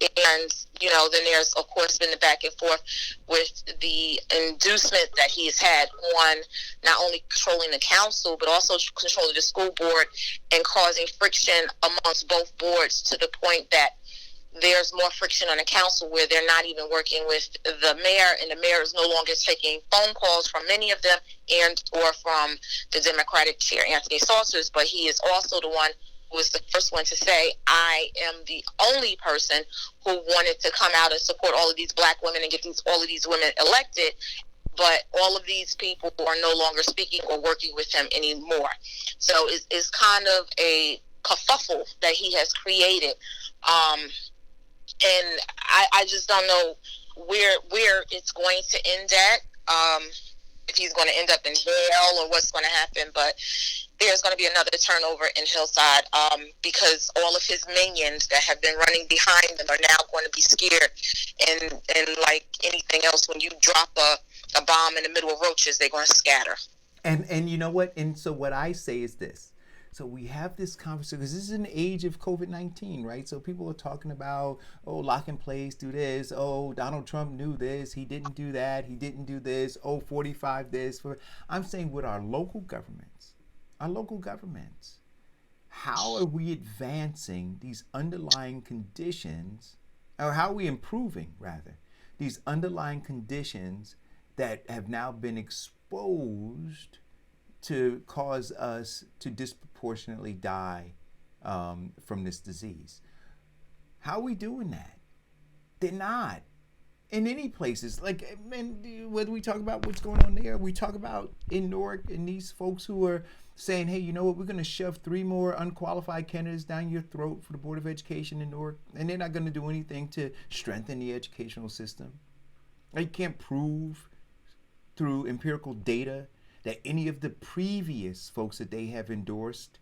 And, you know, then there's, of course, been the back and forth with the inducement that he has had on not only controlling the council, but also controlling the school board and causing friction amongst both boards to the point that there's more friction on the council where they're not even working with the mayor, and the mayor is no longer taking phone calls from many of them and or from the Democratic chair, Anthony Saucers, but he is also the one who was the first one to say, I am the only person who wanted to come out and support all of these black women and get all of these women elected, but all of these people are no longer speaking or working with him anymore. So it's kind of a kerfuffle that he has created. And I just don't know where it's going to end at, if he's going to end up in jail or what's going to happen. But there's going to be another turnover in Hillside, because all of his minions that have been running behind him are now going to be scared. And like anything else, when you drop a bomb in the middle of roaches, they're going to scatter. And you know what? And so what I say is this. So we have this conversation because this is an age of COVID-19, right? So people are talking about, oh, lock in place, do this. Oh, Donald Trump knew this. He didn't do that. He didn't do this. Oh, 45 this. I'm saying with our local governments, how are we advancing these underlying conditions, or how are we improving, rather, these underlying conditions that have now been exposed to cause us to disproportionately die from this disease? How are we doing that? They're not. In any places, like, man, whether we talk about what's going on there, we talk about in Newark and these folks who are saying, hey, you know what, we're going to shove 3 more unqualified candidates down your throat for the Board of Education in Newark, and they're not going to do anything to strengthen the educational system. You can't prove through empirical data that any of the previous folks that they have endorsed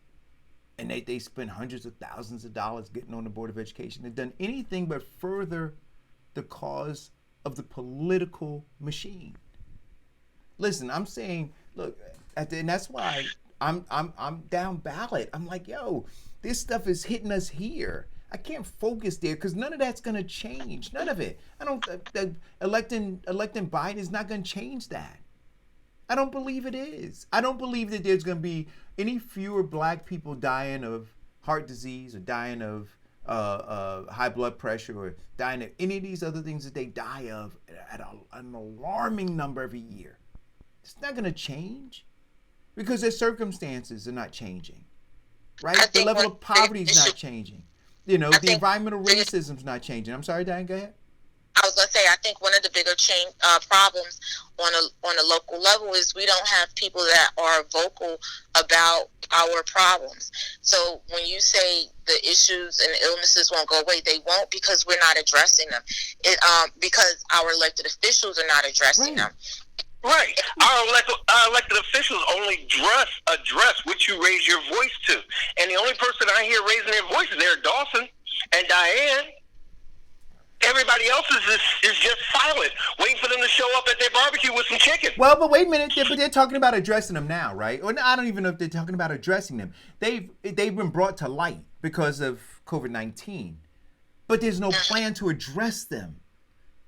and they spend hundreds of thousands of dollars getting on the Board of Education have done anything but further the cause of the political machine. Listen, I'm saying, look, and that's why I'm down ballot. I'm like, yo, this stuff is hitting us here. I can't focus there because none of that's going to change. None of it. Electing Biden is not going to change that. I don't believe it is. I don't believe that there's going to be any fewer black people dying of heart disease or dying of high blood pressure or dying of any of these other things that they die of at an alarming number every year. It's not going to change because their circumstances are not changing, right? The level of poverty is not changing. You know, the environmental racism is not changing. I'm sorry, Diane, go ahead. I was going to say, I think one of the bigger problems on a local level is we don't have people that are vocal about our problems. So when you say the issues and illnesses won't go away, they won't because we're not addressing them. Because our elected officials are not addressing them. Right. Our elected officials only address what you raise your voice to. And the only person I hear raising their voice is Eric Dawson and Diane. Everybody else is just silent, waiting for them to show up at their barbecue with some chicken. Well, but wait a minute. But they're talking about addressing them now, right? Or I don't even know if they're talking about addressing them. They've been brought to light because of COVID-19. But there's no plan to address them.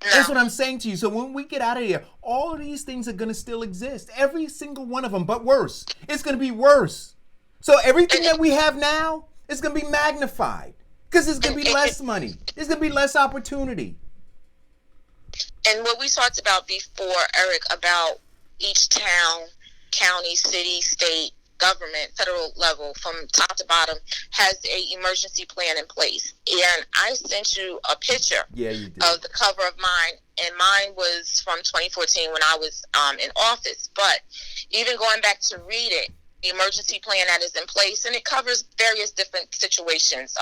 No. That's what I'm saying to you. So when we get out of here, all of these things are going to still exist. Every single one of them, but worse. It's going to be worse. So everything that we have now is going to be magnified. Because there's going to be less money. There's going to be less opportunity. And what we talked about before, Eric, about each town, county, city, state, government, federal level, from top to bottom, has an emergency plan in place. And I sent you a picture of the cover of mine, and mine was from 2014 when I was in office. But even going back to read it, the emergency plan that is in place, and it covers various different situations.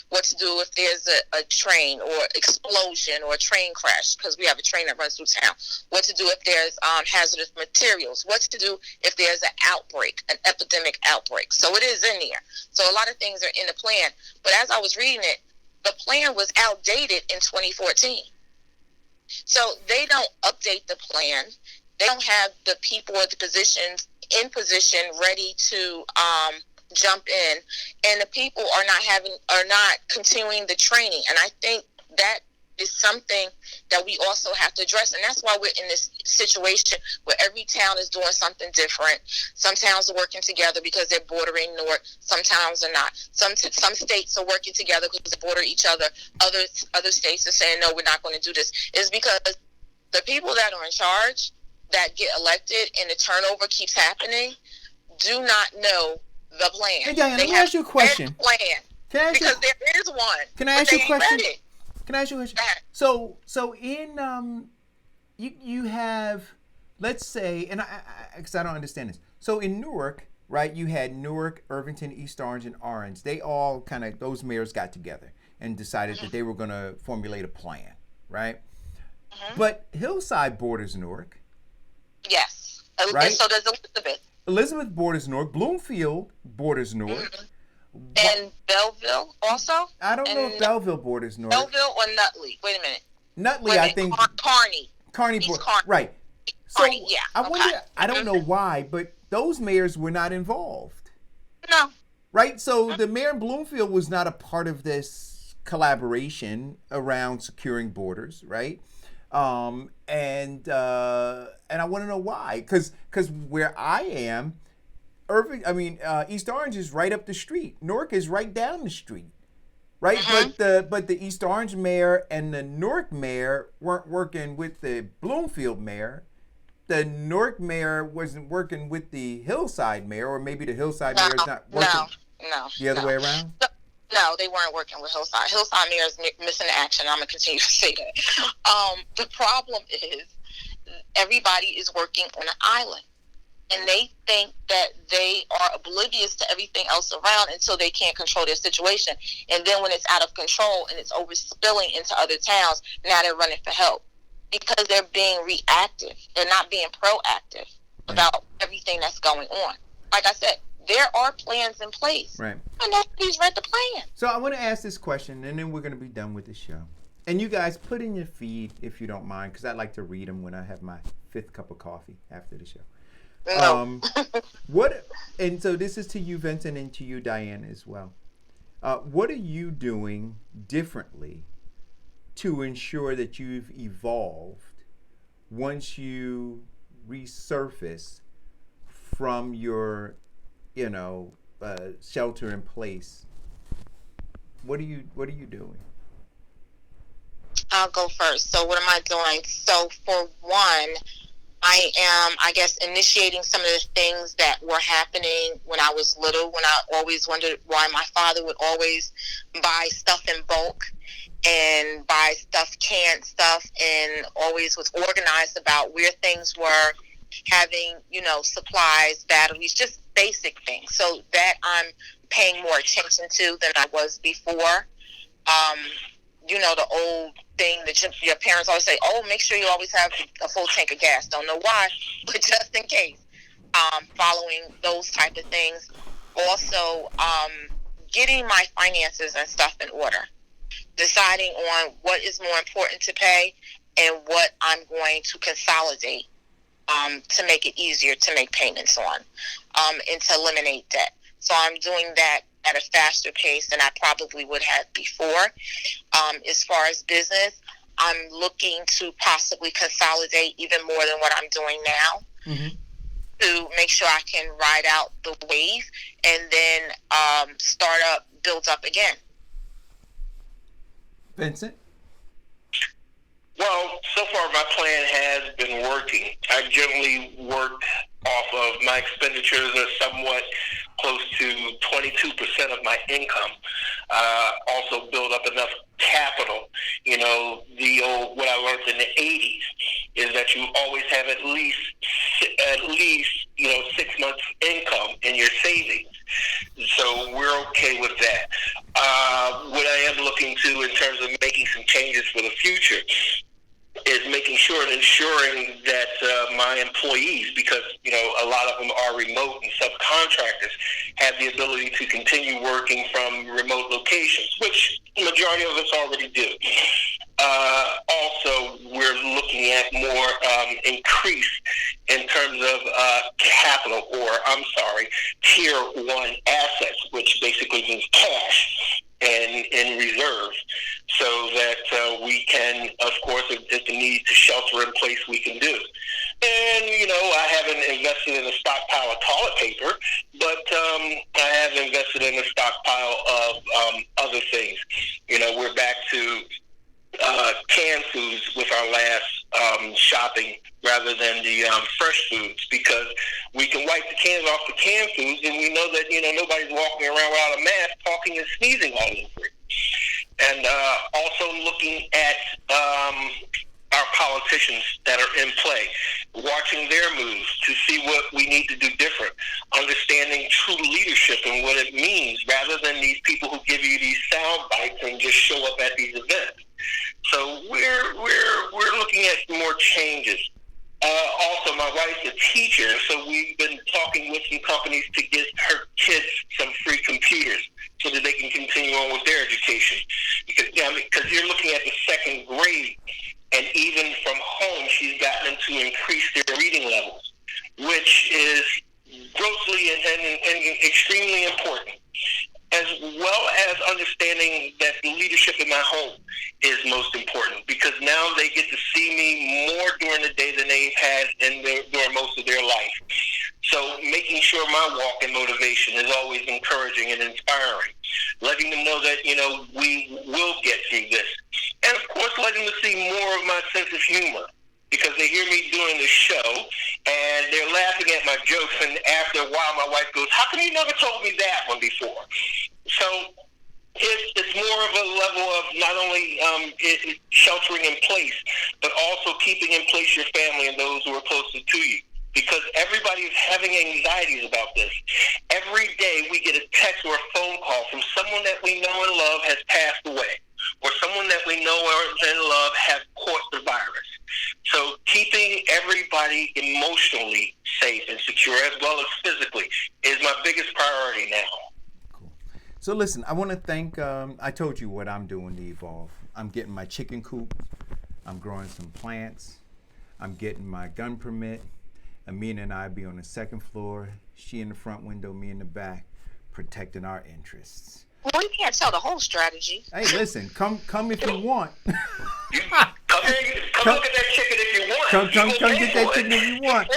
What to do if there's a train or explosion or a train crash, because we have a train that runs through town. What to do if there's hazardous materials. What to do if there's an outbreak, an epidemic outbreak. So it is in there. So a lot of things are in the plan. But as I was reading it, the plan was outdated in 2014. So they don't update the plan. They don't have the people or the positions in position ready to jump in, and the people are not continuing the training. And I think that is something that we also have to address. And that's why we're in this situation where every town is doing something different. Some towns are working together because they're bordering north. Some towns are not. Some states are working together because they border each other. Other states are saying, no, we're not going to do this. It's because the people that are in charge, that get elected and the turnover keeps happening, do not know the plan. Hey, Diana, let me ask you a question. Plan. There is one. Can I ask you a question? Can I ask you a question? So in you have, let's say, and because I don't understand this. So in Newark, right? You had Newark, Irvington, East Orange, and Orange. They all kind of, those mayors got together and decided that they were going to formulate a plan, right? But Hillside borders Newark. Yes. Right? And so does Elizabeth. Elizabeth borders Newark. Bloomfield borders Newark. And Belleville also? I don't know if Belleville borders Newark. Belleville or Nutley? Wait a minute. Nutley, I think. Kearney. Kearney, right. So Kearney, yeah. I wonder, I don't know why, but those mayors were not involved. No. Right? So the mayor in Bloomfield was not a part of this collaboration around securing borders, right? And I want to know why, because where I am, East Orange is right up the street. Newark is right down the street, right? But the East Orange mayor and the Newark mayor weren't working with the Bloomfield mayor. The Newark mayor wasn't working with the Hillside mayor, or maybe the Hillside mayor is not working. No. The other way around. No, they weren't working with Hillside. Hillside mayor is missing action. I'm going to continue to say that. The problem is everybody is working on an island, and they think that they are oblivious to everything else around until they can't control their situation. And then when it's out of control and it's overspilling into other towns, now they're running for help because they're being reactive. They're not being proactive about everything that's going on. Like I said, there are plans in place. Right. And nobody's read the plan. So I want to ask this question, and then we're going to be done with the show. And you guys put in your feed, if you don't mind, because I like to read them when I have my 5th cup of coffee after the show. No. And so this is to you, Vincent, and to you, Diane, as well. What are you doing differently to ensure that you've evolved once you resurface from your shelter in place? What are you doing? I'll go first. So what am I doing? So for one, I am, I guess, initiating some of the things that were happening when I was little, when I always wondered why my father would always buy stuff in bulk and buy canned stuff, and always was organized about where things were, having, supplies, batteries, just basic things. So that I'm paying more attention to than I was before. The old thing that your parents always say, oh, make sure you always have a full tank of gas. Don't know why, but just in case. Following those type of things. Also, getting my finances and stuff in order. Deciding on what is more important to pay and what I'm going to consolidate to make it easier to make payments on, and to eliminate debt. So I'm doing that at a faster pace than I probably would have before. As far as business, I'm looking to possibly consolidate even more than what I'm doing now, to make sure I can ride out the wave and then build up again. Vincent? Well, so far my plan has been working. I generally work off of my expenditures are somewhat close to 22% of my income. Also build up enough capital. The old, what I learned in the 80s is that you always have at least 6 months income in your savings. So we're okay with that. What I am looking to in terms of making some changes for the future is making sure and ensuring that my employees, because a lot of them are remote and subcontractors, have the ability to continue working from remote locations, which the majority of us already do. Also, we're looking at more increase in terms of capital, tier 1 assets, which basically means cash and in reserve, so that stockpile of other things. We're back to canned foods with our last shopping rather than the fresh foods, because we can wipe the cans off the canned foods, and we know that nobody's walking around without a mask, talking and sneezing all over it. And also looking at our politicians that are in play, watching their moves to see what we need to do different, understanding true leadership and what it means, rather than these people who give you these sound bites and just show up at these events. So we're looking at more changes. Also, my wife's a teacher, so we've been talking with some companies to get her kids some free computers so that they can continue on with their education. Because you're looking at the second grade, and even from home, she's gotten them to increase their reading levels, which is grossly and extremely important, as well as understanding that the leadership in my home is most important, because now they get to see me more during the day than they've had during most of their life. So making sure my walk and motivation is always encouraging and inspiring, letting them know that, we will get through this. And, of course, letting them see more of my sense of humor, because they hear me doing the show, and they're laughing at my jokes, and after a while my wife goes, "How come you never told me that one before?" So it's more of a level of not only sheltering in place, but also keeping in place your family and those who are closest to you, because everybody is having anxieties about this. Every day we get a text or a phone call from someone that we know and love has passed away, or someone that we know and love has caught the virus. So keeping everybody emotionally safe and secure, as well as physically, is my biggest priority now. Cool. So listen, I want to thank, I told you what I'm doing to evolve. I'm getting my chicken coop. I'm growing some plants. I'm getting my gun permit. Amina and I be on the second floor. She in the front window, me in the back, protecting our interests. Well, you can't tell the whole strategy. Hey, listen, come if you want. Come look at that chicken if you want. Come get that chicken if you want.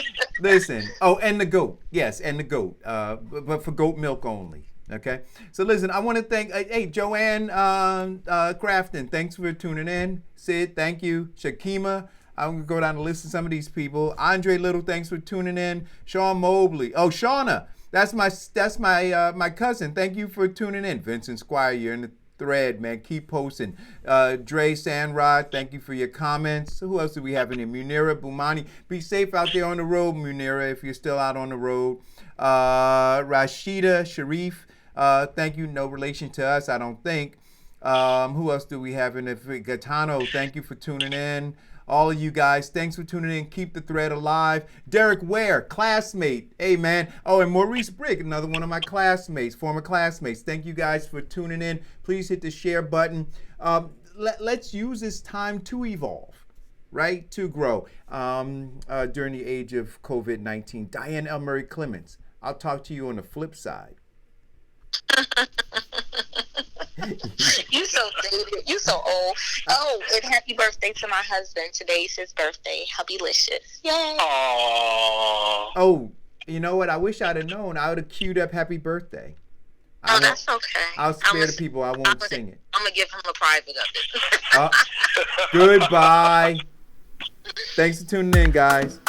Listen. Oh, and the goat. Yes, and the goat. But for goat milk only. Okay. So listen, I want to thank, hey, Joanne Crafton, thanks for tuning in. Sid, thank you. Shakima, I'm gonna go down and list some of these people. Andre Little, thanks for tuning in. Sean Mobley. Oh, Shauna, that's my cousin. Thank you for tuning in. Vincent Squire, you're in the thread, man. Keep posting. Dre Sandrod, thank you for your comments. Who else do we have in here? Munira Bumani. Be safe out there on the road, Munira, if you're still out on the road. Rashida Sharif, thank you. No relation to us, I don't think. Who else do we have in there? Gaetano, thank you for tuning in. All of you guys, thanks for tuning in. Keep the thread alive. Derek Ware, classmate. Hey, man. Oh, and Maurice Brigg, another one of my classmates, former classmates. Thank you guys for tuning in. Please hit the share button. Let's use this time to evolve, right? To grow during the age of COVID-19. Diane L. Murray Clements, I'll talk to you on the flip side. You so dated. You so old. Oh, and happy birthday to my husband. Today's his birthday. Happy-licious. Yay. Aww. Oh, you know what? I wish I'd have known. I would have queued up happy birthday. Oh, that's okay. I'll spare the people. I won't sing it. I'm going to give him a private of it. Goodbye. Thanks for tuning in, guys.